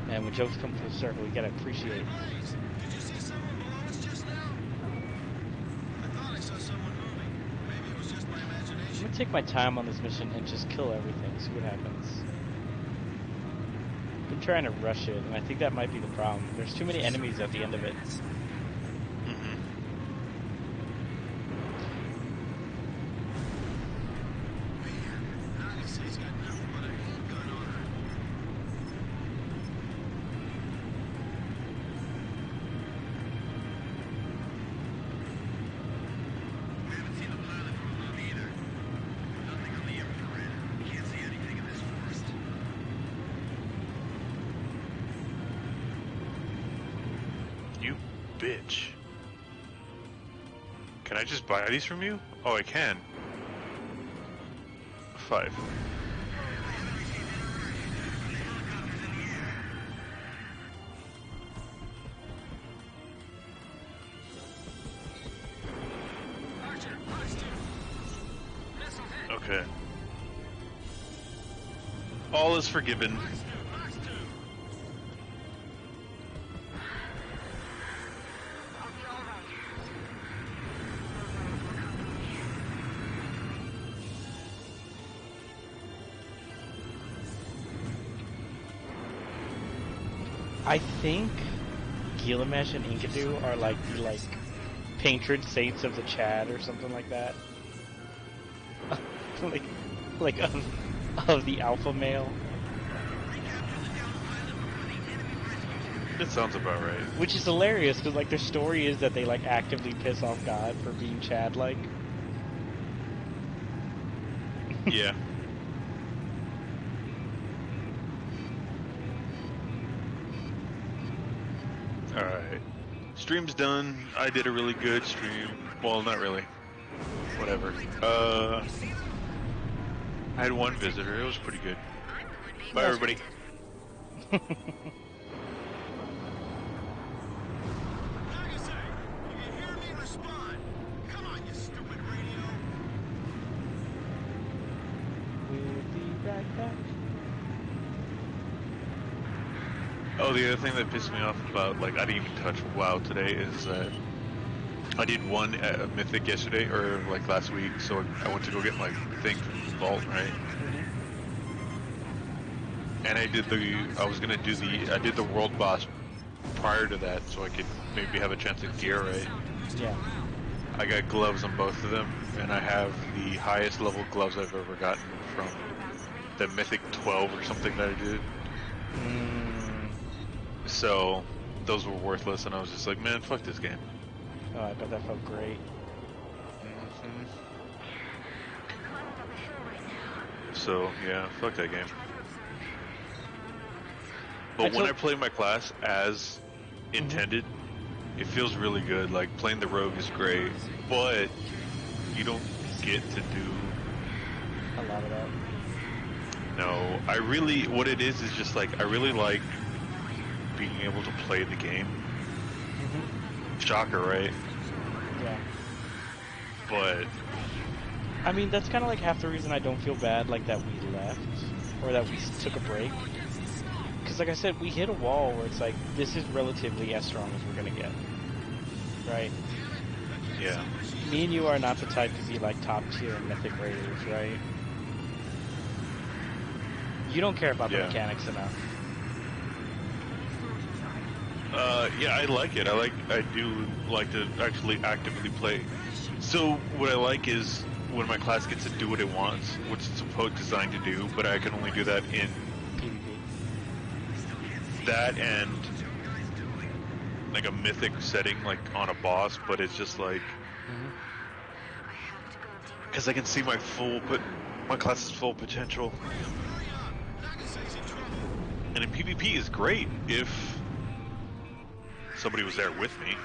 Man, when jokes come full circle, you gotta appreciate it. Did you see someone below us just now? I thought I saw someone moving. Maybe it was just my imagination. I'm gonna take my time on this mission and just kill everything, see what happens. keep trying to rush it, and I think that might be the problem. There's too many enemies at the end of it. You bitch. Can I just buy these from you? Oh, I can. 5. Okay. All is forgiven. I think Gilgamesh and Enkidu are like the patron saints of the Chad or something like that. like of the alpha male. That sounds about right. Which is hilarious because like their story is that they like actively piss off God for being Chad like. Yeah. Alright. Stream's done. I did a really good stream. Well, not really. Whatever. I had one visitor. It was pretty good. Bye, everybody. Oh, the other thing that pissed me off about, like, I didn't even touch WoW today is that I did one Mythic yesterday, or, like, last week, so I went to go get my thing from the vault, right? And I did I did the world boss prior to that, so I could maybe have a chance at gear, right? Yeah. I got gloves on both of them, and I have the highest level gloves I've ever gotten from the Mythic 12 or something that I did. So, those were worthless, and I was just like, man, fuck this game. Oh, I bet that felt great. So, yeah, fuck that game. But when I play my class as intended, it feels really good. Like, playing the rogue is great, but you don't get to do a lot of that. No, what it is just like, I really like being able to play the game. Shocker, right? Yeah. But I mean, that's kind of like half the reason I don't feel bad, like, that we left, or that we took a break. Because, like I said, we hit a wall where it's like, this is relatively as strong as we're going to get. Right? Yeah. Me and you are not the type to be, like, top tier Mythic Raiders, right? You don't care about the mechanics enough. Yeah, I like it. I do like to actually actively play. So what I like is when my class gets to do what it wants, what it's supposed designed to do, but I can only do that in PvP. That and like a mythic setting, like on a boss, but it's just like because I can see my class's full potential. And in PvP is great if somebody was there with me.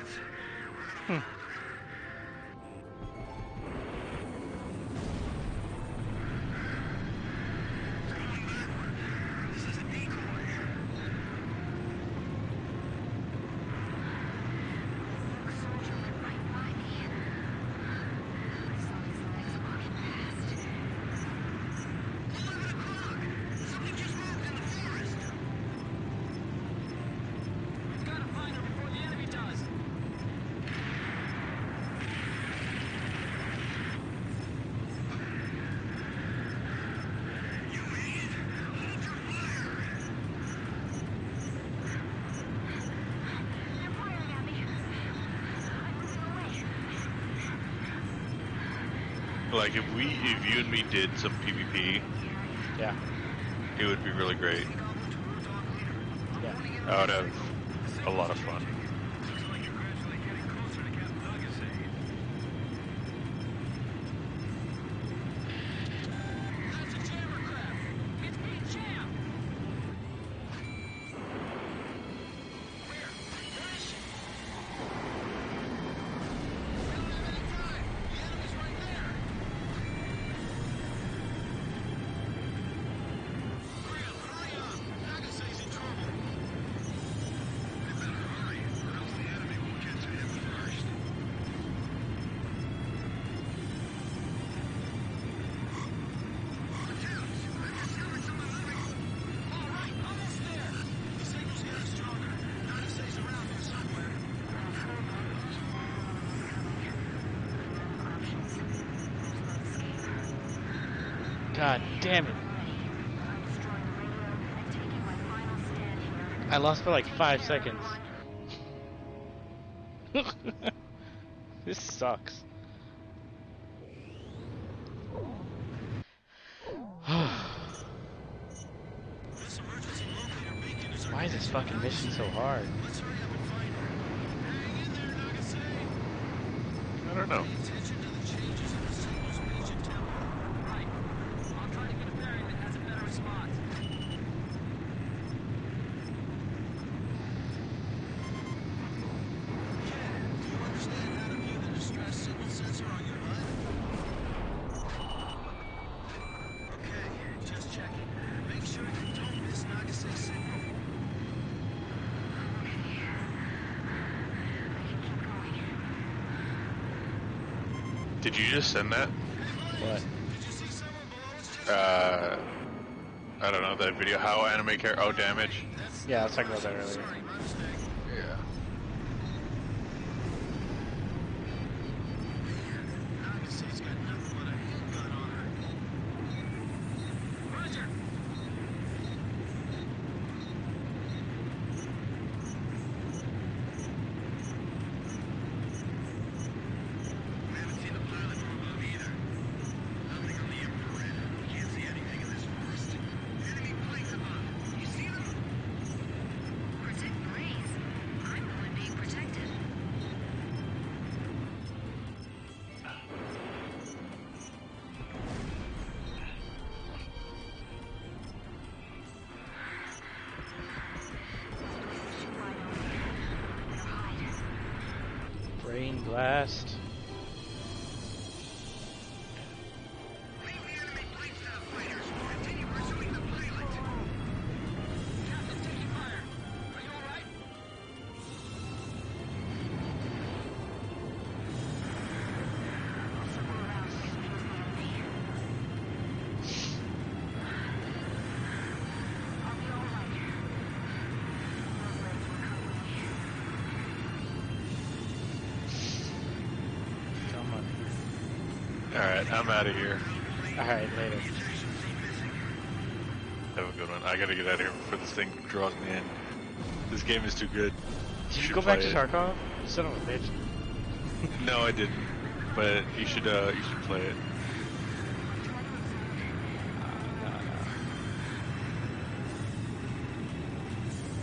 Like if you and me did some PvP, Yeah. it would be really great. Yeah. I would have a lot of fun. God damn it. I lost for like 5 seconds. This sucks. Why is this fucking mission so hard? I don't know. Did you just send that? What? I don't know, that video, how anime care, oh, damage? Yeah, I was talking about that earlier. Yeah. Brain blast. Alright, I'm out of here. Alright, later. Have a good one. I gotta get out of here before this thing draws me in. This game is too good. Did you should go back play to it. Tarkov? You son of a bitch. No, I didn't. But you should play it.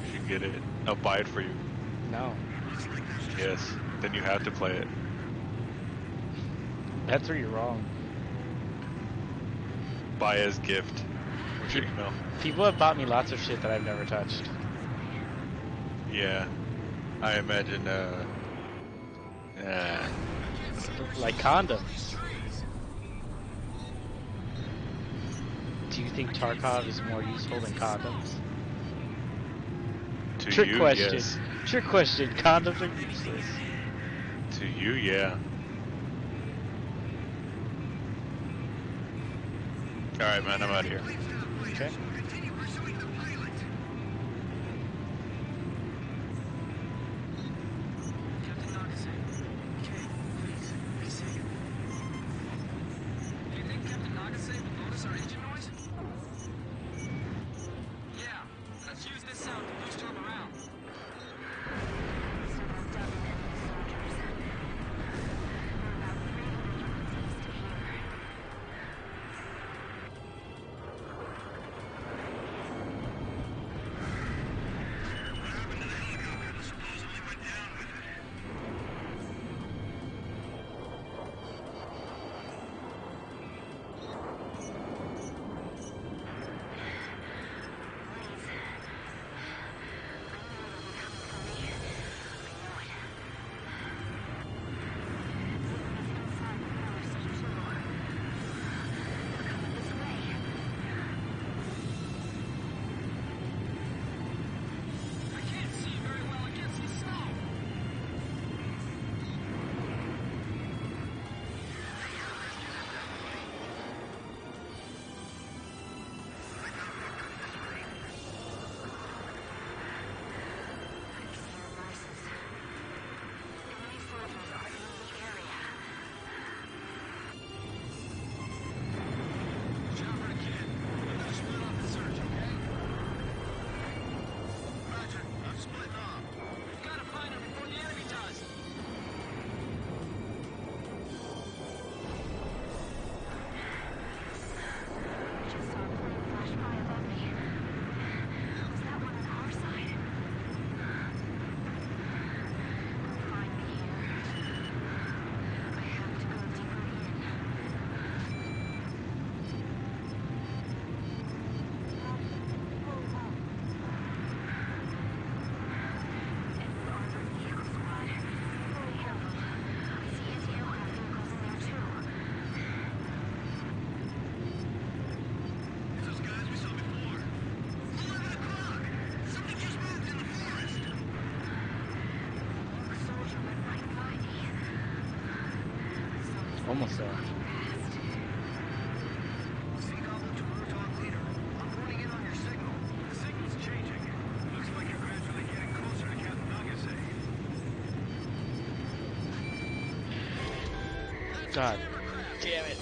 You should get it. I'll buy it for you. No. Yes. Then you have to play it. That's where you're wrong. Buy as gift. What's your email? People have bought me lots of shit that I've never touched. Yeah. I imagine, Like condoms. Do you think Tarkov is more useful than condoms? To Trick you, question. yes. Trick question. Condoms are useless. To you, yeah. Alright, man, I'm out of here. Okay. Almost there. Seagull to Rotom leader. I'm honing in on your signal. The signal's changing. Looks like you're gradually getting closer to Captain Nagase. God damn it.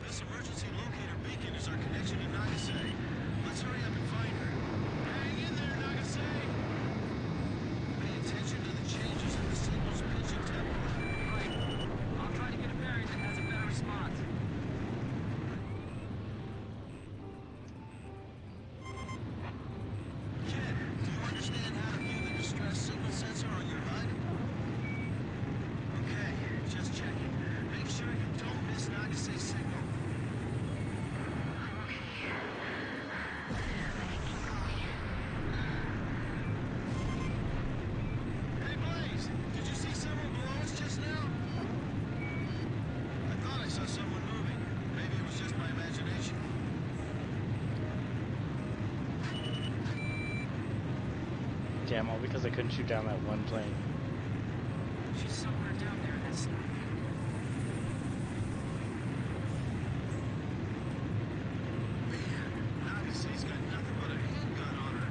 This emergency locator beacon is our connection to Nagase. Let's hurry up and find her. Hang in there, Nagase! Pay attention to the changes in the signal's pitch and tempo. Right. I'll try to get a bearing that has a better response. Kid, do you understand how to view the distress signal sensor on your HUD? Okay, just checking. Make sure you don't miss Nagase's signal. Hey, Blaze, did you see someone below us just now? I thought I saw someone moving. Maybe it was just my imagination. Damn, all because I couldn't shoot down that one plane. She's somewhere down there in that sky. Man, Nagase's got nothing but a handgun on her.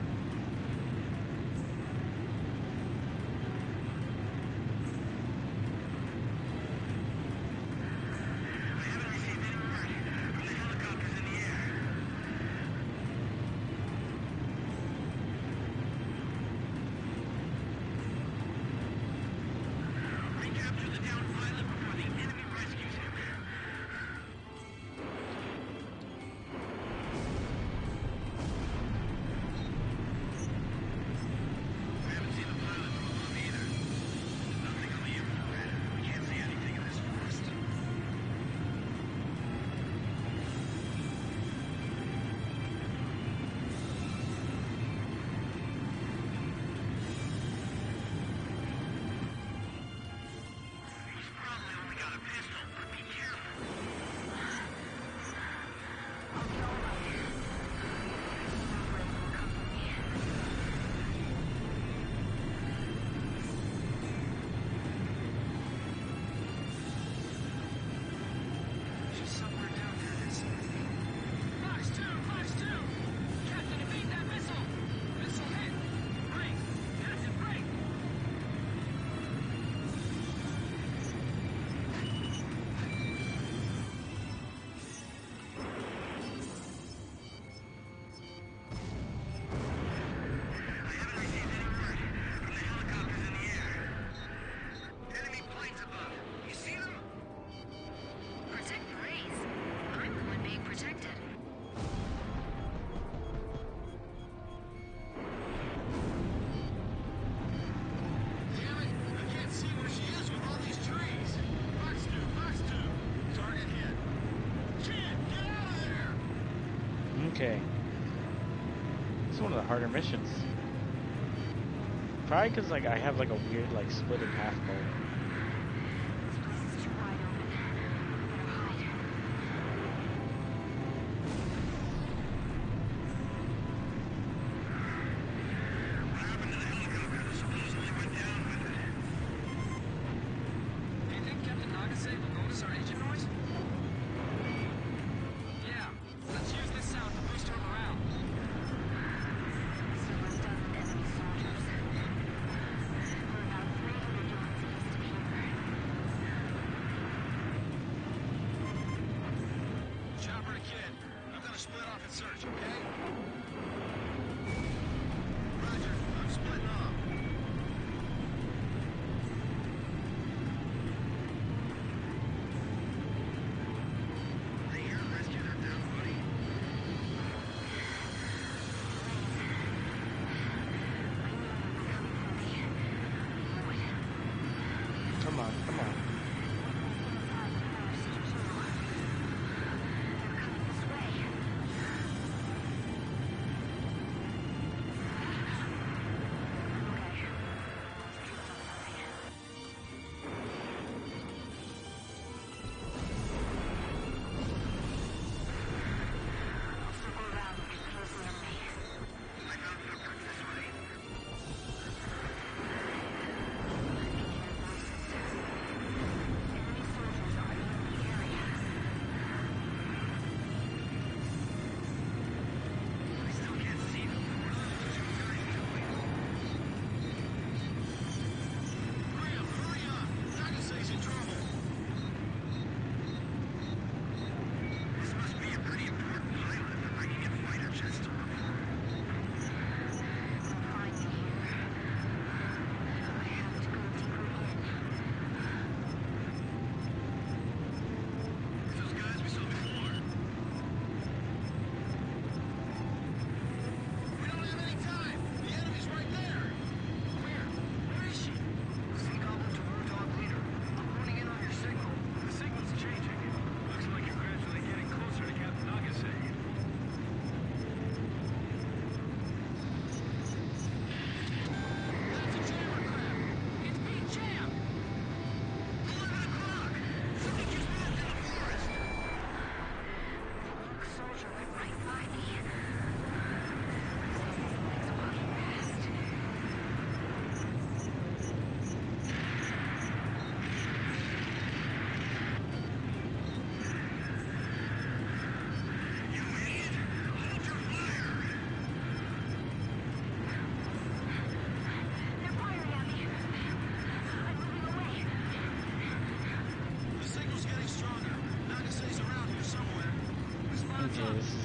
I haven't received any word from the helicopters in the air. Recapture the downed pilot before the enemy rescues him. We haven't seen the pilot from above either. Nothing on the infrared. We can't see anything in this forest. He's probably only got a pistol, but be careful. She's somewhere down there in that sky. Fox 2! Fox 2! Captain, evade that missile! Missile hit! Break! Captain, break! I haven't received any word from the helicopters in the air. Enemy planes above. You see them? Protect Grace. I'm the one being protected. Damn it! I can't see where she is with all these trees. Fox 2, Fox 2. Target hit. Kid, get out of there! Okay. It's one of the harder missions. Probably because like I have like a weird like split in half mode. This place is too wide open. Better hide. What happened to the helicopter that supposedly went down with it? Do you think Captain Nagase will notice our engine noise? Yeah. Let's use this sound to boost her morale. Several dozen enemy soldiers. We're about 300 yards east.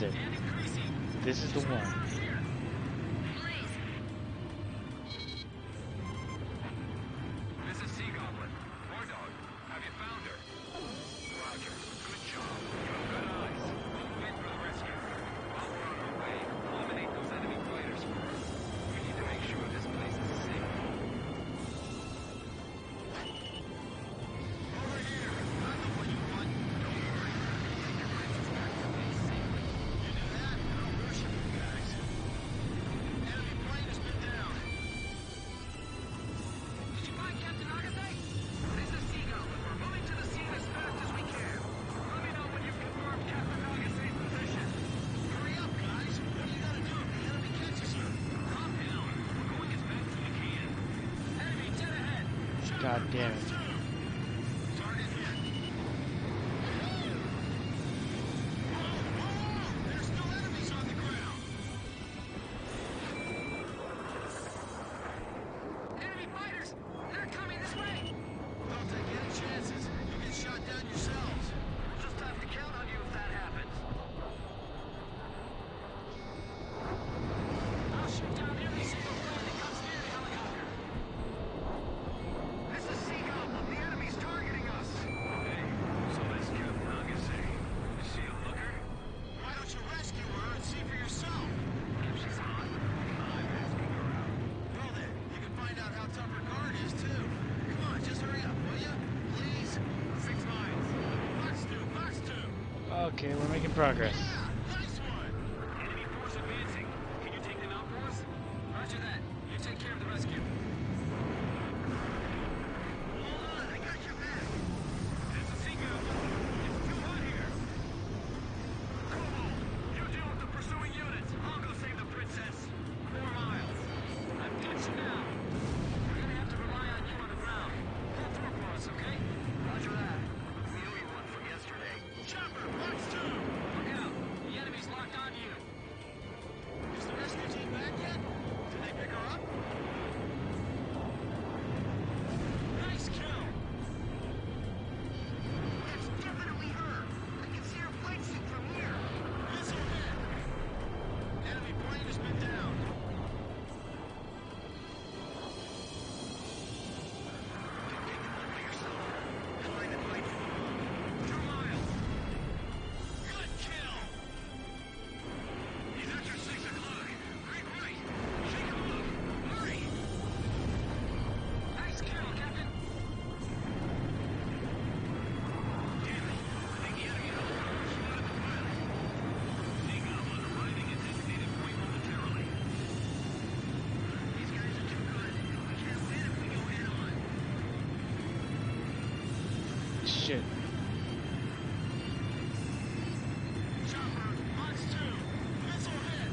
is it. This is the one. This is Sea Goblin. War Dog, have you found her? Roger. Good job. You have good eyes. Move in for the rescue. While we're on our way, eliminate those enemy fighters first. We need to make sure this place is safe. Over here. I know what you want. Don't worry. Take your princess back to base safely. You do that, and I'll worship you guys. Enemy plane has been down. Did you find Captain Agassi? This is Sea Goblin. We're moving to the scene as fast as we can. Let me know when you've confirmed Captain Agassi's position. Hurry up, guys. What are you gonna do if the enemy catches you? Calm down. We're going as fast as we can. Enemy dead ahead. God damn it. Target hit. Whoa! There's still enemies on the ground. Enemy fighters! They're coming this way! Don't take any chances. You'll get shot down yourselves. We'll just have to count on you if that happens. I'll shoot down every single plane that comes near the helicopter. This is Sea Goblin. The enemy's targeting us. Hey, so that's Captain Agassi. Is she a looker? Why don't you rescue her and see for yourself? If she's hot, I'm asking her out. Well then, you can find out how tough her guard is too. Come on, just hurry up, will you? Please? 6 miles. Fox 2, Fox 2. Okay, we're making progress. Yeah, nice one. Enemy force advancing. Can you take them out for us? Roger that. You take care of the rescue. Hold on, I got your back. This is Sea Goblin. It's too hot here. Cool. You deal with the pursuing units. I'll go save the princess. 4 miles. I've got you now. We're gonna have to rely on you on the ground. Hold through for us, okay? Roger that. We owe you one from yesterday. Chopper, Fox 2. Look out. The enemy's locked on you. Is the rescue team back yet? Did they pick her up? Nice kill. That's definitely her. I can see her flight suit from here. Missile hit. Enemy plane has been down. Take the one by yourself. Climb and fight for 2 miles. Good kill. He's after 6 o'clock. Great right. Shake him off. Hurry. Nice kill, Captain. Damn it. I think the enemy helicopter spotted the pilot. Sea Goblin arriving at designated point momentarily. These guys are too good. We can't win if we go head on. Shit. Chopper, Fox 2. Missile hit.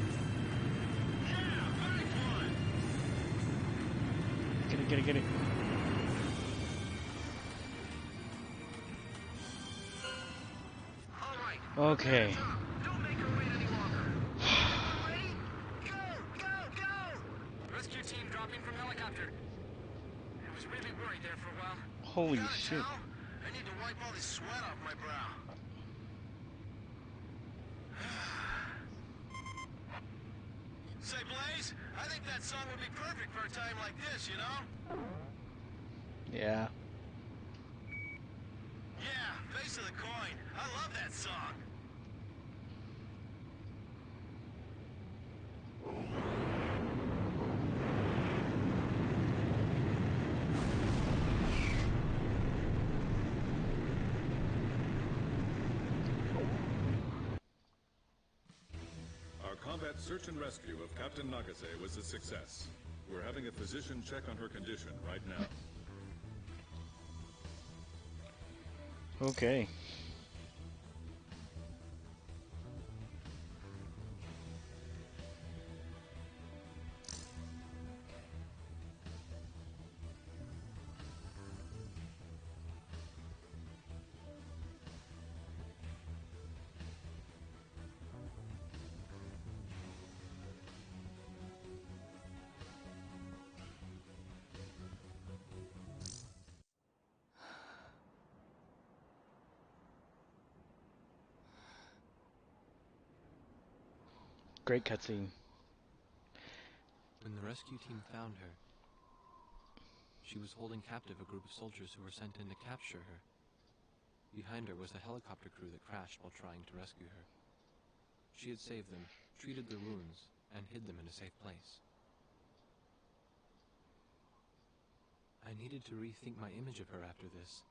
Yeah, back one. Get it, get it, get it. All right. Okay. Don't make her wait any longer. Ready? Go, go, go! Rescue team dropping from helicopter. I was really worried there for a while. Holy Got a shit. towel? I need to wipe all this sweat off my brow. Say, Blaze, I think that song would be perfect for a time like this, you know? Yeah. Yeah, face of the coin. I love that song. Our combat search and rescue of Captain Nagase was a success. We're having a physician check on her condition right now. Okay. Great cutscene. When the rescue team found her, she was holding captive a group of soldiers who were sent in to capture her. Behind her was the helicopter crew that crashed while trying to rescue her. She had saved them, treated their wounds, and hid them in a safe place. I needed to rethink my image of her after this,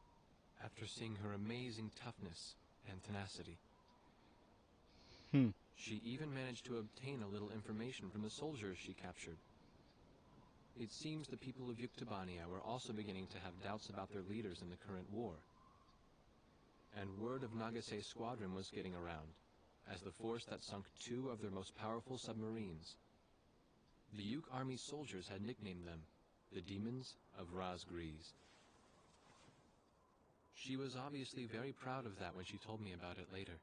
after seeing her amazing toughness and tenacity. She even managed to obtain a little information from the soldiers she captured. It seems the people of Yuktobania were also beginning to have doubts about their leaders in the current war. And word of Nagase's squadron was getting around, as the force that sunk 2 of their most powerful submarines. The Yuk Army soldiers had nicknamed them the Demons of Razgriz. She was obviously very proud of that when she told me about it later.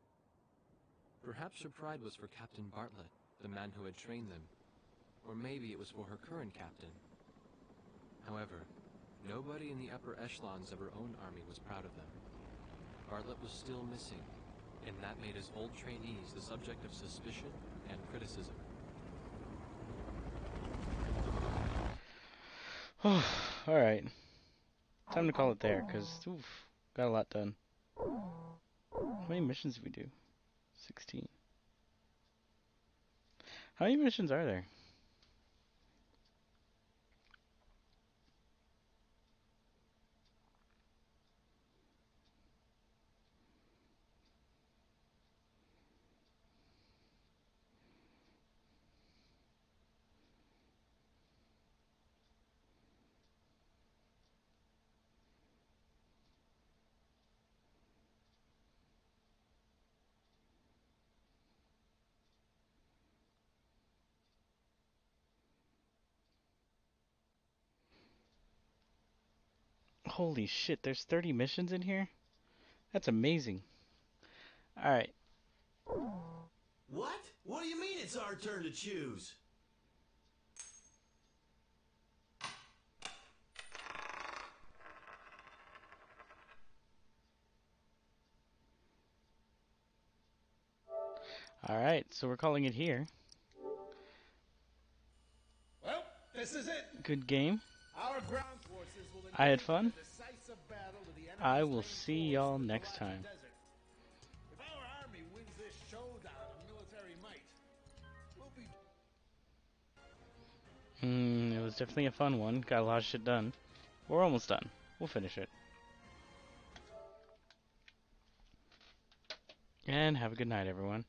Perhaps her pride was for Captain Bartlett, the man who had trained them, or maybe it was for her current captain. However, nobody in the upper echelons of her own army was proud of them. Bartlett was still missing, and that made his old trainees the subject of suspicion and criticism. Alright. Time to call it there, because, got a lot done. How many missions did we do? 16. How many missions are there? Holy shit, there's 30 missions in here? That's amazing. Alright. What? What do you mean it's our turn to choose? Alright, so we're calling it here. Well, this is it. Good game. Our ground forces will I had engage in fun. a decisive battle with the I enemy's will main see force y'all in the next Appalachian time. Desert. If our army wins this showdown of military might, we'll be... It was definitely a fun one. Got a lot of shit done. We're almost done. We'll finish it. And have a good night, everyone.